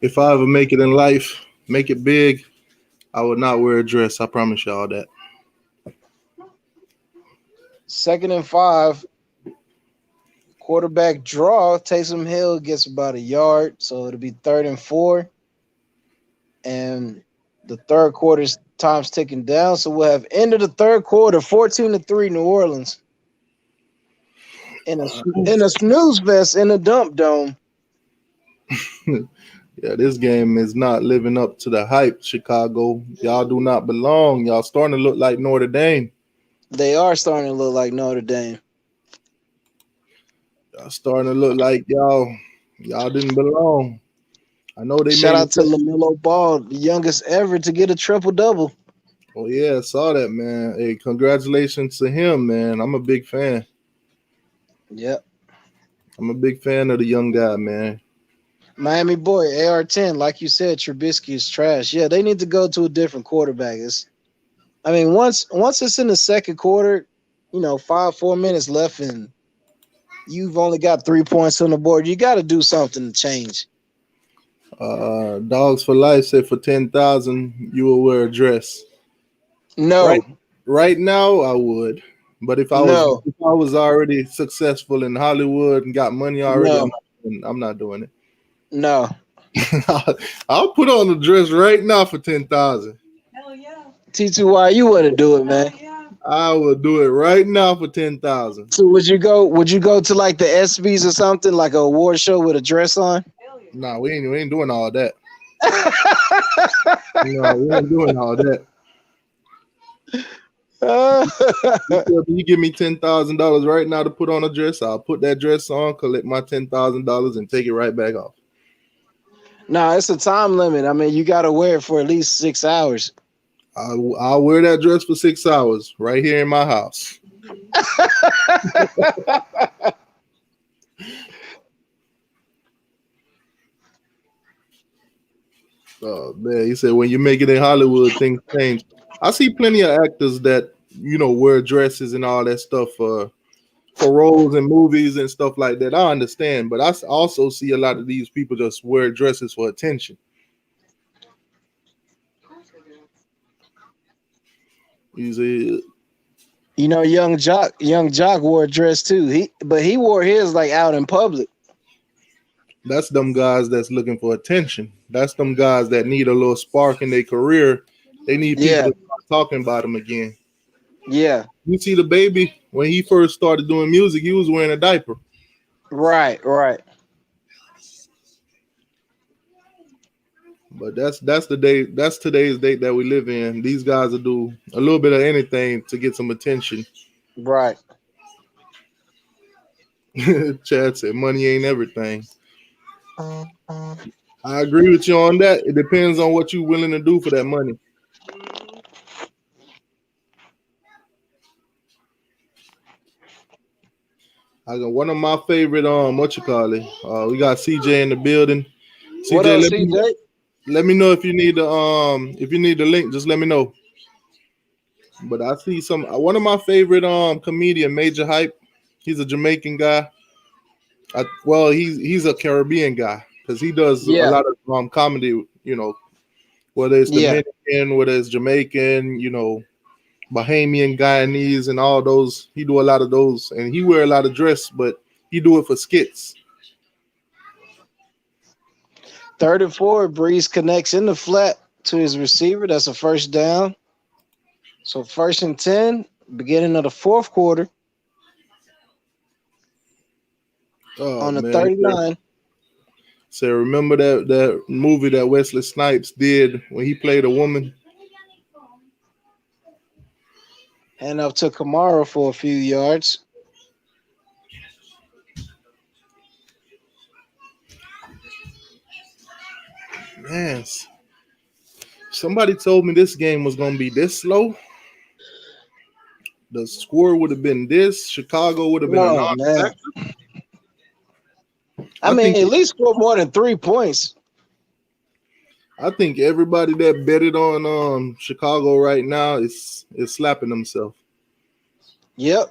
If I ever make it in life, make it big, I would not wear a dress. I promise y'all that. 2nd and 5, quarterback draw. Taysom Hill gets about a yard, so it'll be 3rd and 4. And the third quarter's time's ticking down, so we'll have end of the third quarter, 14-3, New Orleans. In a snooze fest in a dump dome. Yeah, this game is not living up to the hype, Chicago. Y'all do not belong. Y'all starting to look like Notre Dame. They are starting to look like Notre Dame. Y'all starting to look like y'all didn't belong. I know they Shout made out to LaMelo Ball, the youngest ever to get a triple-double. Oh yeah, I saw that, man. Hey, congratulations to him, man. I'm a big fan. Yep. I'm a big fan of the young guy, man. Miami boy, AR-10, like you said, Trubisky is trash. Yeah, they need to go to a different quarterback. I mean, once it's in the second quarter, 4 minutes left, and you've only got 3 points on the board. You got to do something to change. Dogs for Life said for 10,000 you will wear a dress. No, Right now I would, but if I was already successful in Hollywood and got money already, I'm not doing it. No. I'll put on a dress right now for 10,000. Hell yeah. T2y, you wouldn't do it, man. Hell yeah. I will do it right now for 10,000. So would you go to like the ESPYs or something, like an award show with a dress on? Hell yeah. Nah, we ain't doing all that. No, we ain't doing all that. If you give me $10,000 right now to put on a dress, I'll put that dress on, collect my $10,000, and take it right back off. No, it's a time limit. I mean, you got to wear it for at least 6 hours. I'll wear that dress for 6 hours right here in my house. Oh man, he said when you make it in Hollywood, things change. I see plenty of actors that wear dresses and all that stuff for roles in movies and stuff like that. I understand, but I also see a lot of these people just wear dresses for attention. Young Jock wore a dress too. He wore his like out in public. That's them guys that's looking for attention. That's them guys that need a little spark in their career. They need people to start talking about them again. Yeah. You see the baby when he first started doing music, he was wearing a diaper. Right. But that's the day. That's today's date that we live in. These guys will do a little bit of anything to get some attention. Right. Chad said, "Money ain't everything." I agree with you on that. It depends on what you're willing to do for that money. I got one of my favorite we got CJ in the building. CJ, what up, CJ? Let me know if you need the link, just let me know. But I see one of my favorite comedian, Major Hype. He's a Jamaican guy. He's a Caribbean guy because he does a lot of comedy, whether it's Dominican, whether it's Jamaican, Bahamian, Guyanese, and all those. He do a lot of those, and he wear a lot of dress, but he do it for skits. 3rd and 4, Breeze connects in the flat to his receiver. That's a first down. So 1st and 10, beginning of the fourth quarter. On the 39. So remember that movie that Wesley Snipes did when he played a woman? Hand up to Kamara for a few yards. Man, somebody told me this game was going to be this slow. The score would have been this. Chicago would have been a non-factor. I mean, at least score more than 3 points. I think everybody that betted on Chicago right now is slapping themselves. Yep.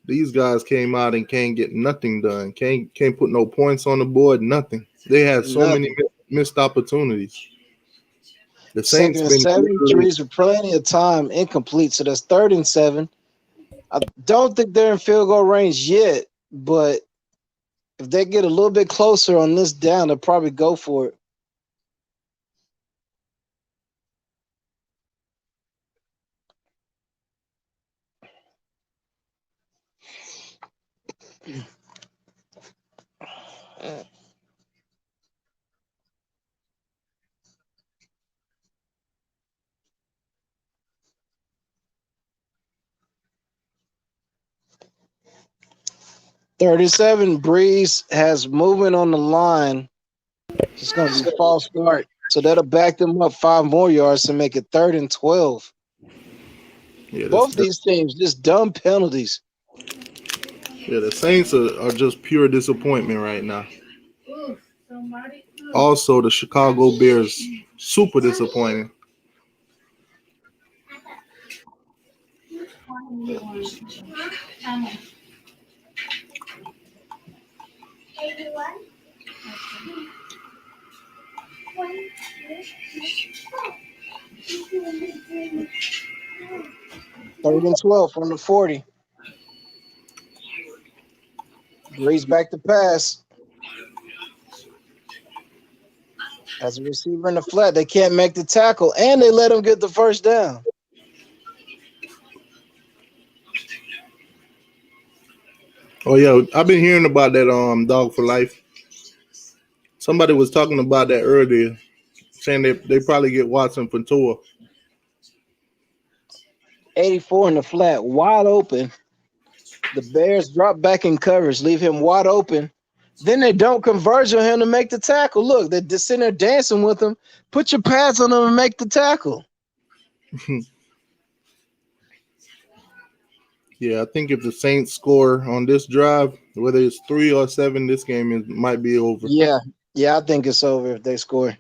These guys came out and can't get nothing done. Can't put no points on the board. Nothing. They had so many Nothing. missed opportunities. The Second Saints and been 7, literally. trees with plenty of time, incomplete. So that's 3rd and 7. I don't think they're in field goal range yet, but if they get a little bit closer on this down, they'll probably go for it. Third and 7, Breeze has movement on the line. It's going to be false start. So that'll back them up 5 more yards to make it 3rd and 12. Yeah, Both these teams, just dumb penalties. the Saints are just pure disappointment right now. Also, the Chicago Bears super disappointing. Third and 12 from the 40. Breeze back to pass. As a receiver in the flat, they can't make the tackle, and they let him get the first down. Oh yeah, I've been hearing about that dog for life. Somebody was talking about that earlier, saying they probably get Watson for tour. 84 in the flat, wide open. The Bears drop back in coverage, leave him wide open. Then they don't converge on him to make the tackle. Look, they're just sitting there dancing with him. Put your pads on him and make the tackle. Yeah, I think if the Saints score on this drive, whether it's 3 or 7, this game might be over. Yeah, I think it's over if they score.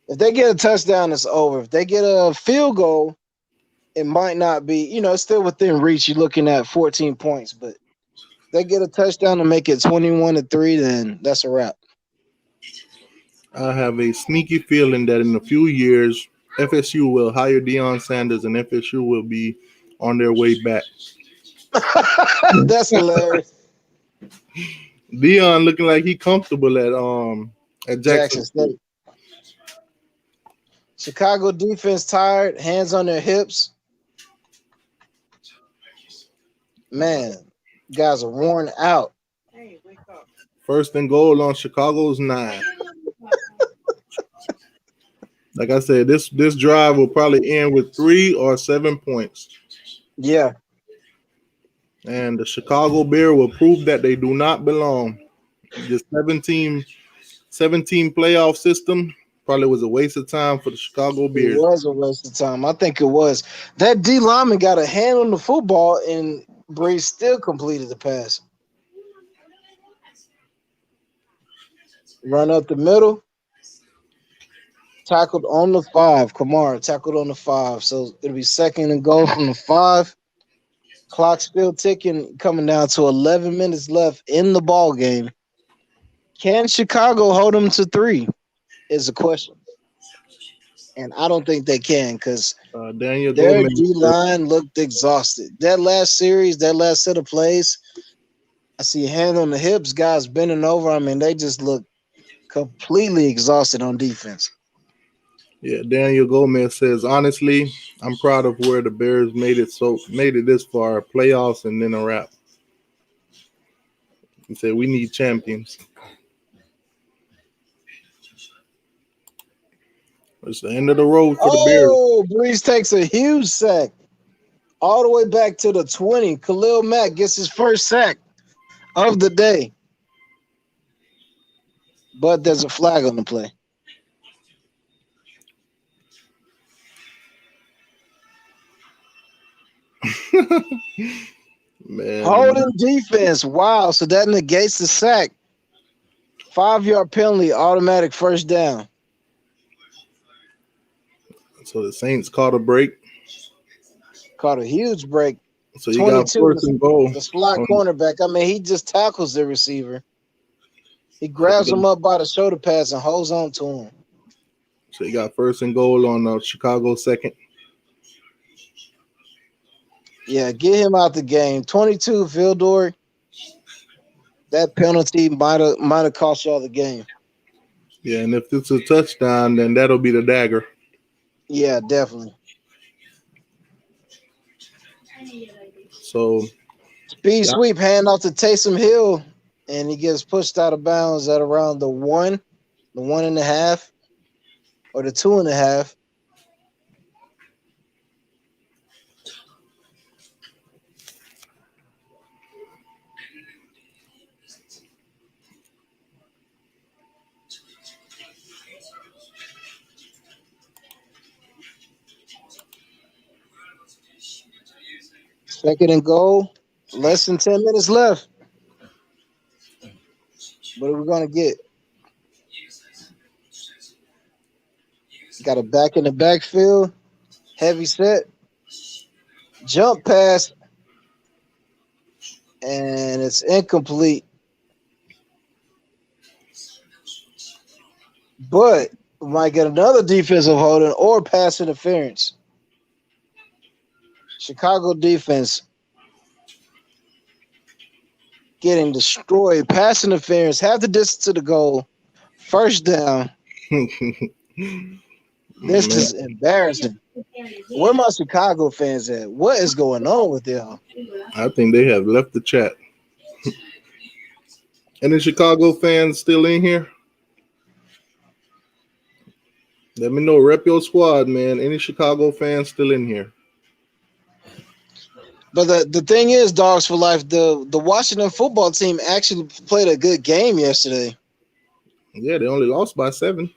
If they get a touchdown, it's over. If they get a field goal, it might not be, it's still within reach. You're looking at 14 points, but if they get a touchdown to make it 21-3, then that's a wrap. I have a sneaky feeling that in a few years, FSU will hire Deion Sanders and FSU will be on their way back. That's hilarious. Deion looking like he comfortable at Jackson Jackson State. Chicago defense tired, hands on their hips. Man, guys are worn out. Hey, wake up. First and goal on Chicago's 9. Like I said, this drive will probably end with 3 or 7 points. Yeah. And the Chicago Bears will prove that they do not belong. The 17 playoff system probably was a waste of time for the Chicago Bears. It was a waste of time. I think it was. That D lineman got a hand on the football, and Breeze still completed the pass. Run up the middle. Tackled on the 5. Kamara tackled on the 5. So it'll be 2nd and goal from the 5. Clock still ticking, coming down to 11 minutes left in the ball game. Can Chicago hold them to 3 is the question. And I don't think they can because Daniel their Gomez D-line looked exhausted. That last series, that last set of plays, I see a hand on the hips, guys bending over. I mean, they just look completely exhausted on defense. Yeah, Daniel Gomez says, honestly, I'm proud of where the Bears made it this far, playoffs and then a wrap. He said, we need champions. It's the end of the road for the Bears. Oh, Breeze takes a huge sack all the way back to the 20. Khalil Mack gets his first sack of the day. But there's a flag on the play. Man, Holding defense. Wow. So that negates the sack. 5-yard penalty, automatic first down. So the Saints caught a break. Caught a huge break. So you got 22, first and goal. the slot cornerback. I mean, he just tackles the receiver. He grabs him up by the shoulder pads and holds on to him. So you got first and goal on Chicago second. Yeah, get him out the game. 22, Vildor. That penalty might have cost y'all the game. Yeah, and if it's a touchdown, then that'll be the dagger. Yeah, definitely. So Speed sweep, hand off to Taysom Hill, and he gets pushed out of bounds at around the 1.5, or the 2.5. Second and goal. Less than 10 minutes left. What are we going to get? Got a back in the backfield. Heavy set. Jump pass. And it's incomplete. But we might get another defensive holding or pass interference. Chicago defense getting destroyed. Pass interference, half the distance to the goal. First down. This is embarrassing. Where my Chicago fans at? What is going on with them? I think they have left the chat. Any Chicago fans still in here? Let me know. Rep your squad, man. Any Chicago fans still in here? But the thing is, Dogs for Life, the Washington football team actually played a good game yesterday. Yeah, they only lost by 7.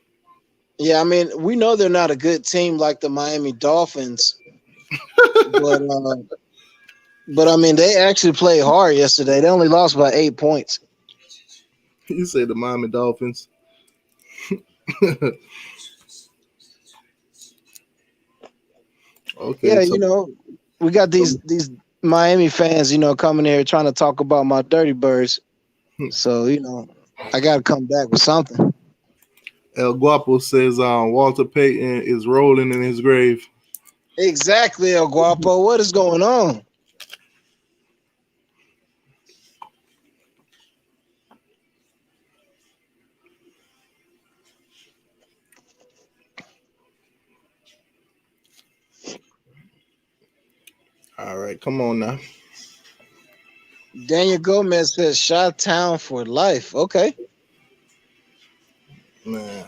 Yeah, I mean, we know they're not a good team like the Miami Dolphins. but I mean, they actually played hard yesterday. They only lost by 8 points. You say the Miami Dolphins. Okay. Yeah, so we got these Miami fans, coming here trying to talk about my Dirty Birds. So, I got to come back with something. El Guapo says Walter Payton is rolling in his grave. Exactly, El Guapo. What is going on? All right, come on now. Daniel Gomez says Chi-Town for life. Okay. Man.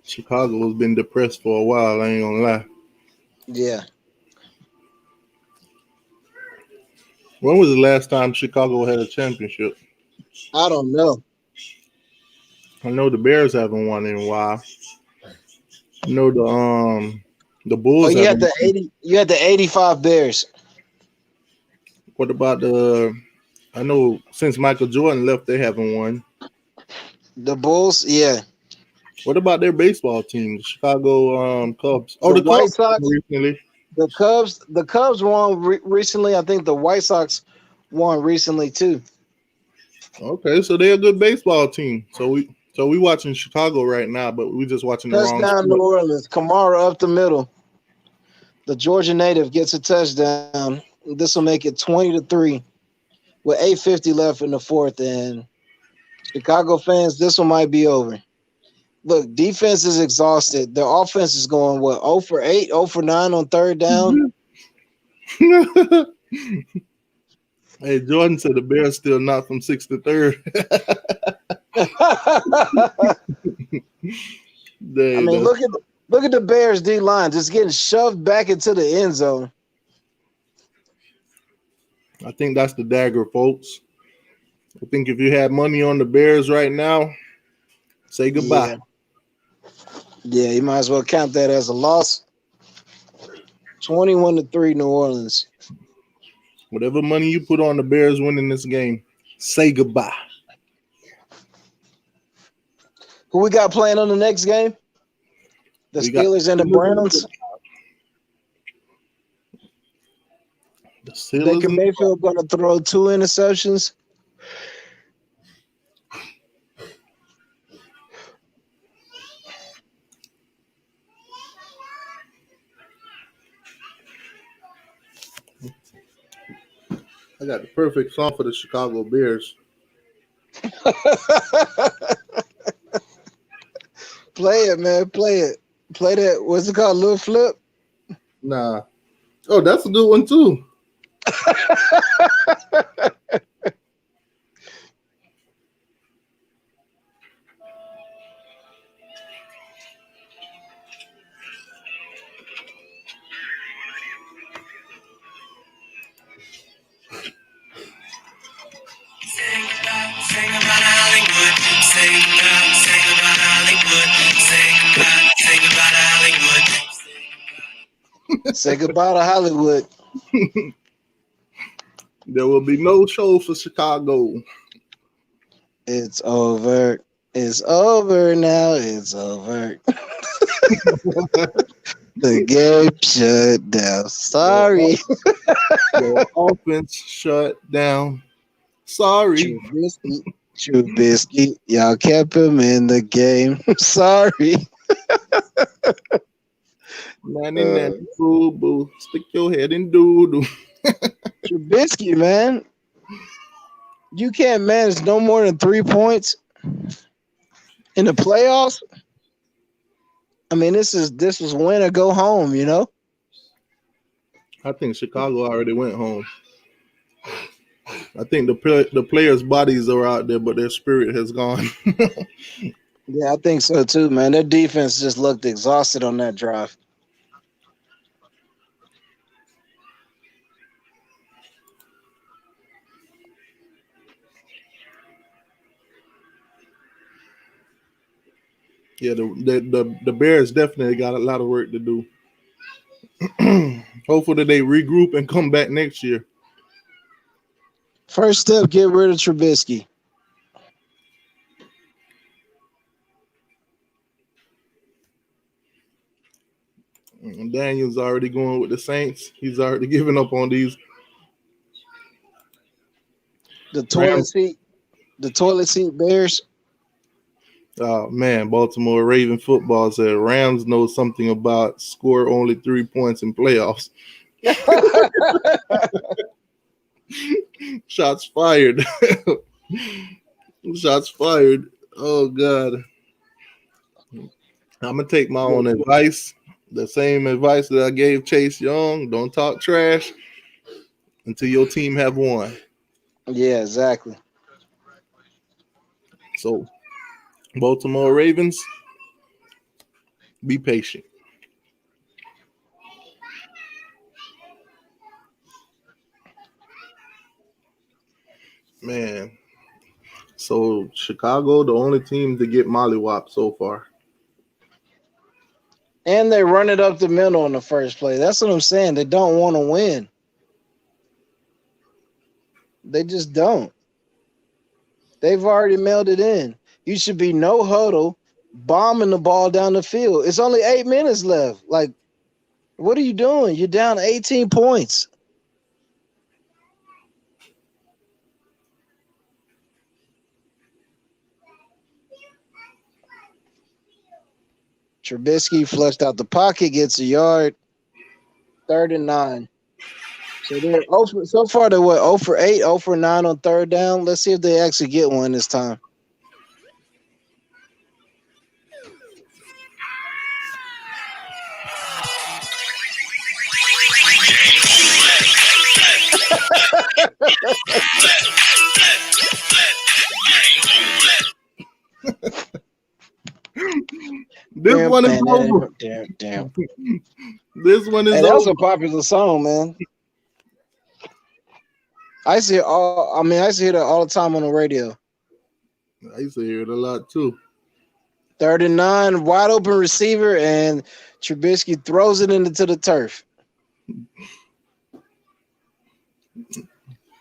Chicago has been depressed for a while, I ain't gonna lie. Yeah. When was the last time Chicago had a championship? I don't know. I know the Bears haven't won in a while. I know the Bulls. Oh, you had the 85 Bears. What about I know since Michael Jordan left, they haven't won. The Bulls, yeah. What about their baseball team, the Chicago Cubs? Oh, the White Cubs Sox recently. The Cubs won recently. I think the White Sox won recently too. Okay, so they're a good baseball team. So we watching Chicago right now, but we just watching the wrong Touchdown sport. New Orleans. Kamara up the middle. The Georgia native gets a touchdown. This will make it 20-3 with 8:50 left in the fourth. And Chicago fans, this one might be over. Look, defense is exhausted. Their offense is going, 0 for 8, 0 for 9 on third down? Hey, Jordan said the Bears still not from 6th to 3rd. I mean, look at the Bears D line just getting shoved back into the end zone. I think that's the dagger, folks. I think if you had money on the Bears right now, say goodbye. Yeah, you might as well count that as a loss. 21-3 New Orleans. Whatever money you put on the Bears winning this game, say goodbye. Who we got playing on the next game? The We got Steelers and the Browns. The Steelers Baker and Mayfield going to throw 2 interceptions. I got the perfect song for the Chicago Bears. Play it, man. Play it. Play that. What's it called? Little Flip? Nah. Oh, that's a good one too. Sing about Hollywood. Sing about Hollywood. Sing about Hollywood. Say goodbye to Hollywood. There will be no show for Chicago. It's over. It's over now. It's over. The game shut down. Sorry. Your offense shut down. Sorry. Trubisky. Y'all kept him in the game. Sorry. 99 boo boo. Stick your head in doo-doo. Trubisky, man. You can't manage no more than 3 points in the playoffs. I mean, this was win or go home, you know? I think Chicago already went home. I think the players' bodies are out there, but their spirit has gone. Yeah, I think so too, man. Their defense just looked exhausted on that drive. Yeah, the Bears definitely got a lot of work to do. Hopefully they regroup and come back next year. First step, get rid of Trubisky. Daniel's already going with the Saints. He's already given up on these. The toilet seat Bears. Oh man, Baltimore Raven football said Rams know something about score only 3 points in playoffs. Shots fired. Shots fired. Oh God. I'm gonna take my own advice. The same advice that I gave Chase Young. Don't talk trash until your team have won. Yeah, exactly. So Baltimore Ravens, be patient. Man. So Chicago, the only team to get mollywopped so far. And they run it up the middle in the first play. That's what I'm saying. They don't want to win. They just don't. They've already mailed it in. You should be no huddle, bombing the ball down the field. It's only 8 minutes left. Like, what are you doing? You're down 18 points. Trubisky flushed out the pocket, gets a yard. 3rd and 9. So they're so far they're what, 0 for 8, 0 for 9 on 3rd down. Let's see if they actually get one this time. This one is over. Damn. This one is Hey, that was over. a popular song, man. I used to hear that all the time on the radio. I used to hear it a lot too. 3rd and 9, wide open receiver, and Trubisky throws it into the turf.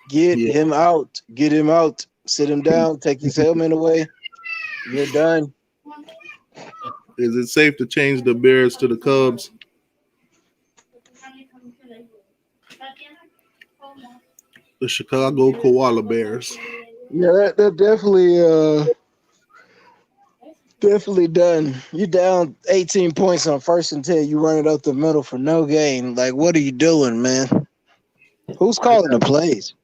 Get Yeah. him out. Get him out. Sit him down. Take his helmet away. You're done. Is it safe to change the Bears to the Cubs? The Chicago Koala Bears. Yeah, that definitely done. You down 18 points on 1st and 10. You run it up the middle for no gain. Like, what are you doing, man? Who's calling the plays?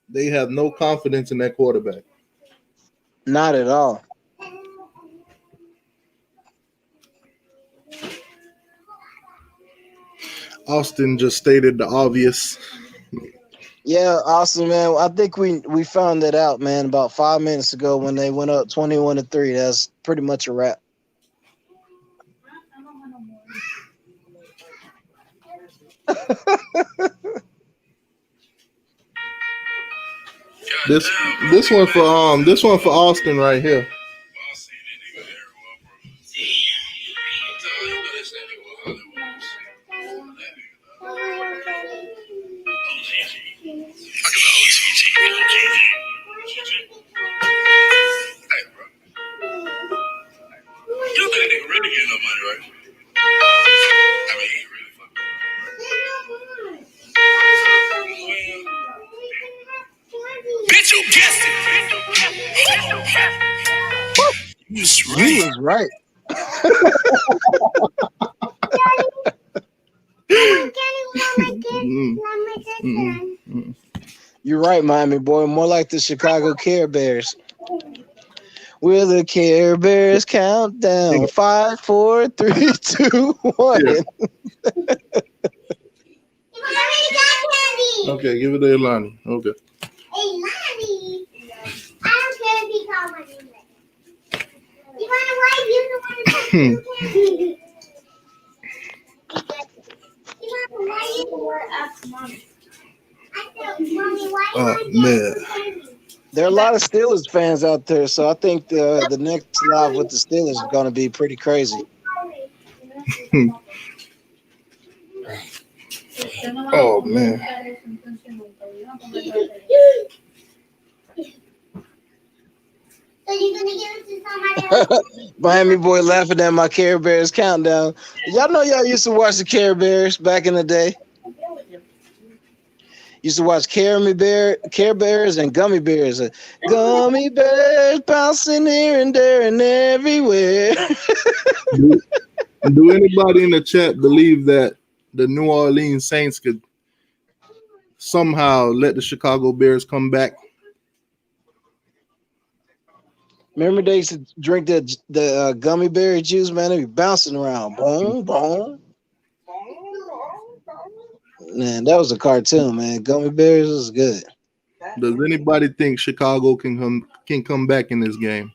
They have no confidence in that quarterback. Not at all. Austin just stated the obvious. Yeah, awesome, man. I think we found that out, man, about 5 minutes ago when they went up 21-3. That's pretty much a wrap. This one for Austin right here. You don't think that nigga really getting no money, right? I mean, he really fucking. Bitch, you guessed it. You was You right. was right. You're right, Miami boy. More like the Chicago Care Bears. We're the Care Bears. Countdown. 5, 4, 3, 2, 1. Yeah. Okay, give it to Ilani. Okay. Lonnie. I don't care if he called my name. You want to wipe? You don't want to candy. You want to wipe? You were up, mommy. I said, mommy, why Oh, you want man. candy? There are a lot of Steelers fans out there, so I think the next live with the Steelers is going to be pretty crazy. Oh man. So you're gonna give it to somebody else? Miami boy laughing at my Care Bears countdown. Y'all know y'all used to watch the Care Bears back in the day. Used to watch Care Bears and Gummy Bears. Gummy Bears bouncing here and there and everywhere. Do anybody in the chat believe that the New Orleans Saints could somehow let the Chicago Bears come back? Remember they used to drink the gummy berry juice, man? They be bouncing around. Boom, boom. Man, that was a cartoon, man. Gummy bears was good. Does anybody think Chicago can come back in this game?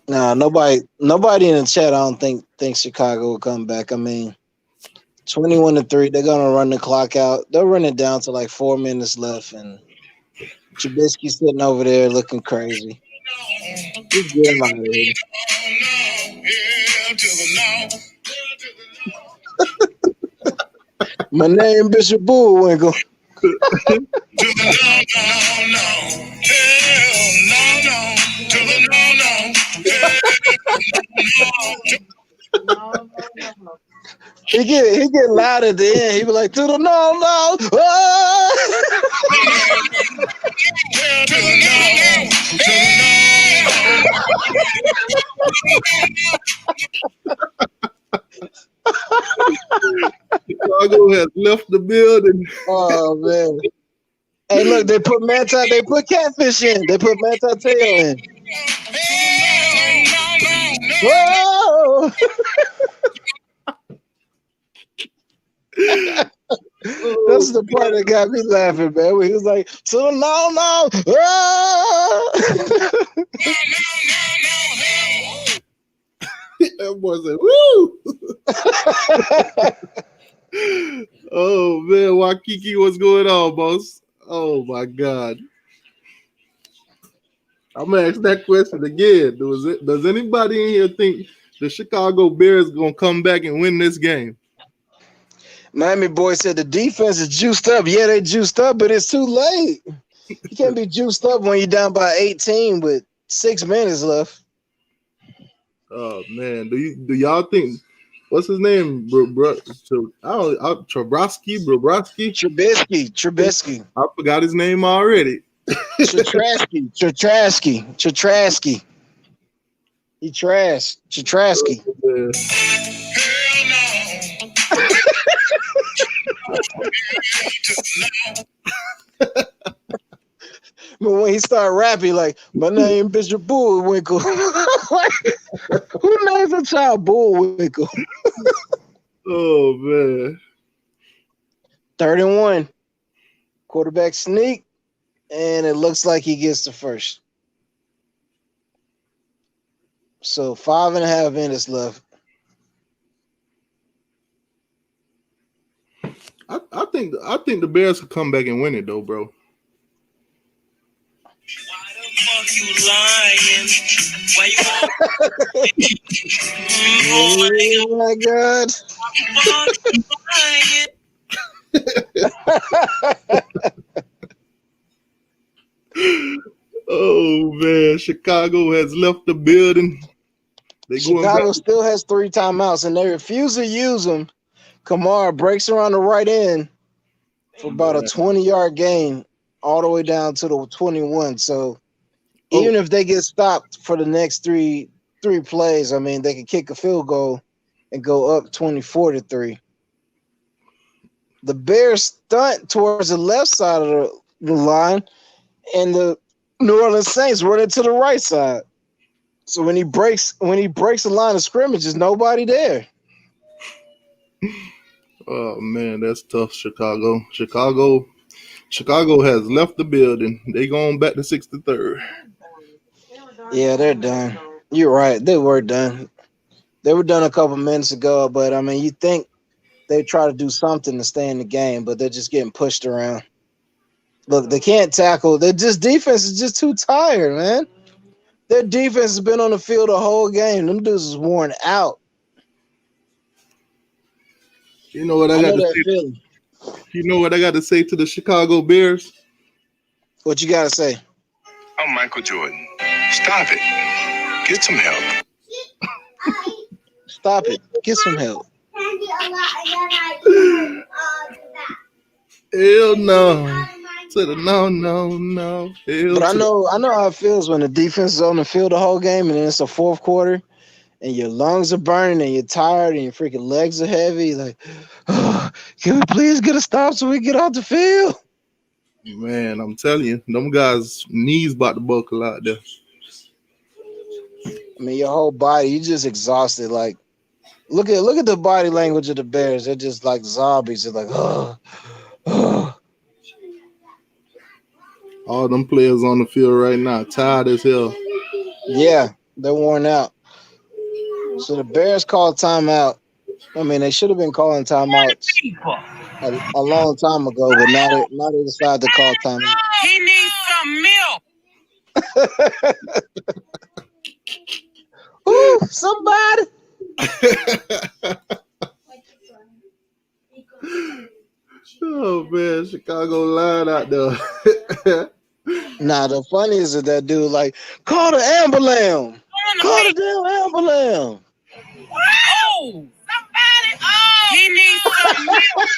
No, nobody in the chat I don't think Chicago will come back. I mean, 21-3, they're gonna run the clock out. They'll run it down to like 4 minutes left, and Trubisky sitting over there looking crazy. Just get him out of here. My name Bishop Bullwinkle. He get loud at the end. He be like, to the no. Chicago has left the building. Oh man. Hey, look, they put catfish in. They put manti tail in. Whoa! That's the part that got me laughing, man. When he was like, so no. That boy said, woo! Oh man, Waikiki, what's going on, boss? Oh my God. I'm gonna ask that question again. Does anybody in here think the Chicago Bears gonna come back and win this game? Miami boy said the defense is juiced up. Yeah, they juiced up, but it's too late. You can't be juiced up when you're down by 18 with 6 minutes left. Oh man, do y'all think what's his name? Trubisky. Trubisky. I forgot his name already. Tratrasky. He trash. Tratrasky. But when he started rapping, like, my name Bishop Bullwinkle. Who names a child Bullwinkle? Oh man. 31. Quarterback sneak. And it looks like he gets the first. So 5.5 minutes left. I think the Bears could come back and win it though, bro. Why the fuck you lying? Why you Oh my God. Oh man, Chicago has left the building. Chicago still has 3 timeouts and they refuse to use them. Kamara breaks around the right end for about a 20-yard gain all the way down to the 21. So even if they get stopped for the next three plays, I mean, they can kick a field goal and go up 24-3. The Bears stunt towards the left side of the line, and the New Orleans Saints run it to the right side. So when he breaks the line of scrimmage, there's nobody there. Oh man, that's tough. Chicago has left the building. They going back to 63rd. Yeah, they're done. You're right. They were done. They were done a couple minutes ago, but I mean, you think they try to do something to stay in the game, but they're just getting pushed around. Look, they can't tackle. Defense is just too tired, man. Their defense has been on the field the whole game. Them dudes is worn out. You know what I got to say? You know what I got to say to the Chicago Bears? What you got to say? I'm Michael Jordan. Stop it. Get some help. Stop it. Get some help. Hell no. To the no. Hell but I know how it feels when the defense is on the field the whole game and then it's the fourth quarter and your lungs are burning and you're tired and your freaking legs are heavy. Like, oh, can we please get a stop so we get off the field? Man, I'm telling you, them guys' knees about to buckle out there. I mean, your whole body, you're just exhausted. Like, look at the body language of the Bears. They're just like zombies. They're like, oh. All them players on the field right now, tired as hell. Yeah, they're worn out. So the Bears called timeout. I mean, they should have been calling timeouts a long time ago, but now they decided to call timeout. He needs some milk. Ooh, somebody. Oh man, Chicago line out there. Nah, the funniest is that dude like, call the ambulance. Call the damn ambulance. Oh, somebody. Oh, he needs some milk.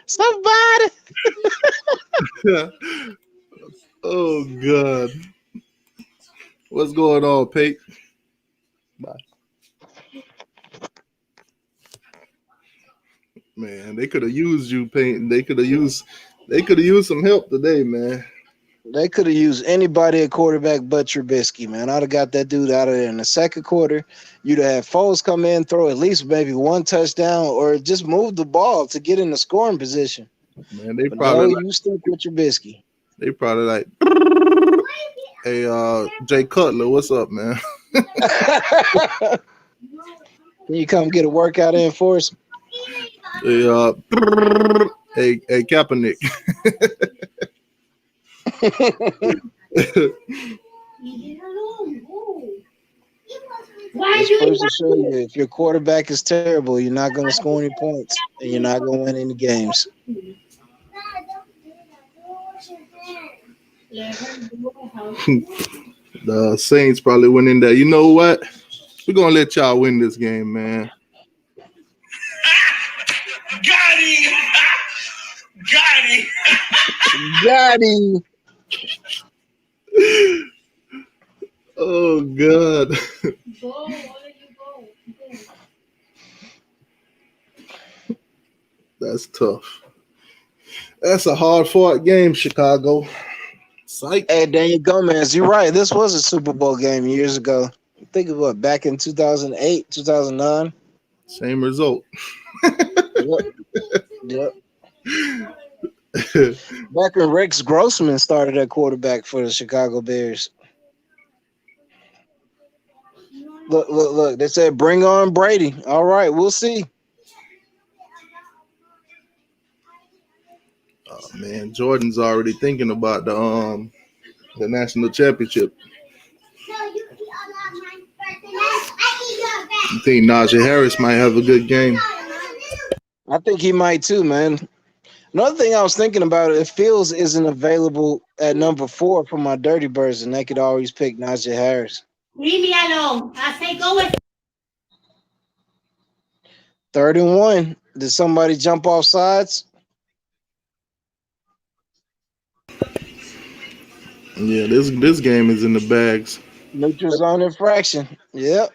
Somebody. Oh God. What's going on, Pate? Bye. Man, they could have used you, Payton. They could have used some help today, man. They could have used anybody at quarterback but Trubisky, man. I'd have got that dude out of there in the second quarter. You'd have had Foles come in, throw at least maybe one touchdown, or just move the ball to get in the scoring position. Man, they probably you stick with Trubisky. They probably like, hey, Jay Cutler, what's up, man? Can you come get a workout in for us? Hey, Kaepernick. Why This you proves to show you if your quarterback is terrible, you're not going to score any points and you're not going to win any games. let her do how The Saints probably went in there. You know what? We're gonna let y'all win this game, man. Got him! Got him! Got him. Oh God. go? Why don't you go? That's tough. That's a hard fought game, Chicago. Psych. Hey, Daniel Gomez, you're right. This was a Super Bowl game years ago. Think of what, back in 2008, 2009? Same result. Yep. Back when Rex Grossman started at quarterback for the Chicago Bears. Look. They said, bring on Brady. All right, we'll see. Oh man, Jordan's already thinking about the national championship. You think Najee Harris might have a good game? I think he might too, man. Another thing I was thinking about, if Fields isn't available at number 4 for my Dirty Birds, and they could always pick Najee Harris. Leave me alone. I say go with 3rd and 1. Did somebody jump off sides? Yeah, this game is in the bags. Neutral zone infraction. Yep.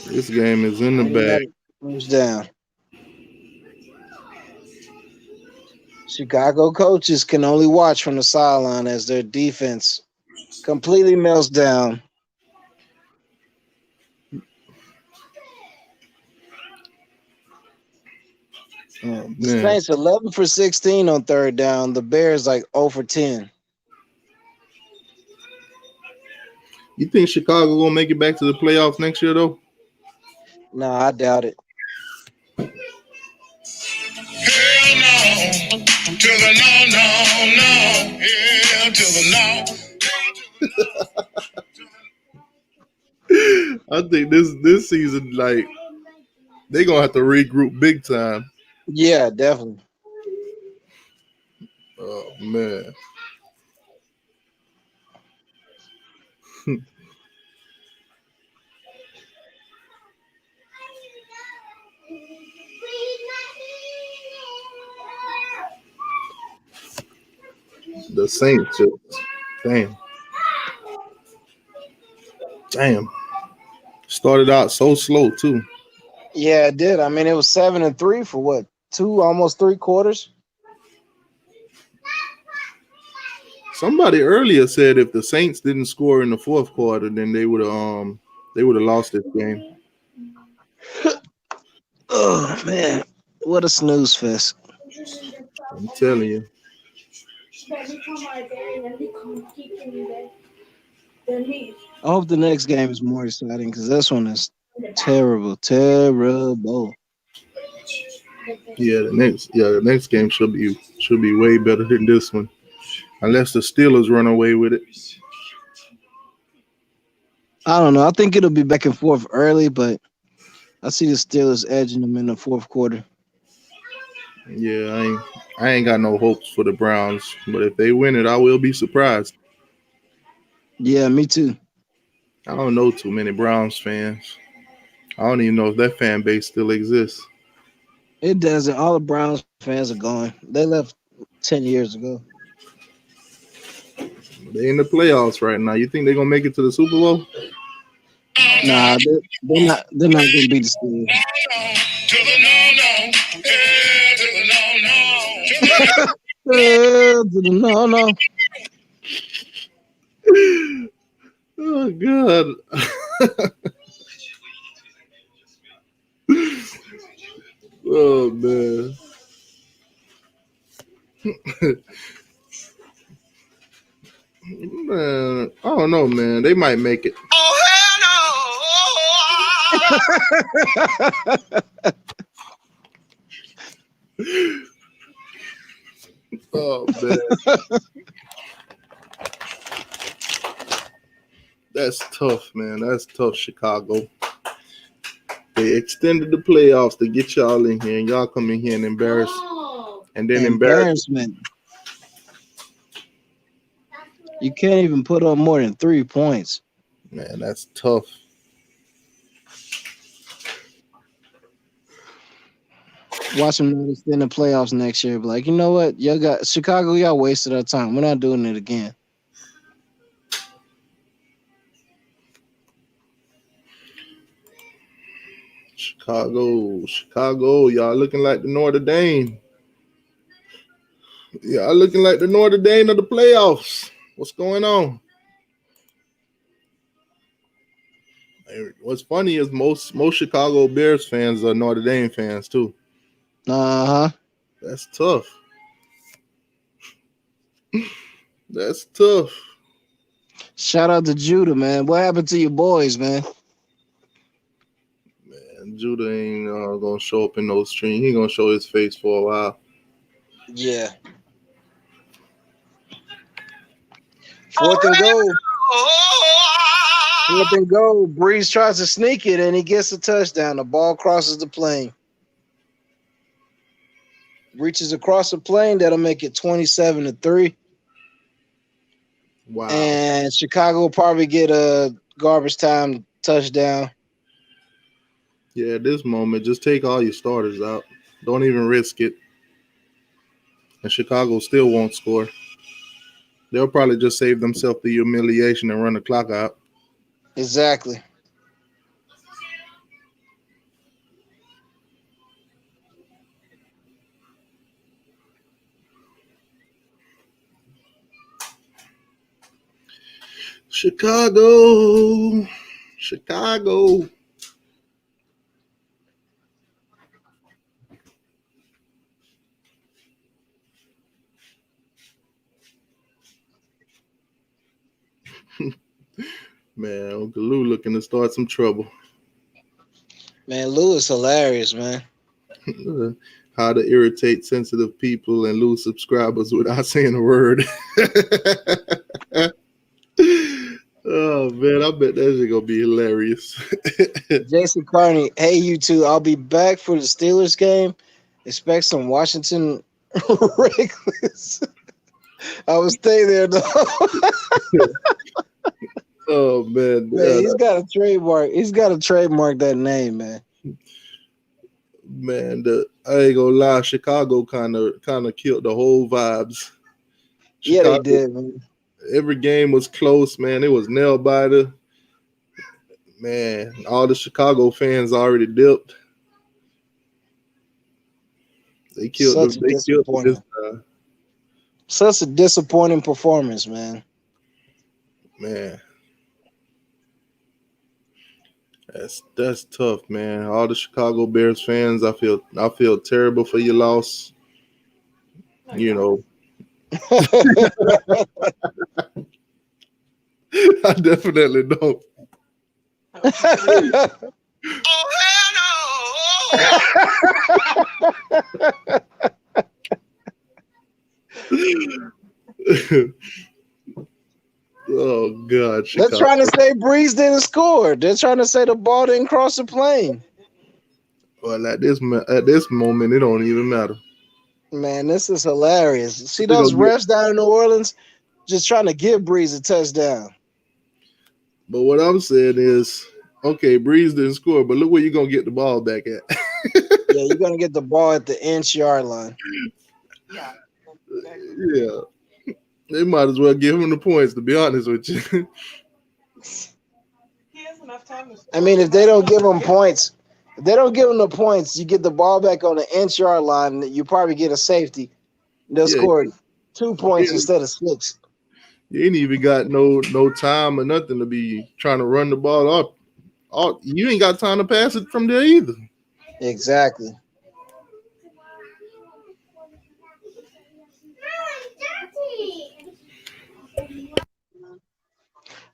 This game is in the bag. First down. Chicago coaches can only watch from the sideline as their defense completely melts down. Oh, The man. Saints 11 for 16 on 3rd down. The Bears like 0 for 10. You think Chicago gonna make it back to the playoffs next year though? No, I doubt it. Hell no. To the no. Yeah, to the no. I think this season, like, they gonna have to regroup big time. Yeah, definitely. Oh man. The Saints just damn. Started out so slow too. Yeah, it did. I mean, it was 7-3 for what? Almost 3 quarters. Somebody earlier said if the Saints didn't score in the 4th quarter, then they would have lost this game. Oh man, what a snooze fest! I'm telling you. I hope the next game is more exciting because this one is terrible. Yeah, the next game should be way better than this one. Unless the Steelers run away with it. I don't know. I think it'll be back and forth early, but I see the Steelers edging them in the 4th quarter. Yeah, I ain't got no hopes for the Browns, but if they win it, I will be surprised. Yeah, me too. I don't know too many Browns fans. I don't even know if that fan base still exists. It doesn't. All the Browns fans are gone. They left 10 years ago. They in the playoffs right now. You think they're gonna make it to the Super Bowl? Nah, they're not. They're not gonna beat the Steelers. To the no. Yeah, to the no. No. Oh God. Oh man. Man, I don't know, man. They might make it. Oh hell no! Oh man. That's tough, man. That's tough, Chicago. They extended the playoffs to get y'all in here, and y'all come in here and embarrass, Oh, and then embarrass. Embarrassment. You can't even put up more than 3 points. Man, that's tough. Watch them not extend the playoffs next year. Be like, you know what? Y'all got Chicago, y'all wasted our time. We're not doing it again. Chicago, y'all looking like the Notre Dame. Y'all looking like the Notre Dame of the playoffs. What's going on? What's funny is most Chicago Bears fans are Notre Dame fans too. Uh-huh. That's tough. That's tough. Shout out to Judah, man. What happened to your boys, man? Man, Judah ain't gonna show up in those streams. He gonna show his face for a while. Yeah. 4th and goal. 4th and goal. Breeze tries to sneak it, and he gets a touchdown. The ball crosses the plane. Reaches across the plane. That'll make it 27-3. Wow. And Chicago will probably get a garbage time touchdown. Yeah, at this moment, just take all your starters out. Don't even risk it. And Chicago still won't score. They'll probably just save themselves the humiliation and run the clock out. Exactly. Chicago. Man, Uncle Lou looking to start some trouble. Man, Lou is hilarious, man. How to irritate sensitive people and lose subscribers without saying a word. Oh, man, I bet that shit gonna be hilarious. Jason Carney, hey, you two, I'll be back for the Steelers game. Expect some Washington regulars. I will stay there, though. Oh, man. Man, he's got a trademark. He's got to trademark that name, man. Man, I ain't gonna lie, Chicago kind of killed the whole vibes. Yeah, Chicago, they did, man. Every game was close, man. It was nail biter. Man, all the Chicago fans already dipped. They killed Such a disappointing performance, man. Man. That's tough, man. All the Chicago Bears fans, I feel terrible for your loss. You know. I definitely don't. Oh, no. Oh God! They're trying to say Breeze didn't score. They're trying to say the ball didn't cross the plane. Well, at this moment, it don't even matter. Man, this is hilarious. See those refs down in New Orleans just trying to give Breeze a touchdown. But what I'm saying is, okay, Breeze didn't score, but look where you're gonna get the ball back at. Yeah, you're gonna get the ball at the inch-yard line. Yeah. Yeah. They might as well give him the points, to be honest with you. He has enough time to score. I mean, if they don't give him points, the points, you get the ball back on the inch-yard line, you probably get a safety. They'll score 2 points instead of 6. You ain't even got no time or nothing to be trying to run the ball up. You ain't got time to pass it from there either. Exactly.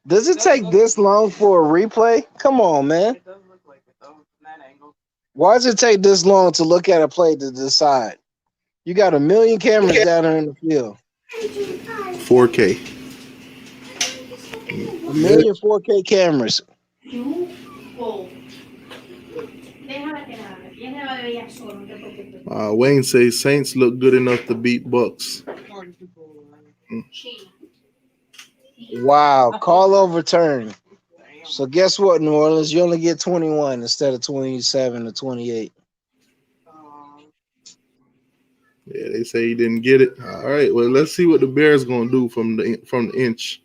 Does it take this long for a replay? Come on, man. It does look like it though, from that angle. Why does it take this long to look at a play to decide? You got a million cameras down there in the field. 4K. A million 4K cameras. Go. Déjala que la hable. Ella se va a beber ella sola, no te preocupes. Wayne says Saints look good enough to beat Bucks. China. Wow, call overturned. So guess what, New Orleans? You only get 21 instead of 27 or 28. Yeah, they say he didn't get it. All right, well, let's see what the Bears gonna do from the inch.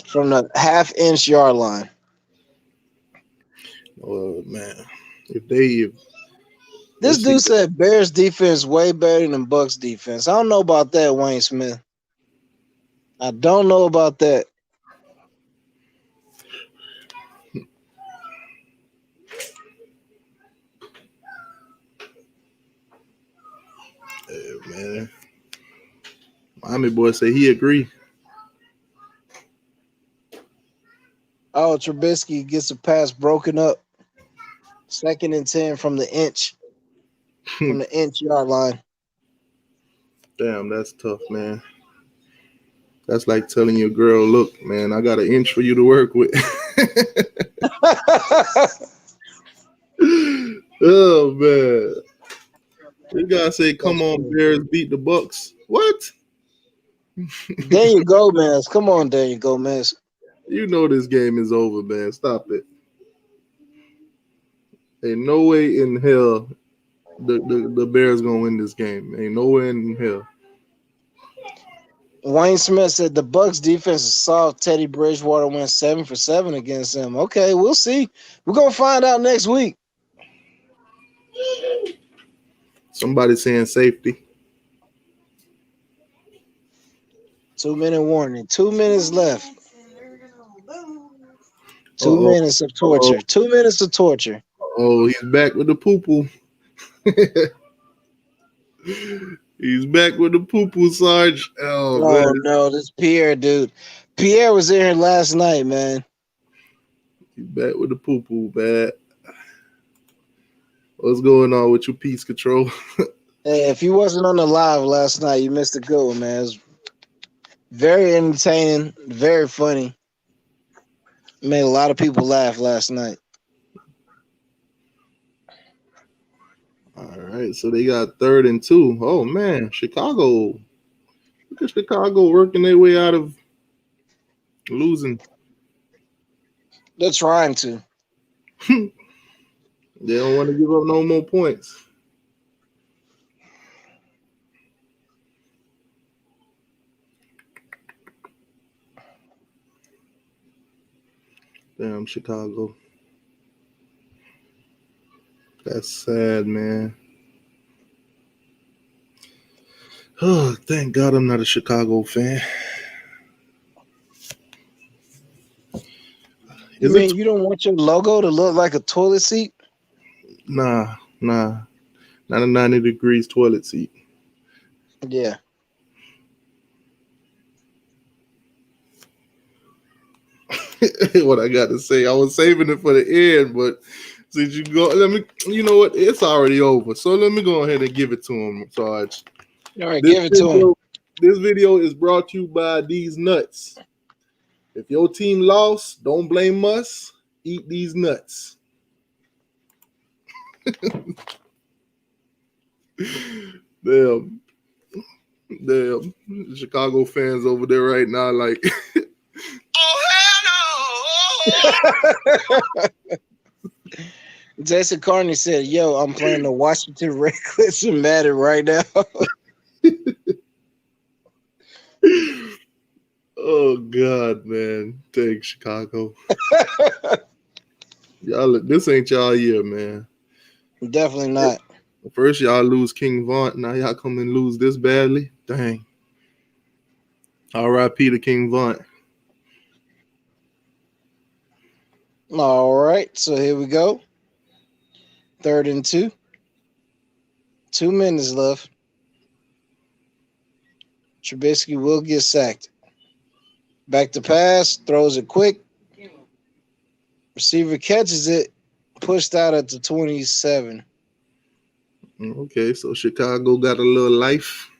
From the half-inch yard line. Oh man, if This let's see. dude said Bears defense way better than Bucks defense. I don't know about that, Wayne Smith. I don't know about that. Man, Miami boy say he agree. Oh, Trubisky gets a pass broken up. 2nd and 10 from the inch yard line. Damn, that's tough, man. That's like telling your girl, look, man, I got an inch for you to work with. Oh man. You gotta say, come on, Bears, beat the Bucks. What? Daniel Gomez. Come on, Daniel Gomez. You know this game is over, man. Stop it. Ain't no way in hell the Bears gonna win this game. Ain't no way in hell. Wayne Smith said the Bucks defense is soft. Teddy Bridgewater went 7 for 7 against them. Okay, we'll see. We're gonna find out next week. Somebody saying safety. 2-minute warning. 2 minutes left. 2 minutes of torture. 2 minutes of torture. Oh, he's back with the poo-poo. He's back with the poo-poo, Sarge. Oh, man. No, this Pierre dude. Pierre was in here last night, man. He's back with the poo-poo, man. What's going on with your peace control? Hey, if you wasn't on the live last night, you missed a good one, man. It was very entertaining, very funny. Made a lot of people laugh last night. All right, so they got 3rd and 2. Oh, man, Chicago. Look at Chicago working their way out of losing. They're trying to. They don't want to give up no more points. Damn, Chicago. That's sad, man. Oh, thank God I'm not a Chicago fan. You mean you don't want your logo to look like a toilet seat? Nah. Not a 90 degrees toilet seat. Yeah. What I got to say, I was saving it for the end, but since you go, you know what? It's already over. So let me go ahead and give it to him, Sarge. All right, give it to him. This video is brought to you by these nuts. If your team lost, don't blame us. Eat these nuts. Damn. Chicago fans over there right now, like, oh hell no! Jason Carney said, "Yo, I'm playing the Washington Redcoats and Madden right now." Oh God, man! Dang Chicago. Y'all, this ain't y'all year, man. Definitely not. First, y'all lose King Vaughn. Now y'all come and lose this badly. Dang. R.I.P. to King Vaughn. All right, so here we go. 3rd and 2. 2 minutes left. Trubisky will get sacked. Back to pass, throws it quick. Receiver catches it, pushed out at the 27. Okay, so Chicago got a little life.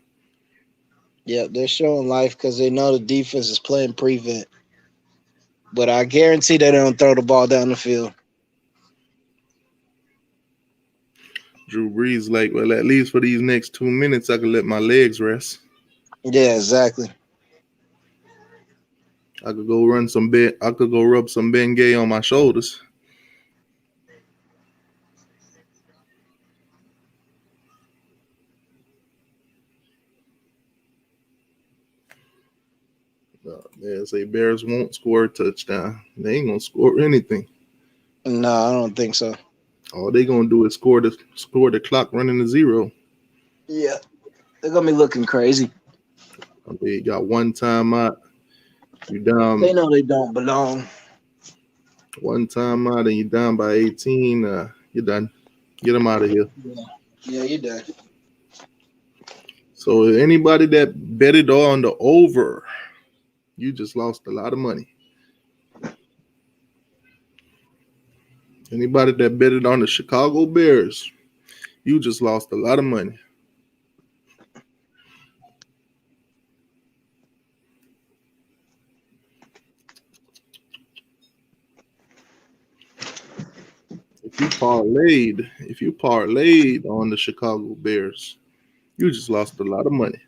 Yep, they're showing life because they know the defense is playing prevent. but I guarantee they don't throw the ball down the field. Drew Brees like, well, at least for these next 2 minutes, I can let my legs rest. Yeah, exactly. I could go run some bit. I could go rub some Bengay on my shoulders. Man, say Bears won't score a touchdown. They ain't gonna score anything. No, I don't think so. All they gonna do is score the clock running to zero. Yeah, they're gonna be looking crazy. They got one time out. You down They know they don't belong. one time out and you down by 18. You're done. Get them out of here. Yeah, you're done. So anybody that betted on the over, you just lost a lot of money. Anybody that betted on the Chicago Bears, you just lost a lot of money. If you parlayed on the Chicago Bears, you just lost a lot of money.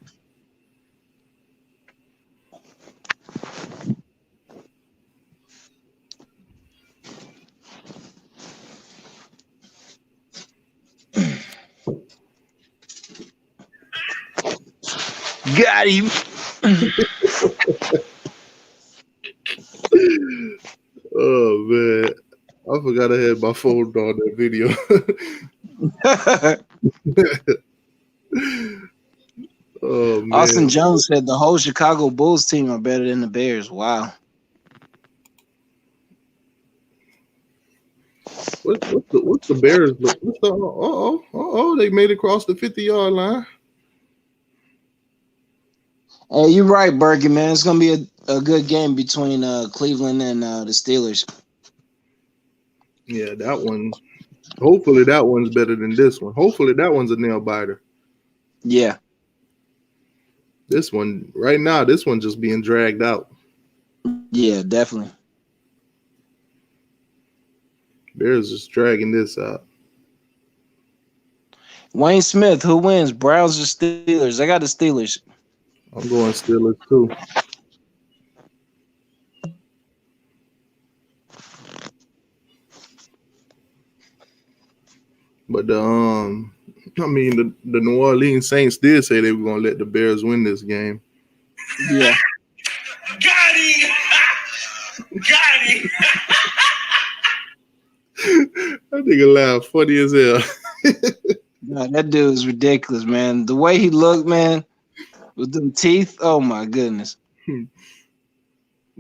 Got him. Oh man, I forgot I had my phone on that video. Oh man, Austin Jones said the whole Chicago Bulls team are better than the Bears. Wow. what's the Bears? They made it across the 50-yard line. Hey, you're right, Berkey, man. It's gonna be a good game between Cleveland and the Steelers. Yeah, that one. Hopefully that one's better than this one. Hopefully that one's a nail biter. Yeah. This one right now, this one's just being dragged out. Yeah, definitely. Bears just dragging this out. Wayne Smith, who wins? Browns or Steelers? I got the Steelers. I'm going Steelers too. But the New Orleans Saints did say they were gonna let the Bears win this game. Yeah. Got him! Got him! That nigga laugh funny as hell. No, that dude is ridiculous, man. The way he looked, man, with them teeth. Oh my goodness.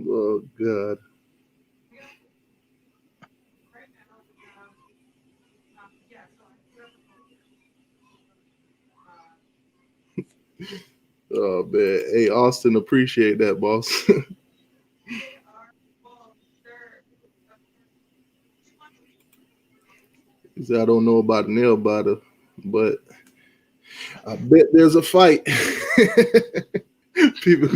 Oh God. Oh man. Hey Austin, appreciate that, boss. He said, I don't know about a nail biter, but I bet there's a fight. People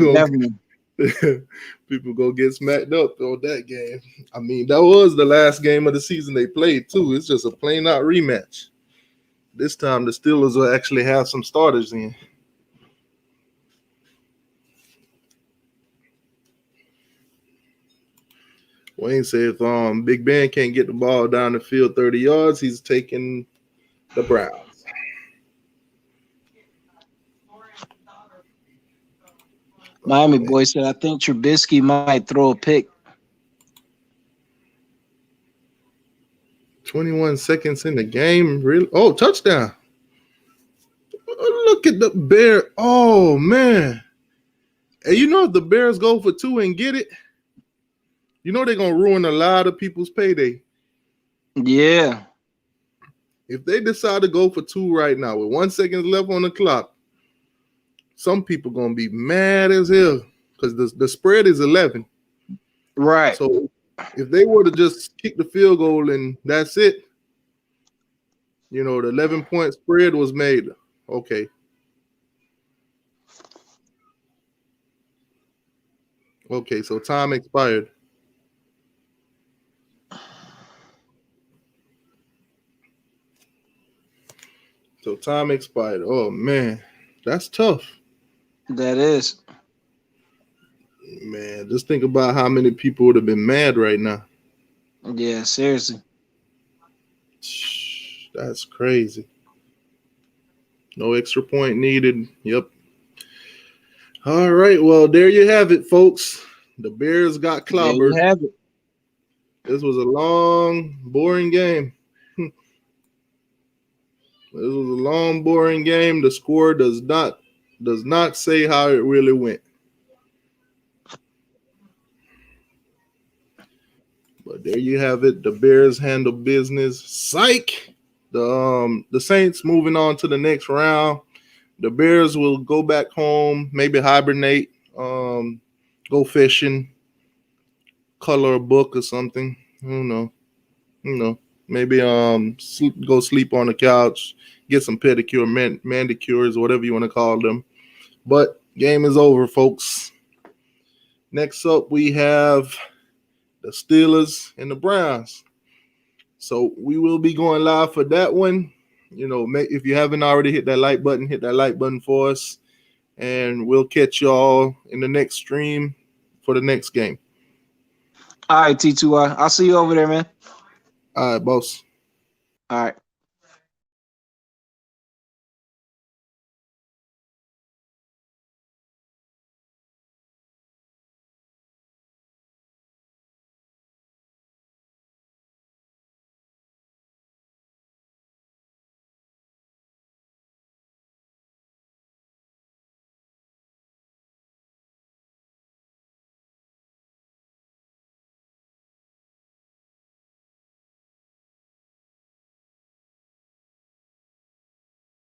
go get smacked up on that game. I mean, that was the last game of the season they played too. It's just a plain out rematch. This time the Steelers will actually have some starters in. Wayne said if Big Ben can't get the ball down the field 30 yards, he's taking the Browns. Miami boy said, I think Trubisky might throw a pick. 21 seconds in the game. Really? Oh, touchdown. Look at the Bear. Oh, man. And you know if the Bears go for 2 and get it, you know they're going to ruin a lot of people's payday. Yeah. If they decide to go for 2 right now with 1 second left on the clock, some people going to be mad as hell because the spread is 11. Right. So if they were to just kick the field goal and that's it, you know, the 11-point spread was made. Okay. Okay, so time expired. So time expired. Oh man, that's tough. That is. Man, just think about how many people would have been mad right now. Yeah, seriously. That's crazy. No extra point needed. Yep. All right. Well, there you have it, folks. The Bears got There you clobbered. have it. This was a long, boring game. This was a long, boring game. The score does not say how it really went. But there you have it. The Bears handle business. Psych. The Saints moving on to the next round. The Bears will go back home, maybe hibernate, go fishing, color a book or something. I don't know. Maybe go sleep on the couch, get some pedicure, manicures, whatever you want to call them. But game is over, folks. Next up, we have the Steelers and the Browns. So we will be going live for that one. If you haven't already hit that like button for us. And we'll catch y'all in the next stream for the next game. All right, T2Y. I'll see you over there, man. All right, boss. All right.